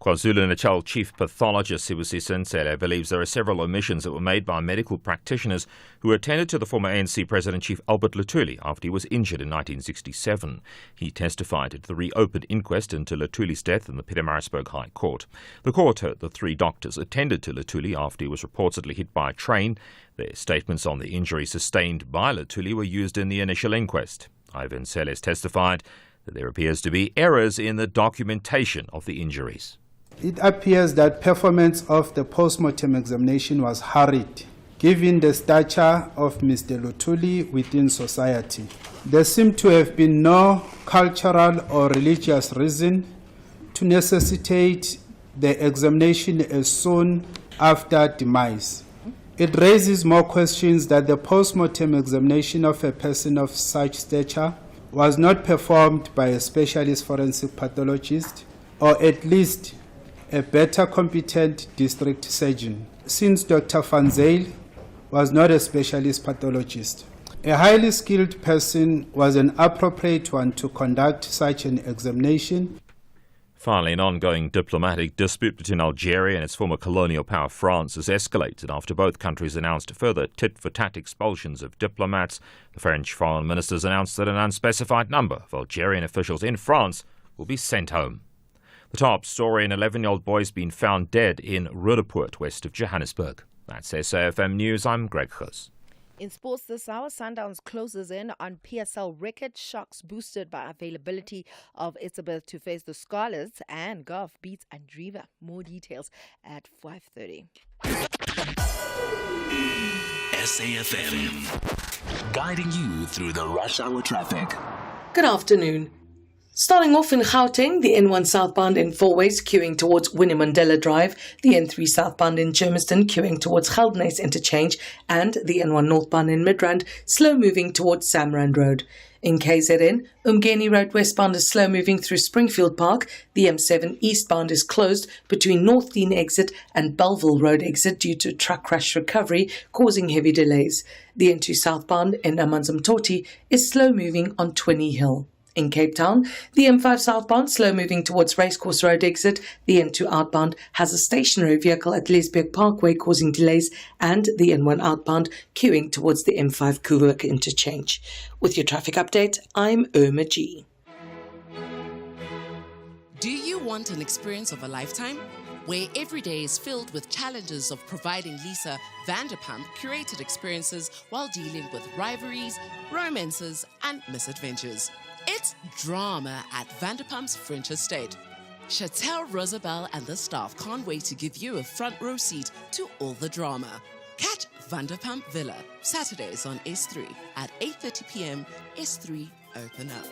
KwaZulu-Natal Chief Pathologist Sibusiso Nsele believes there are several omissions that were made by medical practitioners who attended to the former ANC President Chief Albert Luthuli after he was injured in 1967. He testified at the reopened inquest into Luthuli's death in the Pietermaritzburg High Court. The court heard the three doctors attended to Luthuli after he was reportedly hit by a train. Their statements on the injury sustained by Luthuli were used in the initial inquest. Ivan Seles testified that there appears to be errors in the documentation of the injuries. It appears that performance of the post-mortem examination was hurried, given the stature of Mr. Luthuli within society. There seemed to have been no cultural or religious reason to necessitate the examination as soon after demise. It raises more questions that the post-mortem examination of a person of such stature was not performed by a specialist forensic pathologist, or at least a better competent district surgeon, since Dr. Van Zyl was not a specialist pathologist. A highly skilled person was an appropriate one to conduct such an examination. Finally, an ongoing diplomatic dispute between Algeria and its former colonial power France has escalated after both countries announced further tit-for-tat expulsions of diplomats. The French foreign ministers announced that an unspecified number of Algerian officials in France will be sent home. The top story, an 11-year-old boy has been found dead in Roodepoort, west of Johannesburg. That's SAFM News, I'm Greg Gers. In sports this hour, Sundowns closes in on PSL record, Sharks boosted by availability of Isabel to face the Scarlets, and Golf beats Andriva. More details at 5:30. SAFM, guiding you through the rush hour traffic. Good afternoon. Starting off in Gauteng, the N1 southbound in four ways queuing towards Winnie Mandela Drive, the N3 southbound in Germiston queuing towards Geldenhuys Interchange, and the N1 northbound in Midrand slow moving towards Samrand Road. In KZN, Umgeni Road westbound is slow moving through Springfield Park. The M7 eastbound is closed between North Dean exit and Belleville Road exit due to truck crash recovery, causing heavy delays. The N2 southbound in Amanzimtoti is slow moving on 20 Hill. In Cape Town, the M5 southbound slow moving towards Racecourse Road exit. The N2 outbound has a stationary vehicle at Lesbeek Parkway causing delays, and the N1 outbound queuing towards the M5 Kuwak interchange. With your traffic update, I'm Irma G. Do you want an experience of a lifetime? Where every day is filled with challenges of providing Lisa Vanderpump curated experiences while dealing with rivalries, romances, and misadventures. It's drama at Vanderpump's French Estate. Chantel, Rosabelle, and the staff can't wait to give you a front row seat to all the drama. Catch Vanderpump Villa, Saturdays on S3 at 8:30 p.m. S3 open up.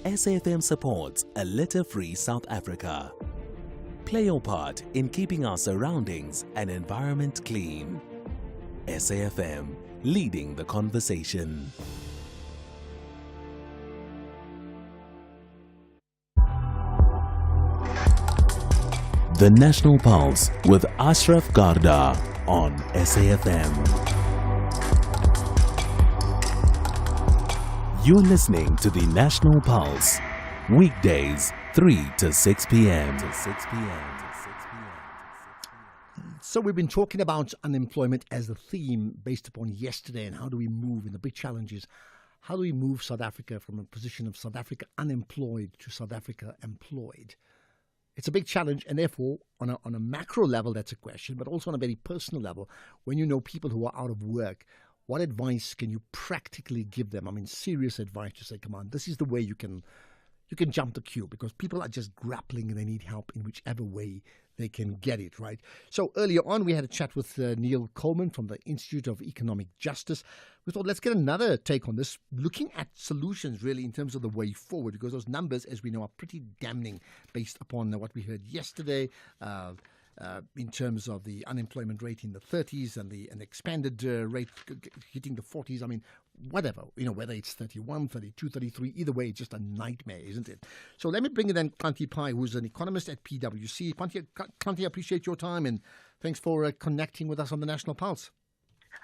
SAFM supports a litter-free South Africa. Play your part in keeping our surroundings and environment clean. SAFM, leading the conversation. The National Pulse with Ashraf Garda on SAFM. You're listening to the National Pulse, weekdays 3 to 6 p.m. So we've been talking about unemployment as a theme based upon yesterday, and how do we move in the big challenges? How do we move South Africa from a position of South Africa unemployed to South Africa employed? It's a big challenge, and therefore on a macro level that's a question, but also on a very personal level, when you know people who are out of work, what advice can you practically give them? I mean, serious advice to say, come on, this is the way you can jump the queue, because people are just grappling and they need help in whichever way they can get it, right? So earlier on, we had a chat with Neil Coleman from the Institute of Economic Justice. We thought, let's get another take on this, looking at solutions really in terms of the way forward, because those numbers, as we know, are pretty damning based upon what we heard yesterday, in terms of the unemployment rate in the 30s and the expanded rate hitting the 40s. I mean, whatever, whether it's 31, 32, 33, either way, it's just a nightmare, isn't it? So let me bring in then Klanti Pai, who's an economist at PwC. Klanti, I appreciate your time, and thanks for connecting with us on the National Pulse.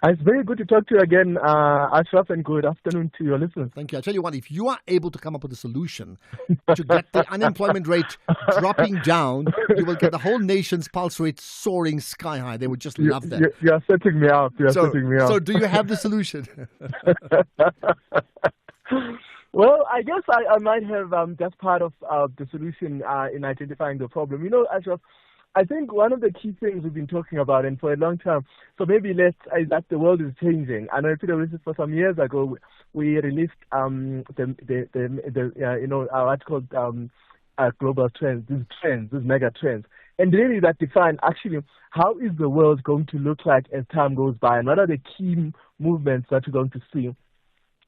It's very good to talk to you again, Ashraf, and good afternoon to your listeners. Thank you. I tell you what, if you are able to come up with a solution to get the unemployment rate dropping down, you will get the whole nation's pulse rate soaring sky high. They would just love that. You are setting me up. So do you have the solution? Well, I guess I might have that's part of the solution in identifying the problem. Ashraf, I think one of the key things we've been talking about, and for a long time, so maybe that the world is changing. I know for some years ago, we released what's called global trends, these mega trends, and really that define actually how is the world going to look like as time goes by, and what are the key movements that we're going to see.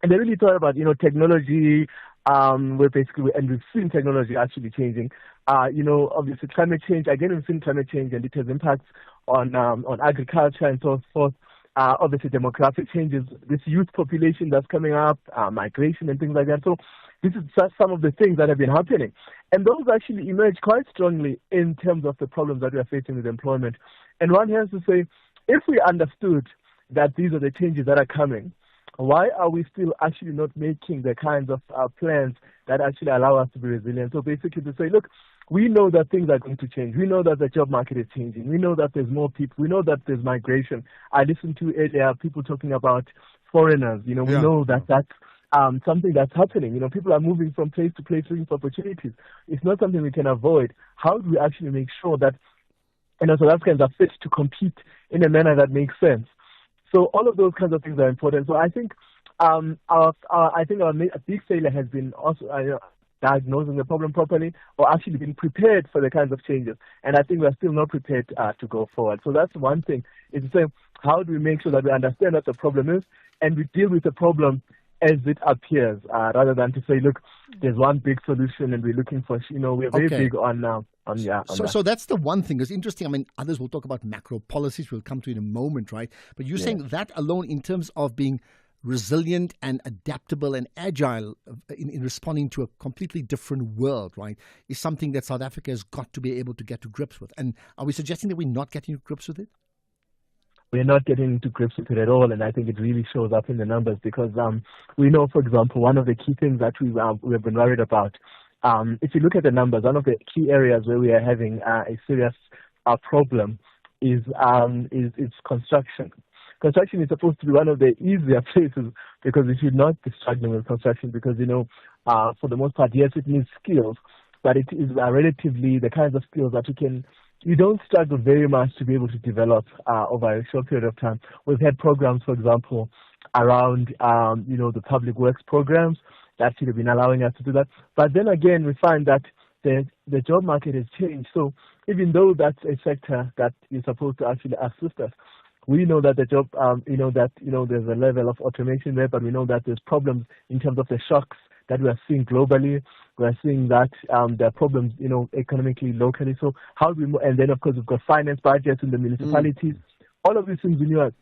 And they really thought about, technology, where basically, and we've seen technology actually changing. Obviously climate change, again, we've seen climate change and it has impacts on agriculture and so forth. Obviously demographic changes, this youth population that's coming up, migration and things like that. So this is just some of the things that have been happening. And those actually emerge quite strongly in terms of the problems that we are facing with employment. And one has to say, if we understood that these are the changes that are coming, why are we still actually not making the kinds of plans that actually allow us to be resilient? So basically to say, look, we know that things are going to change. We know that the job market is changing. We know that there's more people. We know that there's migration. I listened to earlier people talking about foreigners. We know that that's something that's happening. People are moving from place to place looking for opportunities. It's not something we can avoid. How do we actually make sure that South Africans are fit to compete in a manner that makes sense? So all of those kinds of things are important. So I think our big failure has been also diagnosing the problem properly, or actually being prepared for the kinds of changes. And I think we're still not prepared to go forward. So that's one thing, is to say, how do we make sure that we understand what the problem is and we deal with the problem as it appears, rather than to say, look, there's one big solution and we're looking for, we're very big on So that's the one thing. It's interesting. I mean, others will talk about macro policies. We'll come to in a moment, right? But you're saying that alone, in terms of being resilient and adaptable and agile in responding to a completely different world, right, is something that South Africa has got to be able to get to grips with. And are we suggesting that we're not getting to grips with it? We're not getting to grips with it at all, and I think it really shows up in the numbers because we know, for example, one of the key things that we've been worried about. If you look at the numbers, one of the key areas where we are having a serious problem is construction. Construction is supposed to be one of the easier places because we should not be struggling with construction because, for the most part, yes, it needs skills, but it is relatively the kinds of skills that you don't struggle very much to be able to develop over a short period of time. We've had programs, for example, around, the public works programs that should have been allowing us to do that. But then again, we find that the job market has changed. So even though that's a sector that is supposed to actually assist us, we know that the job, there's a level of automation there, but we know that there's problems in terms of the shocks that we are seeing globally. We are seeing that there are problems, economically, locally. So how do we, and then of course we've got finance budgets in the municipalities. All of these things we know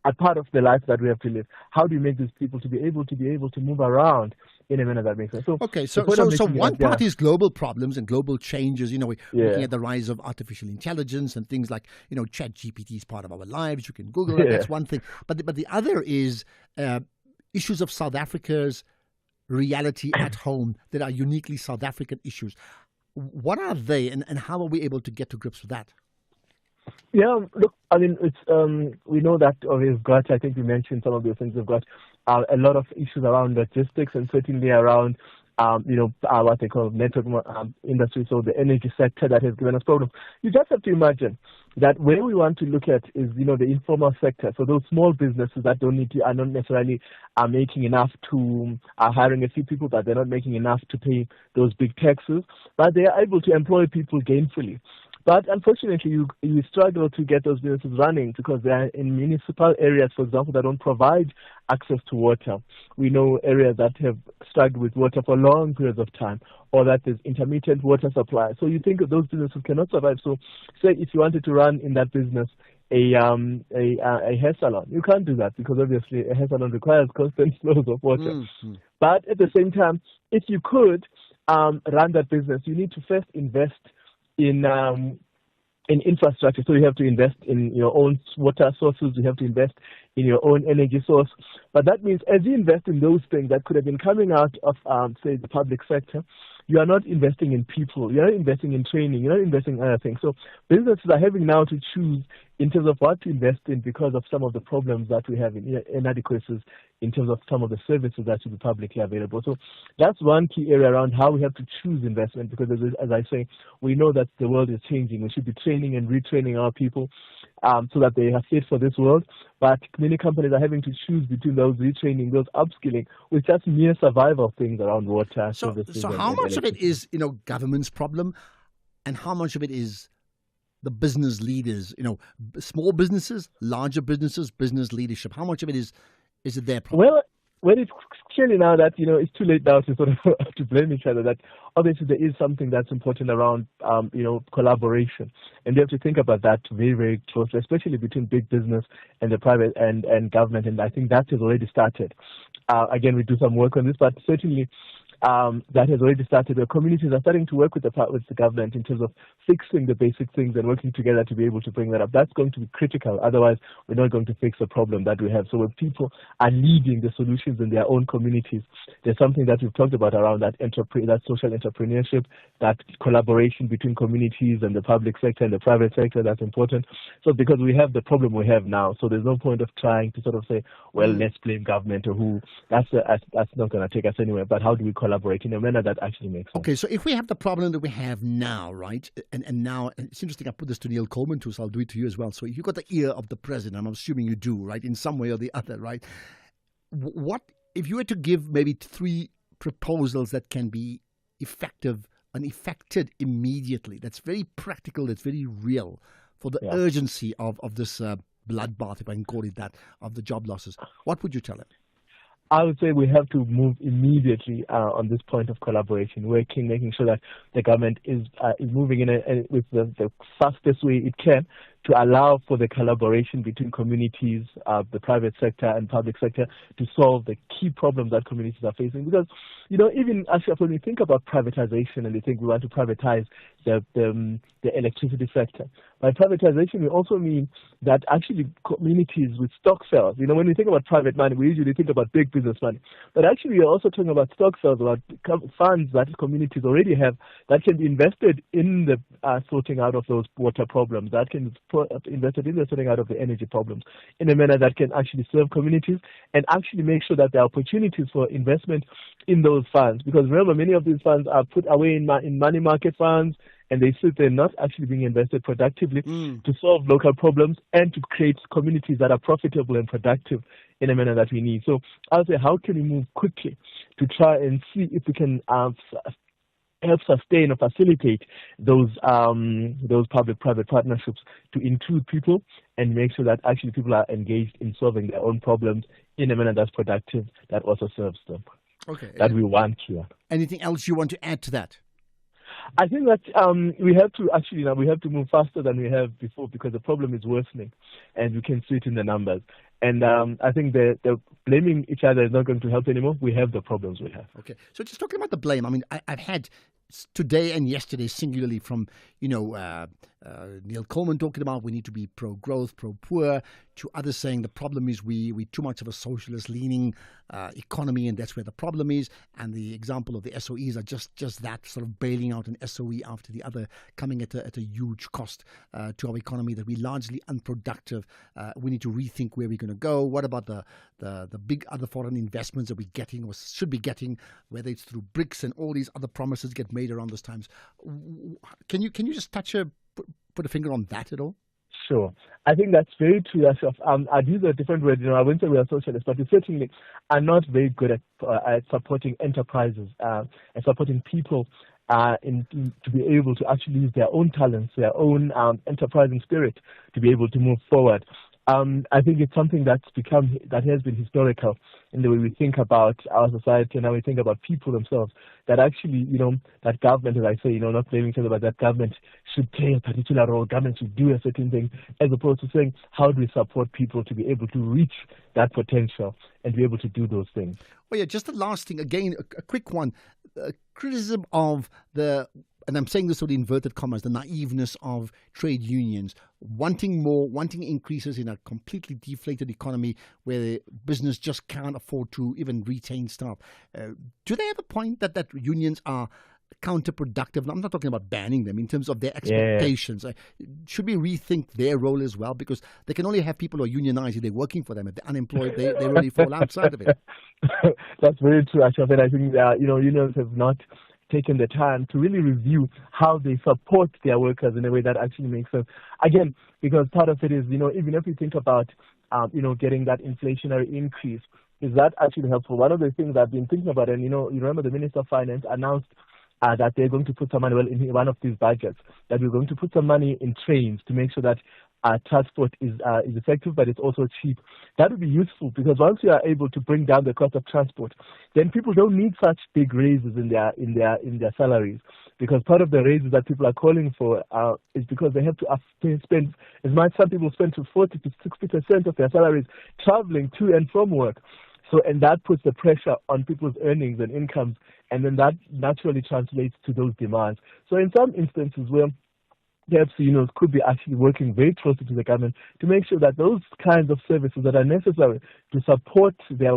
are part of the life that we have to live. How do we make these people to be able to move around in a manner that makes sense? So one part is global problems and global changes. We're looking at the rise of artificial intelligence and things like, ChatGPT is part of our lives. You can Google it. That's one thing. But the other is issues of South Africa's reality at home that are uniquely South African issues. What are they, and how are we able to get to grips with that? Yeah, look, I mean, it's we know that we've got, I think you mentioned some of those things, we've got a lot of issues around logistics and certainly around, what they call network industry, so the energy sector that has given us problems. You just have to imagine that where we want to look at is, the informal sector. So those small businesses that are not necessarily making enough to, are hiring a few people, but they're not making enough to pay those big taxes, but they are able to employ people gainfully. But unfortunately, you struggle to get those businesses running because they are in municipal areas, for example, that don't provide access to water. We know areas that have struggled with water for long periods of time, or that there's intermittent water supply. So you think that those businesses cannot survive. So say if you wanted to run in that business a hair salon, you can't do that because obviously a hair salon requires constant flows of water. Mm-hmm. But at the same time, if you could run that business, you need to first invest in infrastructure. So you have to invest in your own water sources, you have to invest in your own energy source. But that means as you invest in those things that could have been coming out of, say, the public sector, you are not investing in people, you're not investing in training, you're not investing in other things. So businesses are having now to choose in terms of what to invest in because of some of the problems that we have in inadequacies in terms of some of the services that should be publicly available. So that's one key area around how we have to choose investment because, as I say, we know that the world is changing. We should be training and retraining our people so that they are fit for this world. But many companies are having to choose between those retraining, those upskilling, with just mere survival things around water services. So how much of it is, government's problem and how much of it is the business leaders, small businesses, larger businesses, business leadership? How much of it is it their problem? Well, when it's clearly now that, it's too late now to sort of to blame each other, that obviously there is something that's important around, collaboration. And you have to think about that very, very closely, especially between big business and the private and government. And I think that has already started. Again, we do some work on this, but certainly that has already started. The communities are starting to work with the government in terms of fixing the basic things and working together to be able to bring that up. That's going to be critical. Otherwise, we're not going to fix the problem that we have. So when people are leading the solutions in their own communities, there's something that we've talked about around that social entrepreneurship, that collaboration between communities and the public sector and the private sector. That's important. So because we have the problem we have now, so there's no point of trying to sort of say, well, let's blame government or who. That's not going to take us anywhere. But how do we collaborate in a manner that actually makes sense? Okay, so if we have the problem that we have now, right, and now, it's interesting, I put this to Neil Coleman too, so I'll do it to you as well. So if you've got the ear of the president, I'm assuming you do, right, in some way or the other, right? What, if you were to give maybe 3 proposals that can be effective and effected immediately, that's very practical, that's very real for the urgency of this bloodbath, if I can call it that, of the job losses, what would you tell him? I would say we have to move immediately on this point of collaboration, making sure that the government is moving in with the fastest way it can to allow for the collaboration between communities, the private sector and public sector to solve the key problems that communities are facing. Because, even actually when we think about privatization and we think we want to privatize the electricity sector, by privatization we also mean that actually communities with stock sales, when we think about private money, we usually think about big business money. But actually we are also talking about stock sales, about funds that communities already have that can be invested in the sorting out of those water problems, that can be invested in the sorting out of the energy problems in a manner that can actually serve communities and actually make sure that there are opportunities for investment in those funds. Because remember, many of these funds are put away in money market funds, and they sit there not actually being invested productively to solve local problems and to create communities that are profitable and productive in a manner that we need. So I would say, how can we move quickly to try and see if we can help sustain or facilitate those public-private partnerships to include people and make sure that actually people are engaged in solving their own problems in a manner that's productive, that also serves them. Okay. That we want here. Anything else you want to add to that? I think that we have to move faster than we have before, because the problem is worsening, and we can see it in the numbers. And I think the blaming each other is not going to help anymore. We have the problems we have. Okay. So just talking about the blame, I mean, I've had today and yesterday singularly from, Neil Coleman talking about we need to be pro-growth, pro-poor, to others saying the problem is we too much of a socialist-leaning economy, and that's where the problem is. And the example of the SOEs are just that, sort of bailing out an SOE after the other, coming at a huge cost to our economy, that we're largely unproductive. We need to rethink where we're going to go. What about the big other foreign investments that we're getting or should be getting, whether it's through BRICS and all these other promises get made around those times? Can you just put a finger on that at all? Sure. I think that's very true, Ashraf. I'd use a different word. I wouldn't say we are socialists, but we certainly are not very good at supporting enterprises and supporting people to be able to actually use their own talents, their own enterprising spirit to be able to move forward. I think it's something that has been historical in the way we think about our society and how we think about people themselves. That actually, that government, as I say, not blaming each other, but that government should play a particular role. Government should do a certain thing, as opposed to saying, how do we support people to be able to reach that potential and be able to do those things? Well, yeah, just the last thing, again, a quick one. Criticism of and I'm saying this with inverted commas, the naiveness of trade unions, wanting more, wanting increases in a completely deflated economy where the business just can't afford to even retain staff. Do they have a point that unions are counterproductive? I'm not talking about banning them in terms of their expectations. Yeah. Should we rethink their role as well? Because they can only have people who are unionized if they're working for them. If they're unemployed, they really fall outside of it. That's very true, actually. And I think unions have not taken the time to really review how they support their workers in a way that actually makes sense. Again, because part of it is, even if we think about, getting that inflationary increase, is that actually helpful? One of the things I've been thinking about, and you remember the Minister of Finance announced that they're going to put some money, in one of these budgets, that we're going to put some money in trains to make sure that transport is effective, but it's also cheap. That would be useful, because once you are able to bring down the cost of transport, then people don't need such big raises in their salaries. Because part of the raises that people are calling for is because they have to spend as much. Some people spend to 40 to 60% of their salaries traveling to and from work. So, and that puts the pressure on people's earnings and incomes, and then that naturally translates to those demands. So, in some instances where perhaps, could be actually working very closely to the government to make sure that those kinds of services that are necessary to support their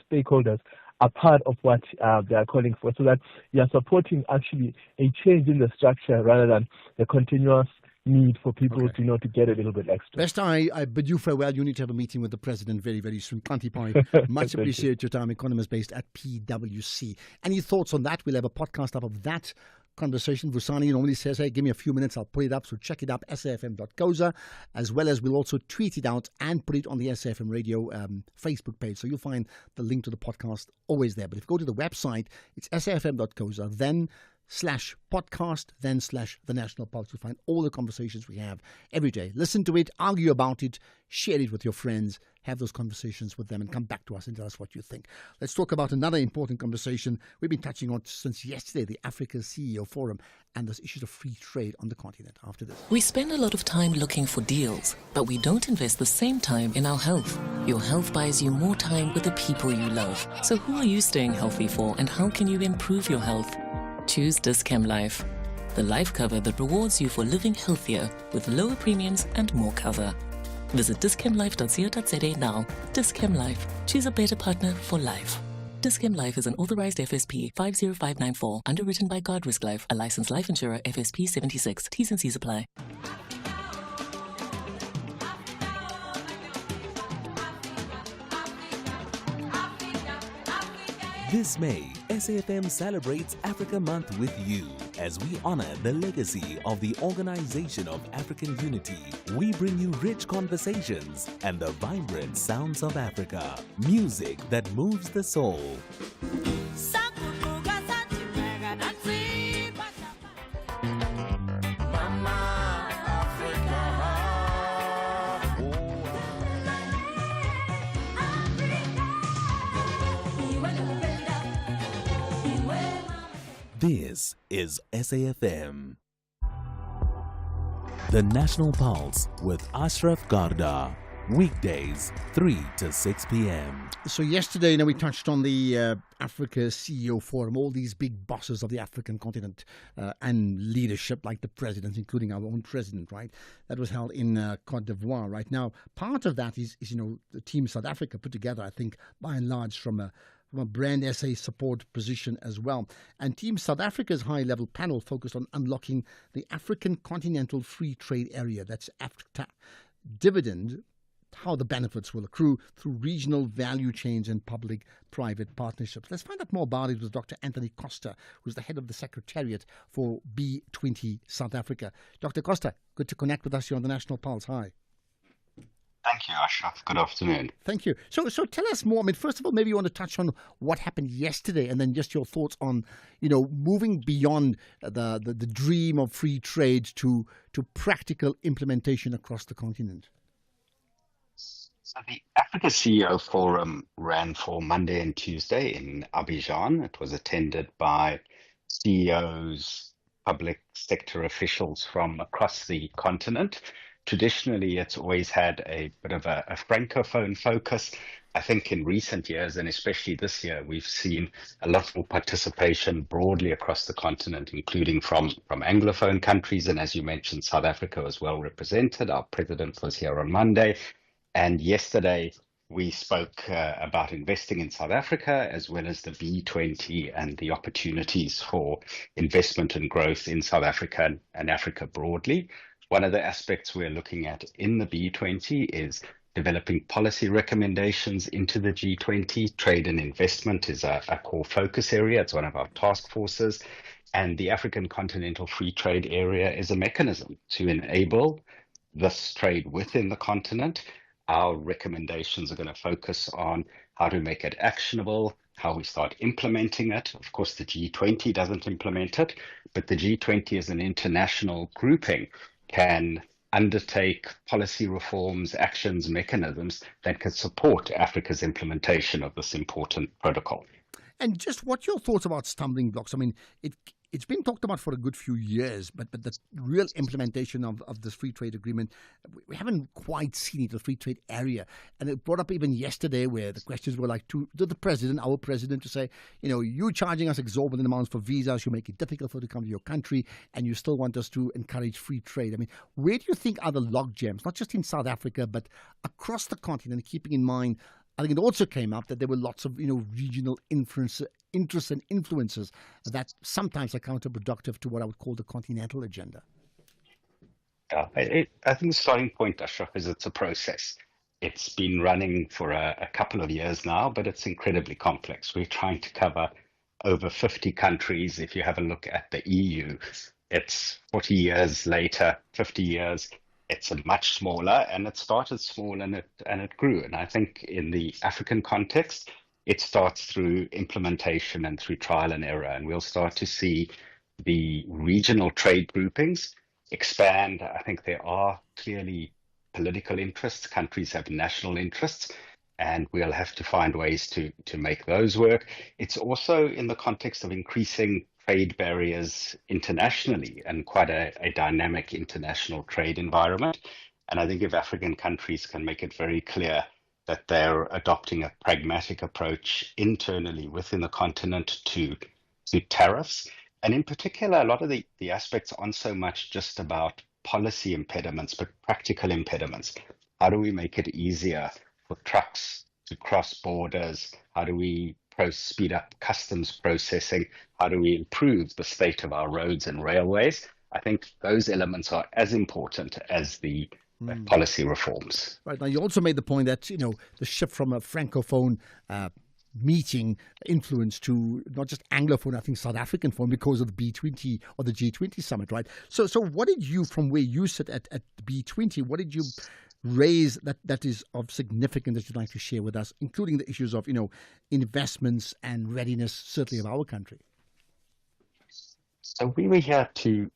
stakeholders are part of what they are calling for, so that you are supporting actually a change in the structure rather than the continuous need for people to to get a little bit extra. Best, I bid you farewell. You need to have a meeting with the president very, very soon. Kanti Pai, much appreciate your time. Economist based at PwC. Any thoughts on that? We'll have a podcast up of that conversation. Vusani normally says, hey, give me a few minutes, I'll put it up. So check it up, safm.coza, as well as we'll also tweet it out and put it on the SAFM Radio Facebook page. So you'll find the link to the podcast always there. But if you go to the website, it's safm.coza, then /podcast, then /The National Pulse. You'll find all the conversations we have every day. Listen to it, argue about it, share it with your friends, have those conversations with them, and come back to us and tell us what you think. Let's talk about another important conversation we've been touching on since yesterday, the Africa CEO Forum, and those issues of free trade on the continent. After this, we spend a lot of time looking for deals, but we don't invest the same time in our health. Your health buys you more time with the people you love. So who are you staying healthy for, and how can you improve your health? Choose Dis-Chem Life, the life cover that rewards you for living healthier with lower premiums and more cover. Visit dischemlife.co.za now. Dis-Chem Life. Choose a better partner for life. Dis-Chem Life is an authorized FSP 50594, underwritten by Guardrisk Life, a licensed life insurer, FSP 76. T's and C's apply. This May, SAFM celebrates Africa Month with you as we honor the legacy of the Organization of African Unity. We bring you rich conversations and the vibrant sounds of Africa. Music that moves the soul. This is SAFM. The National Pulse with Ashraf Garda. Weekdays, 3 to 6 p.m. So yesterday, we touched on the Africa CEO Forum, all these big bosses of the African continent and leadership like the president, including our own president, right? That was held in Cote d'Ivoire right now. Part of that is the Team South Africa put together, I think, by and large from a brand SA support position as well. And Team South Africa's high-level panel focused on unlocking the African Continental Free Trade Area, that's AfCFTA, dividend, how the benefits will accrue through regional value chains and public-private partnerships. Let's find out more about it with Dr. Anthony Costa, who's the head of the Secretariat for B20 South Africa. Dr. Costa, good to connect with us here on the National Pulse. Hi. Thank you, Ashraf. Good afternoon. Thank you. So tell us more. First of all, maybe you want to touch on what happened yesterday, and then just your thoughts on, moving beyond the dream of free trade to practical implementation across the continent. So the Africa CEO Forum ran for Monday and Tuesday in Abidjan. It was attended by CEOs, public sector officials from across the continent. Traditionally, it's always had a bit of a francophone focus. I think in recent years, and especially this year, we've seen a lot more participation broadly across the continent, including from Anglophone countries. And as you mentioned, South Africa was well represented. Our president was here on Monday. And yesterday, we spoke about investing in South Africa, as well as the B20 and the opportunities for investment and growth in South Africa and Africa broadly. One of the aspects we're looking at in the B20 is developing policy recommendations into the G20. Trade and investment is a core focus area. It's one of our task forces. And the African Continental Free Trade Area is a mechanism to enable this trade within the continent. Our recommendations are going to focus on how to make it actionable, how we start implementing it. Of course, the G20 doesn't implement it, but the G20 as an international grouping can undertake policy reforms, actions, mechanisms that can support Africa's implementation of this important protocol. And just what's your thoughts about stumbling blocks? I mean, it's been talked about for a good few years, but the real implementation of this free trade agreement, we haven't quite seen it, the free trade area. And it brought up even yesterday where the questions were like to the president, our president, to say, you're charging us exorbitant amounts for visas, you make it difficult for them to come to your country, and you still want us to encourage free trade. I mean, where do you think are the logjams, not just in South Africa, but across the continent, keeping in mind, I think it also came up that there were lots of, regional interests and influences that sometimes are counterproductive to what I would call the continental agenda. Yeah, I think the starting point, Ashraf, is it's a process. It's been running for a couple of years now, but it's incredibly complex. We're trying to cover over 50 countries. If you have a look at the EU, it's 40 years later, 50 years. It's a much smaller, and it started small and it grew. And I think in the African context, it starts through implementation and through trial and error. And we'll start to see the regional trade groupings expand. I think there are clearly political interests. Countries have national interests, and we'll have to find ways to make those work. It's also in the context of increasing trade barriers internationally and quite a dynamic international trade environment. And I think if African countries can make it very clear that they're adopting a pragmatic approach internally within the continent to tariffs, and in particular, a lot of the aspects aren't so much just about policy impediments, but practical impediments. How do we make it easier for trucks to cross borders? How do we speed up customs processing? How do we improve the state of our roads and railways? I think those elements are as important as the policy reforms. Right. Now, you also made the point that, the shift from a Francophone meeting influence to not just Anglophone, I think South African phone because of the B20 or the G20 summit, right? So what did you, from where you sit at the B20, what did you raise that is of significance that you'd like to share with us, including the issues of, investments and readiness, certainly of our country? So we were here to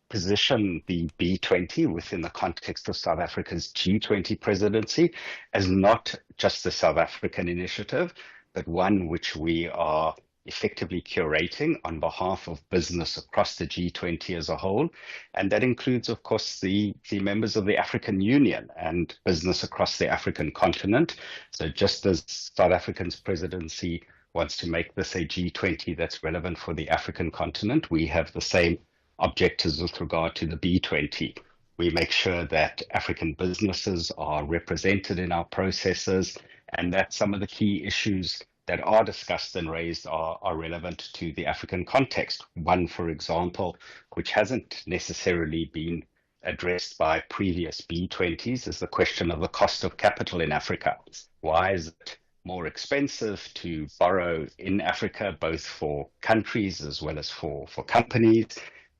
position the B20 within the context of South Africa's G20 presidency as not just a South African initiative, but one which we are effectively curating on behalf of business across the G20 as a whole. And that includes, of course, the members of the African Union and business across the African continent. So just as South Africa's presidency wants to make this a G20 that's relevant for the African continent, we have the same objectives with regard to the B20. We make sure that African businesses are represented in our processes and that some of the key issues that are discussed and raised are relevant to the African context. One, for example, which hasn't necessarily been addressed by previous B20s is the question of the cost of capital in Africa. Why is it more expensive to borrow in Africa, both for countries as well as for companies?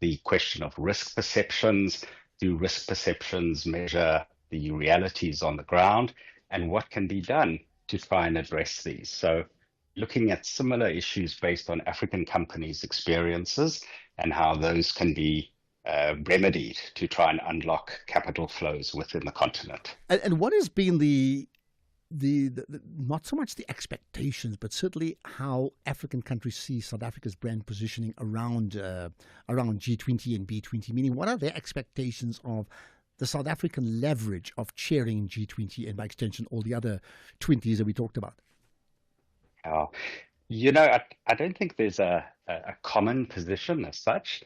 The question of risk perceptions. Do risk perceptions measure the realities on the ground? And what can be done to try and address these? So looking at similar issues based on African companies' experiences and how those can be remedied to try and unlock capital flows within the continent. And what has been the not so much the expectations, but certainly how African countries see South Africa's brand positioning around G20 and B20, meaning what are their expectations of the South African leverage of chairing G20 and by extension all the other 20s that we talked about? I don't think there's a common position as such.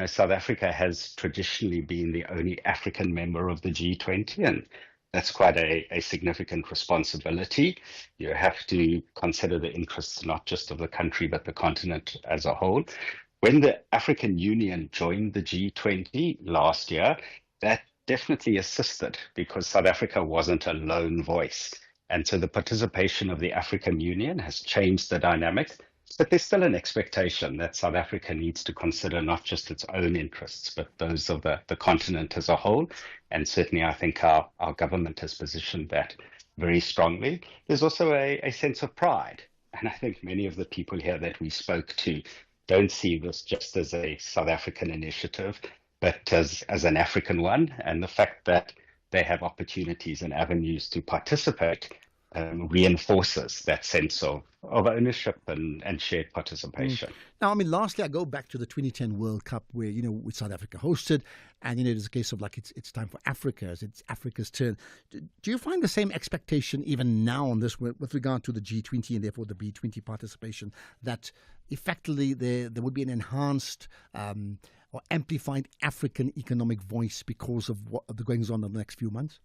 South Africa has traditionally been the only African member of the G20, and that's quite a significant responsibility. You have to consider the interests not just of the country, but the continent as a whole. When the African Union joined the G20 last year, that definitely assisted because South Africa wasn't a lone voice. And so the participation of the African Union has changed the dynamic, but there's still an expectation that South Africa needs to consider not just its own interests, but those of the continent as a whole. And certainly I think our government has positioned that very strongly. There's also a sense of pride. And I think many of the people here that we spoke to don't see this just as a South African initiative. but as an African one, and the fact that they have opportunities and avenues to participate reinforces that sense of ownership and shared participation. Now, I mean, lastly, I go back to the 2010 World Cup where, with South Africa hosted, and, it is a case of like it's time for Africa, it's Africa's turn. Do you find the same expectation even now on this with regard to the G20 and therefore the B20 participation, that effectively there would be an enhanced or amplified African economic voice because of what the goings on in the next few months?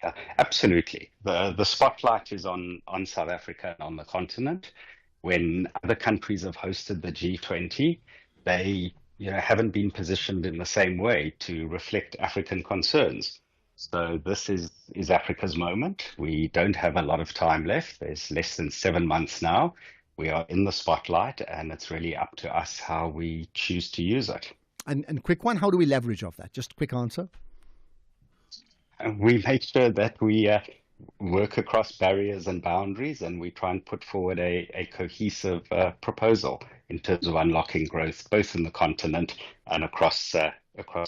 Yeah, absolutely. The spotlight is on South Africa and on the continent. When other countries have hosted the G20, they haven't been positioned in the same way to reflect African concerns. So this is Africa's moment. We don't have a lot of time left. There's less than 7 months now. We are in the spotlight, and it's really up to us how we choose to use it. And quick one, how do we leverage off that? Just a quick answer. We make sure that we work across barriers and boundaries, and we try and put forward a cohesive proposal in terms of unlocking growth, both in the continent and across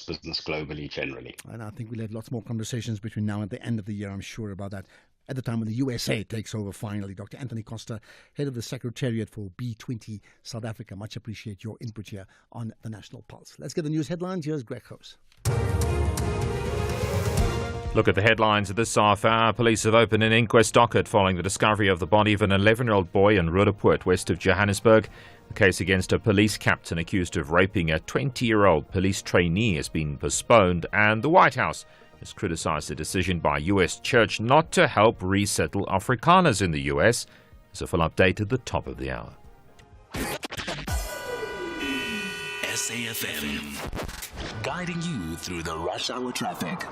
business globally generally. And I think we'll have lots more conversations between now and the end of the year, I'm sure about that. At the time when the USA takes over finally. Dr. Anthony Costa, head of the Secretariat for B20 South Africa. Much appreciate your input here on the National Pulse. Let's get the news headlines. Here's Greg House. Look at the headlines of this half hour. Police have opened an inquest docket following the discovery of the body of an 11-year-old boy in Roodepoort, west of Johannesburg. The case against a police captain accused of raping a 20-year-old police trainee has been postponed, and the White House has criticised the decision by U.S. Church not to help resettle Afrikaners in the U.S. There's a full update at the top of the hour. SAFM, guiding you through the rush hour traffic.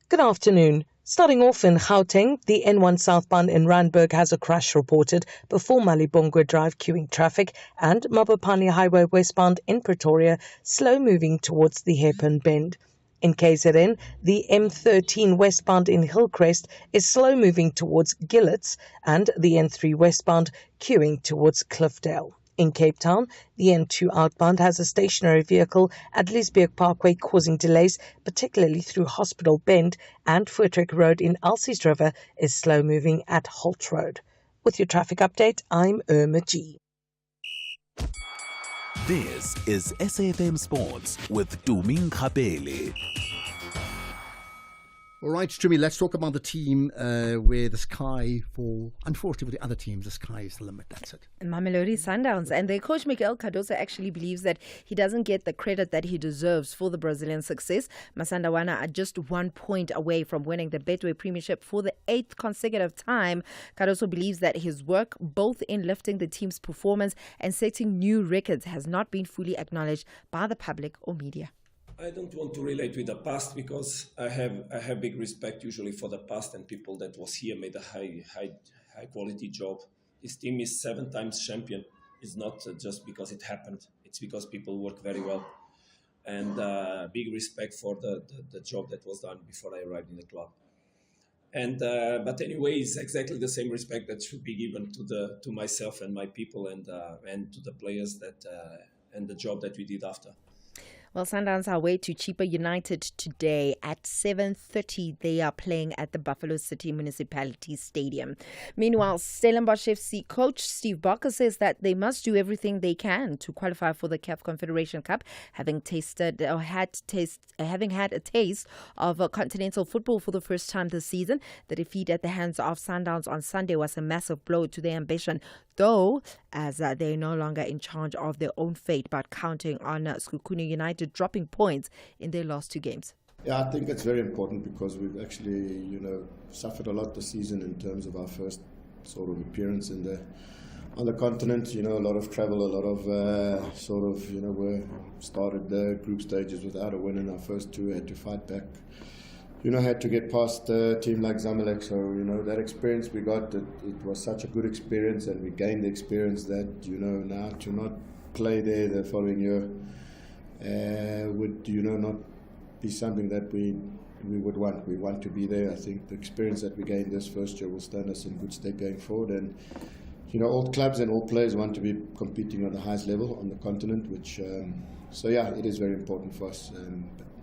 Good afternoon. Starting off in Gauteng, the N1 southbound in Randburg has a crash reported before Malibongwe Drive queuing traffic, and Mabopane Highway westbound in Pretoria slow moving towards the Hairpin Bend. In KZN, the M13 westbound in Hillcrest is slow moving towards Gillets, and the N3 westbound queuing towards Cliffdale. In Cape Town, the N2 outbound has a stationary vehicle at Liesbeek Parkway causing delays, particularly through Hospital Bend, and Voortrekker Road in Elsie's River is slow moving at Holt Road. With your traffic update, I'm Irma G. This is SAFM Sports with Tuming Kapele. All right, Trimi, let's talk about the team where the sky for, unfortunately, for the other teams, the sky is the limit. That's it. Mamelodi Sundowns. And their coach, Miguel Cardoso, actually believes that he doesn't get the credit that he deserves for the Brazilian success. Masandawana are just 1 point away from winning the Betway Premiership for the 8th consecutive time. Cardoso believes that his work, both in lifting the team's performance and setting new records, has not been fully acknowledged by the public or media. I don't want to relate with the past because I have big respect usually for the past, and people that was here made a high quality job. This team is 7 times champion. It's not just because it happened. It's because people work very well, and big respect for the job that was done before I arrived in the club. And but anyway, it's exactly the same respect that should be given to myself and my people and to the players that and the job that we did after. Well, Sundowns are away to Chippa United today at 7:30. They are playing at the Buffalo City Municipality Stadium. Meanwhile, Stellenbosch FC coach Steve Barker says that they must do everything they can to qualify for the CAF Confederation Cup, having had a taste of continental football for the first time this season. The defeat at the hands of Sundowns on Sunday was a massive blow to their ambition, though, as they're no longer in charge of their own fate, but counting on Sekhukhune United dropping points in their last 2 games. Yeah, I think it's very important because we've actually, suffered a lot this season in terms of our first sort of appearance on the continent. A lot of travel, a lot of we started the group stages without a win in our first 2, had to fight back. Had to get past a team like Zamalek. So, that experience we got, it was such a good experience, and we gained the experience that, now to not play there the following year would, not be something that we would want. We want to be there. I think the experience that we gained this first year will stand us in good stead going forward. And, all clubs and all players want to be competing at the highest level on the continent, which So yeah, it is very important for us.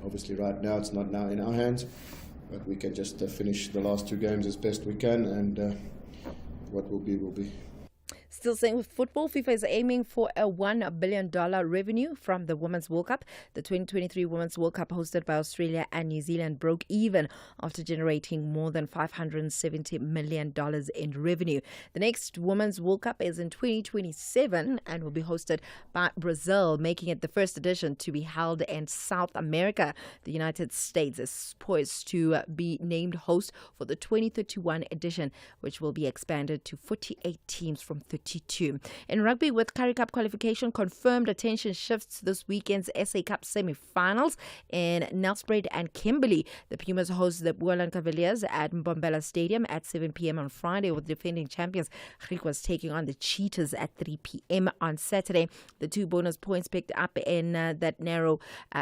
Obviously right now it's not now in our hands, but we can just finish the last 2 games as best we can, and what will be will be. Still staying with football, FIFA is aiming for a $1 billion revenue from the Women's World Cup. The 2023 Women's World Cup, hosted by Australia and New Zealand, broke even after generating more than $570 million in revenue. The next Women's World Cup is in 2027 and will be hosted by Brazil, making it the first edition to be held in South America. The United States is poised to be named host for the 2031 edition, which will be expanded to 48 teams from 32. In rugby, with Currie Cup qualification confirmed, attention shifts to this weekend's SA Cup semi-finals in Nelspruit and Kimberley. The Pumas host the Boland Cavaliers at Mbombela Stadium at 7 p.m. on Friday, with defending champions Griquas taking on the Cheetahs at 3 p.m. on Saturday. The 2 bonus points picked up in that narrow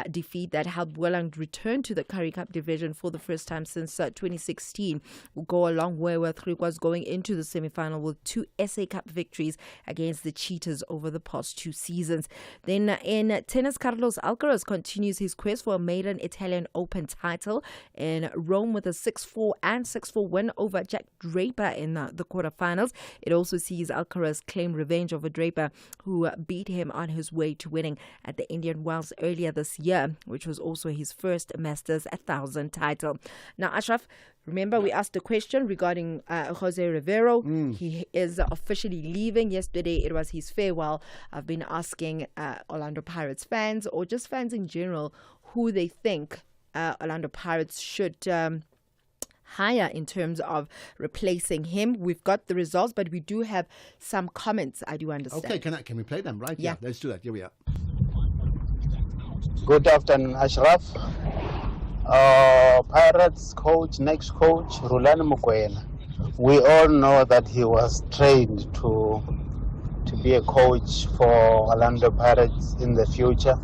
defeat that helped Boland return to the Currie Cup division for the first time since 2016 will go a long way, with Griquas going into the semi-final with 2 SA Cup victories against the Cheetahs over the past 2 seasons. Then in tennis, Carlos Alcaraz continues his quest for a maiden Italian Open title in Rome with a 6-4 and 6-4 win over Jack Draper in the quarterfinals. It also sees Alcaraz claim revenge over Draper, who beat him on his way to winning at the Indian Wells earlier this year, which was also his first Masters 1000 title. Now, Ashraf, remember we asked a question regarding Jose Rivero. He is officially leaving. Yesterday it was his farewell. I've been asking Orlando Pirates fans, or just fans in general, who they think Orlando Pirates should hire in terms of replacing him. We've got the results, but we do have some comments, I do understand. Okay, can we play them, right? Yeah, let's do that. Here we are. Good afternoon, Ashraf. Pirates coach, next coach, Rulani Mokwena. We all know that he was trained to be a coach for Orlando Pirates in the future.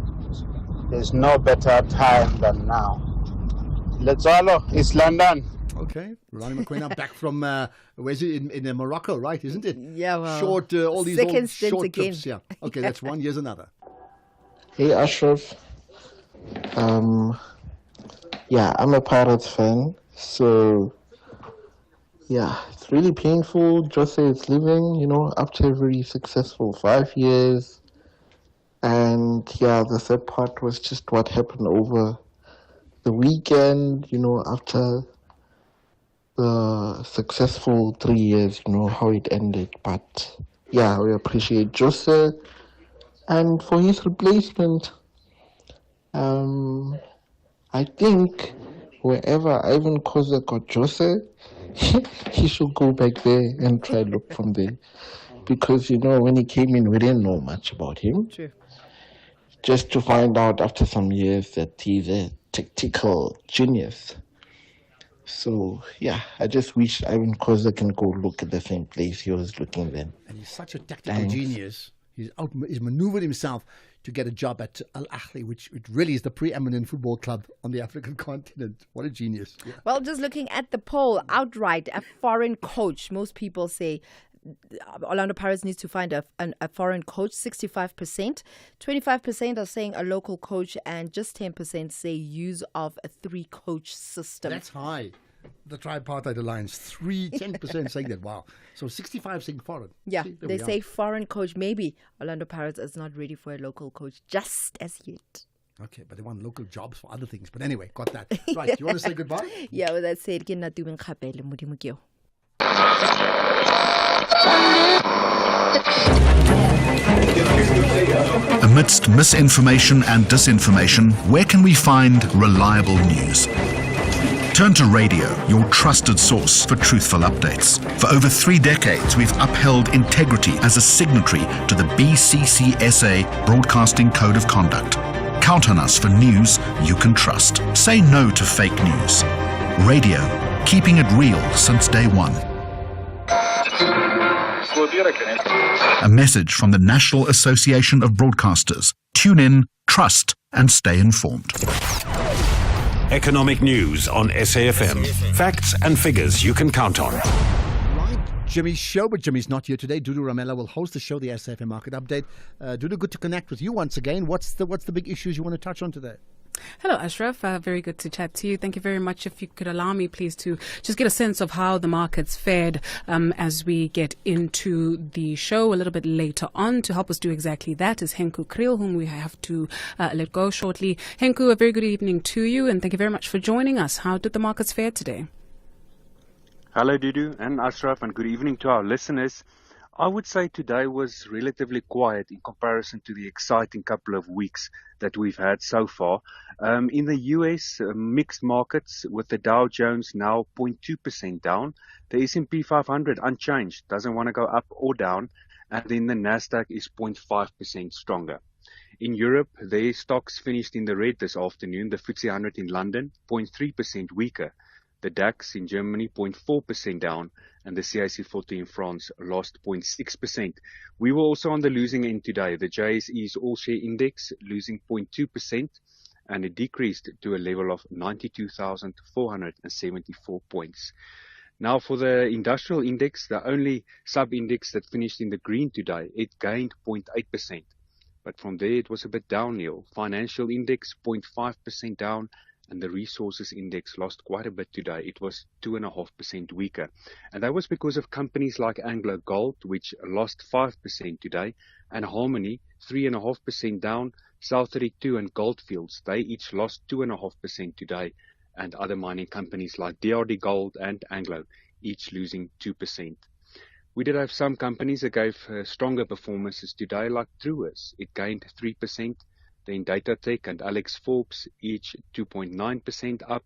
There's no better time than now. Letsalo, it's London. Okay, Rulani Mokwena back from where's it in Morocco, right? Isn't it? Yeah, well, short all these second old stint short again. trips. Yeah. Okay, that's one. Here's another. Hey Ashraf. Yeah, I'm a Pirates fan, so yeah, it's really painful. Jose is leaving, after a very successful 5 years. And yeah, the third part was just what happened over the weekend, after the successful 3 years, how it ended. But yeah, we appreciate Jose. And for his replacement, I think wherever Ivan Koza got Jose, he should go back there and try to look from there. Because, when he came in, we didn't know much about him. True. Just to find out after some years that he's a tactical genius. So, yeah, I just wish Ivan Koza can go look at the same place he was looking then. And he's such a tactical genius. He's maneuvered himself to get a job at Al Ahly, which it really is the preeminent football club on the African continent. What a genius. Yeah. Well, just looking at the poll, outright, a foreign coach. Most people say Orlando Pirates needs to find a foreign coach, 65%. 25% are saying a local coach, and just 10% say use of a 3-coach system. That's high. The Tripartite Alliance, 10% saying that. Wow. So 65 saying foreign. Yeah, See, they say foreign coach. Maybe Orlando Pirates is not ready for a local coach just as yet. Okay, but they want local jobs for other things. But anyway, got that. Right, you want to say goodbye? Yeah, well, that's it. Amidst misinformation and disinformation, where can we find reliable news? Turn to radio, your trusted source for truthful updates. For over 3 decades, we've upheld integrity as a signatory to the BCCSA Broadcasting Code of Conduct. Count on us for news you can trust. Say no to fake news. Radio, keeping it real since day one. A message from the National Association of Broadcasters. Tune in, trust, and stay informed. Economic news on SAFM. Facts and figures you can count on. Jimmy's show, but Jimmy's not here today. Dudu Ramela will host the show, the SAFM Market Update. Dudu, good to connect with you once again. What's the big issues you want to touch on today? Hello, Ashraf. Very good to chat to you. Thank you very much. If you could allow me, please, to just get a sense of how the market's fared as we get into the show a little bit later on. To help us do exactly that is Henku Kriel, whom we have to let go shortly. Henku, a very good evening to you, and thank you very much for joining us. How did the markets fare today? Hello, Dudu and Ashraf, and good evening to our listeners. I would say today was relatively quiet in comparison to the exciting couple of weeks that we've had so far. In the US, mixed markets with the Dow Jones now 0.2% down. The S&P 500 unchanged, doesn't want to go up or down. And then the Nasdaq is 0.5% stronger. In Europe, their stocks finished in the red this afternoon. The FTSE 100 in London, 0.3% weaker. The DAX in Germany, 0.4% down, and the CAC 40 in France lost 0.6%. We were also on the losing end today. The JSE's All-Share Index losing 0.2%, and it decreased to a level of 92,474 points. Now for the industrial index, the only sub-index that finished in the green today, it gained 0.8%. But from there, it was a bit downhill. Financial index, 0.5% down, and the resources index lost quite a bit today. It was 2.5% weaker. And that was because of companies like Anglo Gold, which lost 5% today, and Harmony, 3.5% down. South32 and Goldfields, they each lost 2.5% today, and other mining companies like DRD Gold and Anglo, each losing 2%. We did have some companies that gave stronger performances today, like Truworths. It gained 3%. Then Datatech and Alex Forbes, each 2.9% up.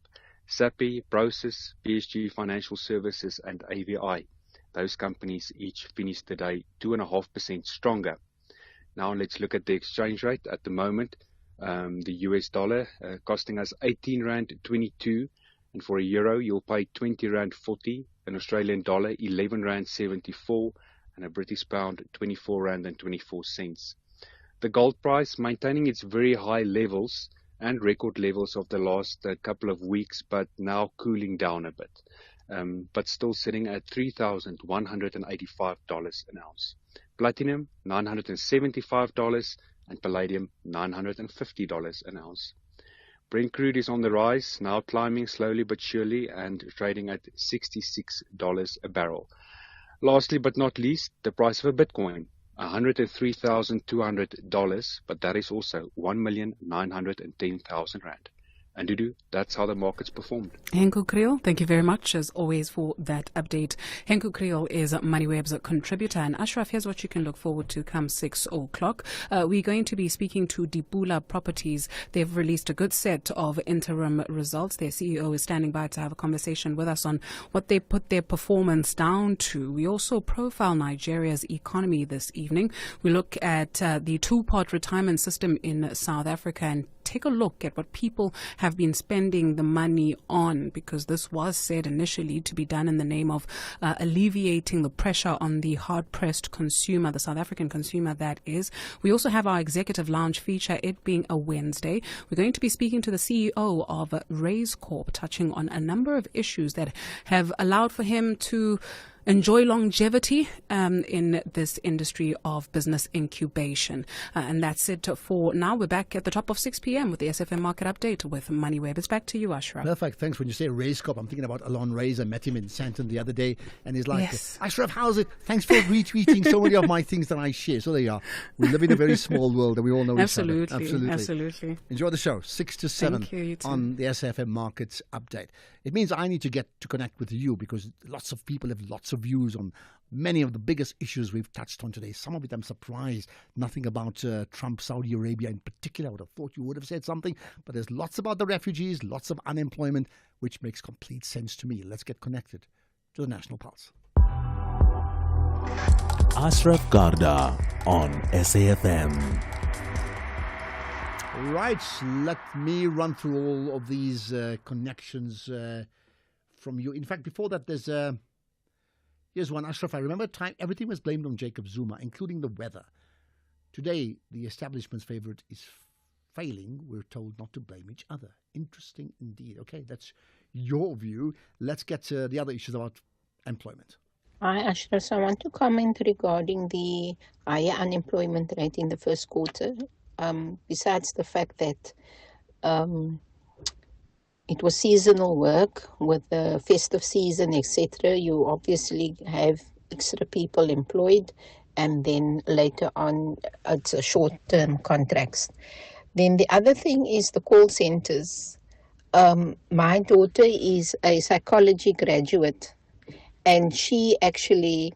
Sappi, Prosus, PSG Financial Services, and AVI. Those companies each finished today 2.5% stronger. Now let's look at the exchange rate at the moment. The US dollar costing us 18 Rand 22, and for a euro you'll pay 20 Rand 40, an Australian dollar 11 Rand 74, and a British pound 24 Rand and 24 cents. The gold price maintaining its very high levels and record levels of the last couple of weeks, but now cooling down a bit, but still sitting at $3,185 an ounce. Platinum, $975, and palladium, $950 an ounce. Brent crude is on the rise, now climbing slowly but surely and trading at $66 a barrel. Lastly but not least, the price of a Bitcoin. $103,200, but that is also 1,910,000 Rand. And Dudu, that's how the markets performed. Henku Kriel, thank you very much as always for that update. Henku Kriel is MoneyWeb's contributor, and Ashraf, here's what you can look forward to come 6 o'clock. We're going to be speaking to Dipula Properties. They've released a good set of interim results. Their CEO is standing by to have a conversation with us on what they put their performance down to. We also profile Nigeria's economy this evening. We look at the two-part retirement system in South Africa and take a look at what people have been spending the money on, because this was said initially to be done in the name of alleviating the pressure on the hard-pressed consumer, the South African consumer, that is. We also have our executive lounge feature, it being a Wednesday. We're going to be speaking to the CEO of Raise Corp, touching on a number of issues that have allowed for him to enjoy longevity in this industry of business incubation. And that's it for now. We're back at the top of 6 p.m. with the SFM Market Update with MoneyWeb. It's back to you, Ashraf. Perfect. Thanks. When you say Raise Corp, I'm thinking about Alon Reyes. I met him in Sandton the other day, and he's like, yes. Ashraf, how's it? Thanks for retweeting so many of my things that I share. So there you are. We live in a very small world, and we all know each other. Absolutely. Enjoy the show, 6 to 7 on the SFM Markets Update. It means I need to get to connect with you because lots of people have lots of views on many of the biggest issues we've touched on today. Some of it I'm surprised. Nothing about Trump, Saudi Arabia in particular. I would have thought you would have said something. But there's lots about the refugees, lots of unemployment, which makes complete sense to me. Let's get connected to the National Pulse. Ashraf Garda on SAFM. Right, let me run through all of these connections from you. In fact, before that, here's one, Ashraf. I remember a time everything was blamed on Jacob Zuma, including the weather. Today, the establishment's favorite is failing. We're told not to blame each other. Interesting indeed. Okay, that's your view. Let's get to the other issues about employment. Hi, Ashraf. So I want to comment regarding the higher unemployment rate in the first quarter. Besides the fact that it was seasonal work with the festive season, etc., you obviously have extra people employed, and then later on, it's a short-term contracts. Then the other thing is the call centers. My daughter is a psychology graduate, and she actually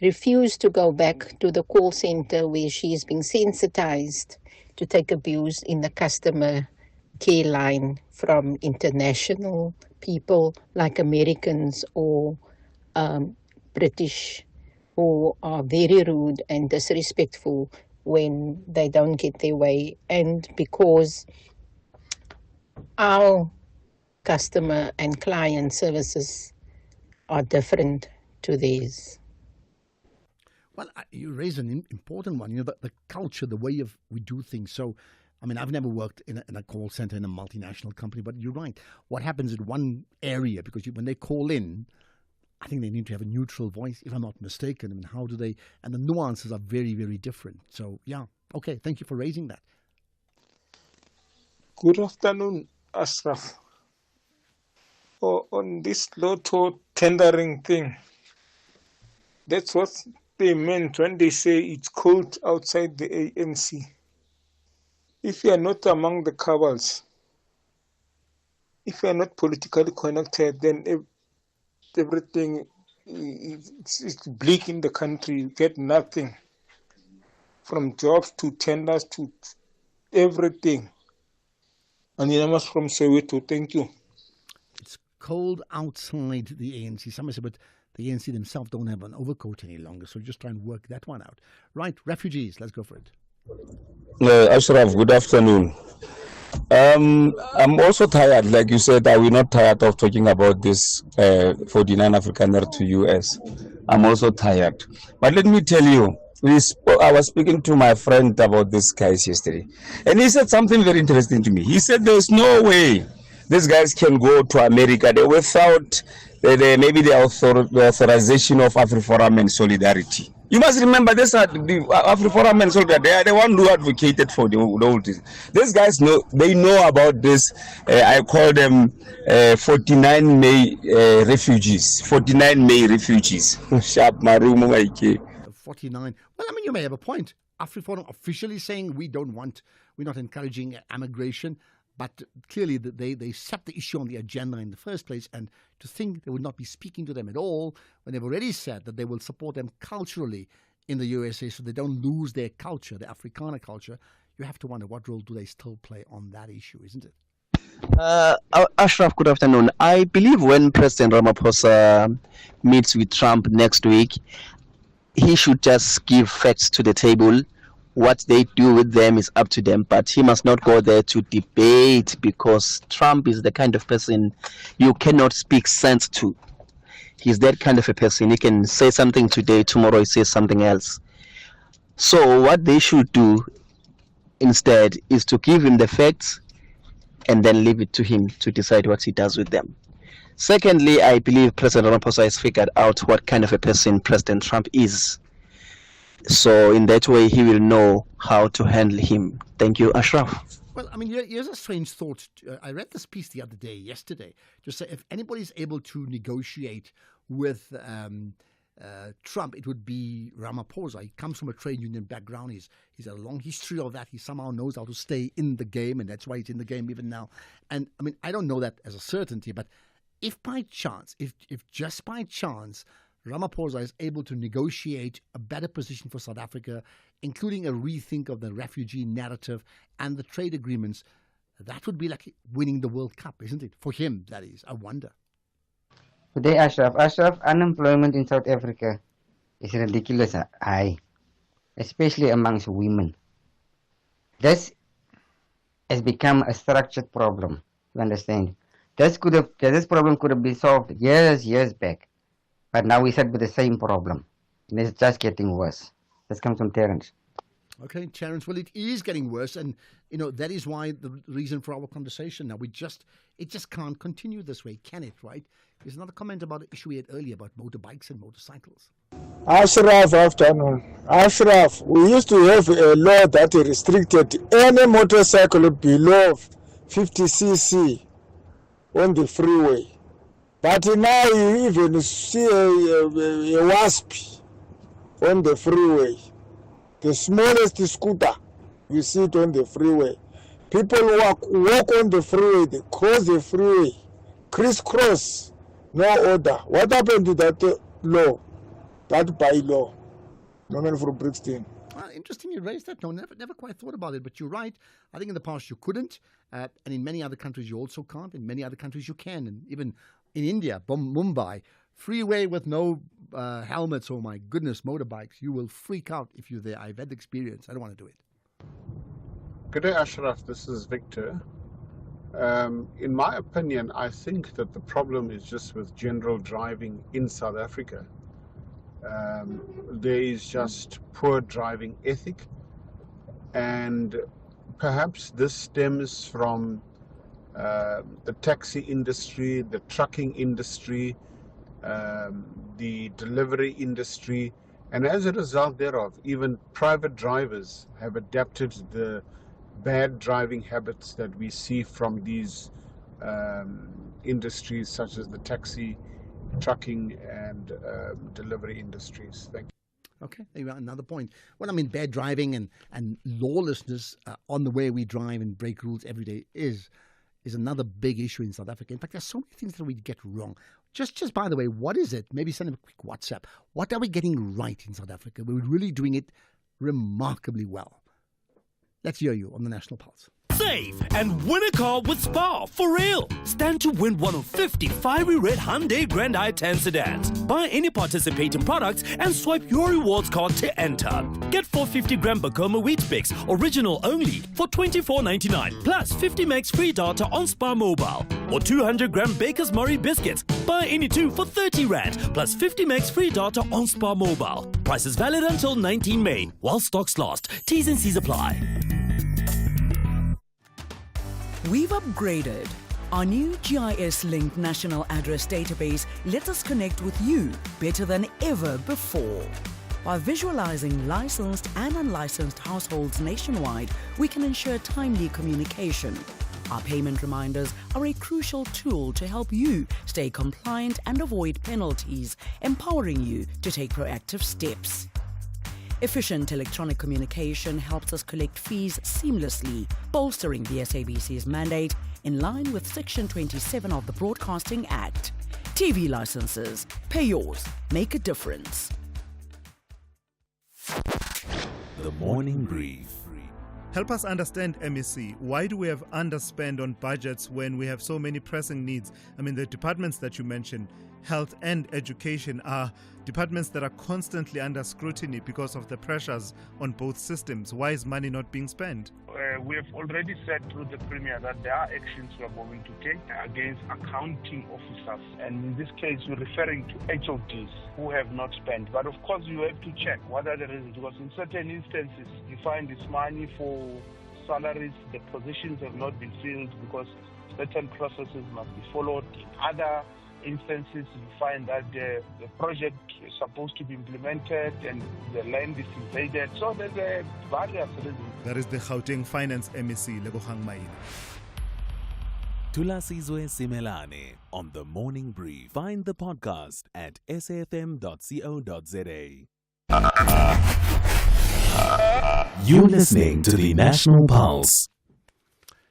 refused to go back to the call center where she is being sensitized to take abuse in the customer care line from international people like Americans or British, who are very rude and disrespectful when they don't get their way. And because our customer and client services are different to theirs. Well, you raise an important one. The culture, the way we do things. So, I mean, I've never worked in a call center in a multinational company, but you're right. What happens in one area, because when they call in, I think they need to have a neutral voice, if I'm not mistaken. I mean, how do they? And the nuances are very, very different. So, yeah. Okay, thank you for raising that. Good afternoon, Ashraf. On this lotto tendering thing, that's what they meant when they say it's cold outside the ANC. If you are not among the cabals, if you are not politically connected, then everything is bleak in the country. You get nothing, from jobs to tenders to everything. And Yamas from Soweto, thank you. It's cold outside the ANC. Some say, but the ANC themselves don't have an overcoat any longer, so just try and work that one out. Right, refugees, let's go for it. Ashraf, good afternoon. I'm also tired, like you said. Are we not tired of talking about this 49 Afrikaner to US? I'm also tired. But let me tell you, I was speaking to my friend about this guys yesterday, and he said something very interesting to me. He said there's no way these guys can go to America without maybe the authorization of AfriForum and Solidarity. You must remember this: the AfriForum and Solidarity, they are the one who advocated for the whole thing. These guys know about this. I call them 49 May refugees. 49 May refugees. Sharp Marumo Ike. 49. Well, I mean, you may have a point. AfriForum officially saying we're not encouraging immigration, but clearly they set the issue on the agenda in the first place, and to think they would not be speaking to them at all when they've already said that they will support them culturally in the USA so they don't lose their culture, their Afrikaner culture, you have to wonder what role do they still play on that issue, isn't it? Ashraf, good afternoon. I believe when President Ramaphosa meets with Trump next week, he should just give facts to the table. What they do with them is up to them, but he must not go there to debate, because Trump is the kind of person you cannot speak sense to. He's that kind of a person. He can say something today, tomorrow he says something else. So what they should do instead is to give him the facts and then leave it to him to decide what he does with them. Secondly, I believe President Ramaphosa has figured out what kind of a person President Trump is. So in that way, he will know how to handle him. Thank you, Ashraf. Well, I mean, here's a strange thought. I read this piece yesterday, to say if anybody's able to negotiate with Trump, it would be Ramaphosa. He comes from a trade union background. He's had a long history of that. He somehow knows how to stay in the game, and that's why he's in the game even now. And I mean, I don't know that as a certainty, but if by chance, if just by chance, Ramaphosa is able to negotiate a better position for South Africa, including a rethink of the refugee narrative and the trade agreements, that would be like winning the World Cup, isn't it? For him, that is. I wonder. Good day, Ashraf. Ashraf, unemployment in South Africa is ridiculous high, especially amongst women. This has become a structured problem, you understand? This problem could have been solved years back. But now we sit with the same problem. And it's just getting worse. This comes from Terence. Okay, Terence. Well, it is getting worse. And, that is why the reason for our conversation now. It just can't continue this way, can it, right? Is another comment about the issue we had earlier about motorbikes and motorcycles. Ashraf, afternoon. Ashraf, we used to have a law that restricted any motorcycle below 50cc on the freeway. But now you even see a wasp on the freeway. The smallest scooter, you see it on the freeway. People walk on the freeway, they cross the freeway, crisscross, no order. What happened to that law, that bylaw? Norman from Brixton. Interesting you raised that. No, never quite thought about it, but you're right. I think in the past you couldn't, and in many other countries you also can't. In many other countries you can, and even in India, Mumbai, freeway with no helmets, oh my goodness, motorbikes, you will freak out if you're there. I've had the experience. I don't want to do it. Good day, Ashraf. This is Victor. In my opinion, I think that the problem is just with general driving in South Africa. There is just poor driving ethic, and perhaps this stems from the taxi industry, the trucking industry, the delivery industry, and as a result thereof, even private drivers have adapted the bad driving habits that we see from these industries such as the taxi, trucking and delivery industries. Thank you. Okay, there you are, another point. Well, I mean, bad driving and lawlessness on the way we drive and break rules every day is another big issue in South Africa. In fact, there's so many things that we get wrong. Just by the way, what is it? Maybe send them a quick WhatsApp. What are we getting right in South Africa? We're really doing it remarkably well. Let's hear you on the National Pulse. Save and win a car with Spar for real. Stand to win one of 50 fiery red Hyundai Grand i10 sedans. Buy any participating products and swipe your rewards card to enter. Get 450 gram Bacoma Wheat Bix original only for $24.99 plus 50 megs free data on Spar Mobile, or 200 gram Baker's Murray biscuits. Buy any two for 30 rand plus 50 megs free data on Spar Mobile. Prices valid until 19 May while stocks last. T's and C's apply. We've upgraded. Our new GIS-linked national address database lets us connect with you better than ever before. By visualizing licensed and unlicensed households nationwide, we can ensure timely communication. Our payment reminders are a crucial tool to help you stay compliant and avoid penalties, empowering you to take proactive steps. Efficient electronic communication helps us collect fees seamlessly, bolstering the SABC's mandate in line with Section 27 of the Broadcasting Act. TV licenses. Pay yours. Make a difference. The Morning Brief. Help us understand, MEC. Why do we have underspend on budgets when we have so many pressing needs? I mean, the departments that you mentioned, health and education, are departments that are constantly under scrutiny because of the pressures on both systems. Why is money not being spent? We have already said through the Premier that there are actions we are going to take against accounting officers. And in this case, we're referring to HODs who have not spent. But of course, you have to check what are the reasons. Because in certain instances, you find this money for salaries, the positions have not been filled because certain processes must be followed. In other instances, you find that the project is supposed to be implemented and the land is invaded. So there's various reasons. That is the Gauteng Finance MEC, Lebogang Maina. Thulasizwe Simelane on The Morning Brief. Find the podcast at safm.co.za. You're listening to the National Pulse.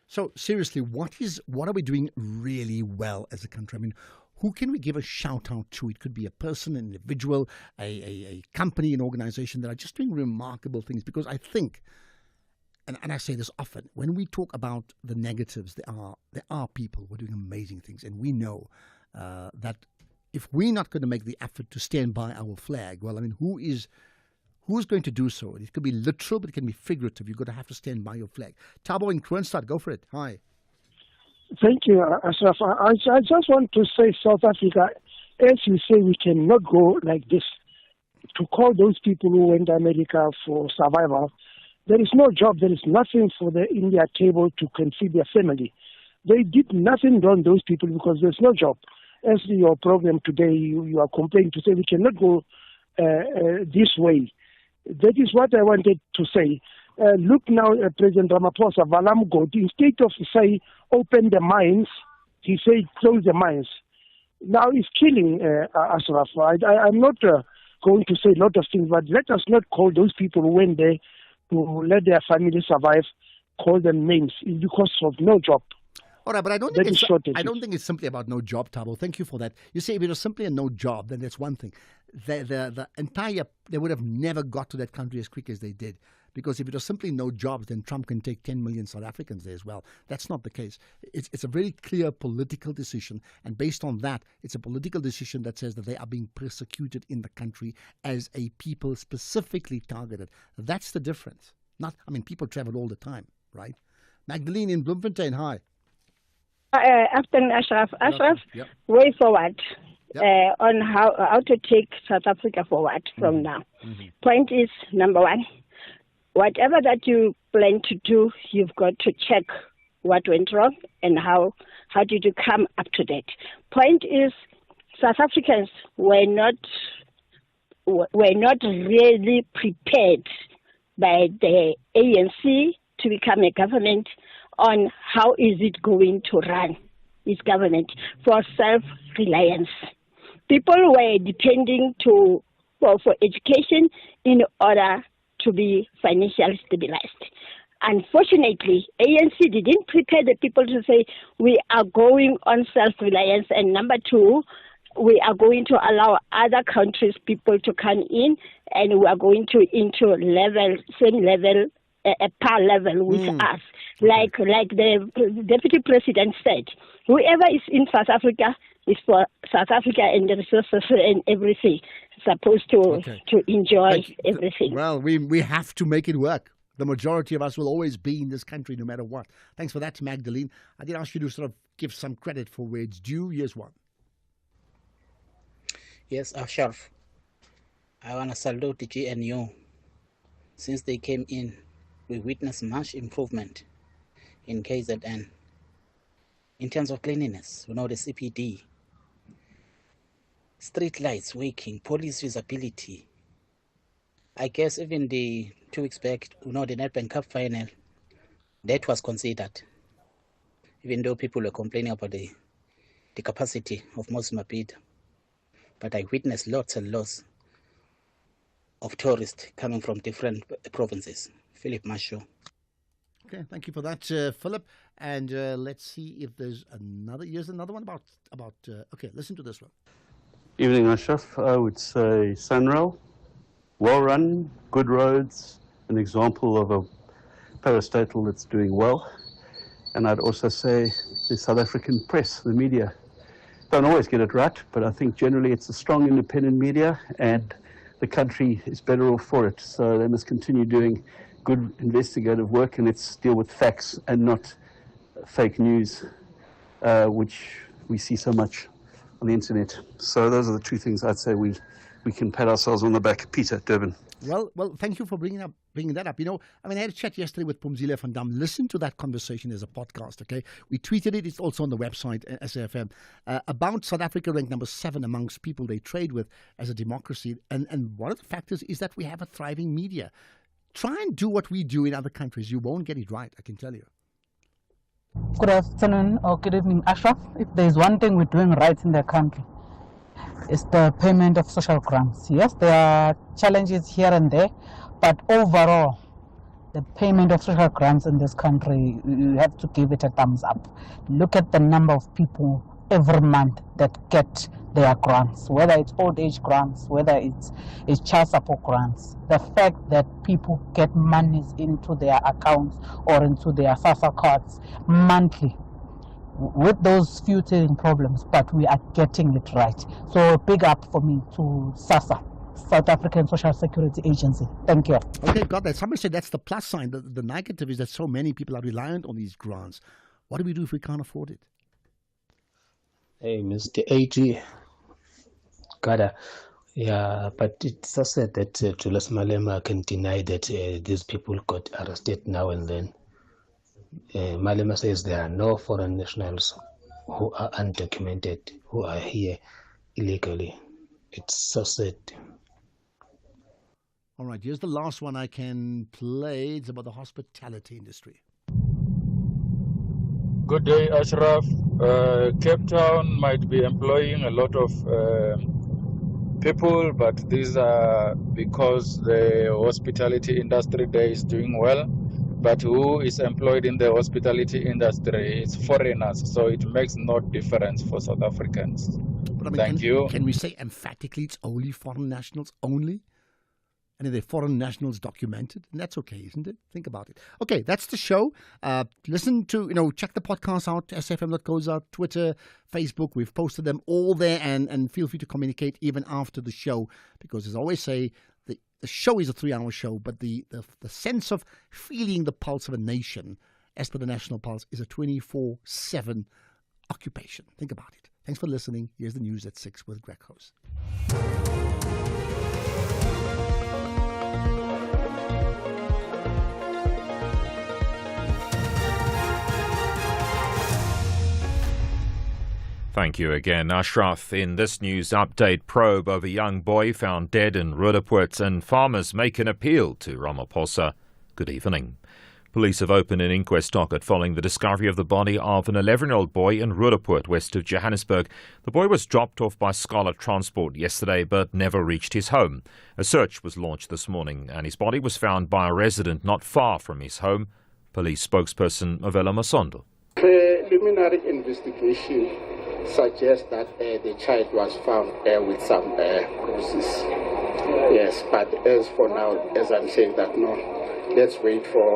So seriously, what are we doing really well as a country? I mean, who can we give a shout out to? It could be a person, an individual, a company, an organization that are just doing remarkable things. Because I think, and I say this often, when we talk about the negatives, there are people who are doing amazing things. And we know that if we're not going to make the effort to stand by our flag, well, I mean, who's going to do so? It could be literal, but it can be figurative. You're going to have to stand by your flag. Thabo in Kroonstad, go for it. Hi. Thank you, Ashraf. I just want to say South Africa, as you say, we cannot go like this. To call those people who went to America for survival, there is no job, there is nothing for the India table to feed their family. They did nothing wrong, those people, because there's no job. as your program today, you are complaining to say we cannot go this way. That is what I wanted to say. Look now, President Ramaphosa, Valam God, instead of say open the mines, he said close the mines. Now he's killing Ashraf. I'm not going to say a lot of things, but let us not call those people who went there to let their family survive, call them names. It's because of no job. All right, but I don't think it's simply about no job, Thabo. Thank you for that. You say if it was simply a no job, then that's one thing. The entire, they would have never got to that country as quick as they did. Because if it was simply no jobs, then Trump can take 10 million South Africans there as well. That's not the case. It's a very clear political decision. And based on that, it's a political decision that says that they are being persecuted in the country as a people specifically targeted. That's the difference. People travel all the time, right? Magdalene in Bloemfontein, hi. Afternoon, Ashraf. Ashraf, way forward on how to take South Africa forward from now. Point is, number one, whatever that you plan to do, you've got to check what went wrong and how did you come up to that. Point is, South Africans were not really prepared by the ANC to become a government on how is it going to run its government for self-reliance. People were depending for education in order to be financially stabilized. Unfortunately, ANC didn't prepare the people to say we are going on self-reliance, and number two, we are going to allow other countries' people to come in, and we are going to into same level, a par level with us. Like the Deputy President said, whoever is in South Africa is for South Africa and the resources and everything. Supposed to enjoy everything. Well, we have to make it work. The majority of us will always be in this country no matter what. Thanks for that, Magdalene. I did ask you to sort of give some credit for where it's due. Here's one. Yes, Ashraf. I want to salute the GNU. Since they came in, we witnessed much improvement in KZN. In terms of cleanliness, the CPD, street lights working, police visibility. I guess even the 2 weeks back, the Nedbank Cup final, that was considered. Even though people were complaining about the capacity of Mosmapida. But I witnessed lots and lots of tourists coming from different provinces. Philip Marshall. Okay, thank you for that, Philip. And let's see if there's another. Here's another one about. Okay, listen to this one. Evening, Ashraf. I would say Sanrail, well run, good roads, an example of a parastatal that's doing well. And I'd also say the South African press, the media, don't always get it right, but I think generally it's a strong independent media and the country is better off for it. So they must continue doing good investigative work, and let's deal with facts and not fake news, which we see so much on the internet. So those are the 2 things I'd say we can pat ourselves on the back. Peter, Durban. Well, thank you for bringing that up. I had a chat yesterday with Phumzile van Dam. Listen to that conversation as a podcast, okay? We tweeted it. It's also on the website, SAFM, about South Africa ranked number 7 amongst people they trade with as a democracy. And one of the factors is that we have a thriving media. Try and do what we do in other countries. You won't get it right, I can tell you. Good afternoon or good evening, Ashraf. If there's one thing we're doing right in the country, it's the payment of social grants. Yes, there are challenges here and there, but overall, the payment of social grants in this country, you have to give it a thumbs up. Look at the number of people every month that get their grants, whether it's old age grants, whether it's child support grants. The fact that people get monies into their accounts or into their SASSA cards monthly, with those few teething problems, but we are getting it right. So big up for me to SASSA, South African Social Security Agency. Thank you. Okay, got that. Somebody said that's the plus sign. The negative is that so many people are reliant on these grants. What do we do if we can't afford it? Hey, Mr. AG. Gada. Yeah, but it's just said that Julius Malema can deny that these people got arrested now and then. Malema says there are no foreign nationals who are undocumented, who are here illegally. It's so sad. All right, here's the last one I can play. It's about the hospitality industry. Good day, Ashraf. Cape Town might be employing a lot of people, but these are because the hospitality industry there is doing well. But who is employed in the hospitality industry? It's foreigners, so it makes no difference for South Africans. But I mean, Thank you. Can we say emphatically it's only foreign nationals only? And if they're foreign nationals documented, and that's okay, isn't it? Think about it. Okay, that's the show. Listen to, check the podcast out, SFM.co.za, Twitter, Facebook. We've posted them all there, and feel free to communicate even after the show, because as I always say, the show is a 3-hour show, but the sense of feeling the pulse of a nation, as per the National Pulse, is a 24/7 occupation. Think about it. Thanks for listening. Here's the news at 6 with Greg Host. Thank you again, Ashraf. In this news update, probe over young boy found dead in Roodepoort, and farmers make an appeal to Ramaphosa. Good evening. Police have opened an inquest docket following the discovery of the body of an 11-year-old boy in Roodepoort, west of Johannesburg. The boy was dropped off by Scarlet Transport yesterday but never reached his home. A search was launched this morning, and his body was found by a resident not far from his home. Police spokesperson Avela Masondo. Preliminary investigation suggests that the child was found with some bruises. Yes, but as for now, as I'm saying that, no, let's wait for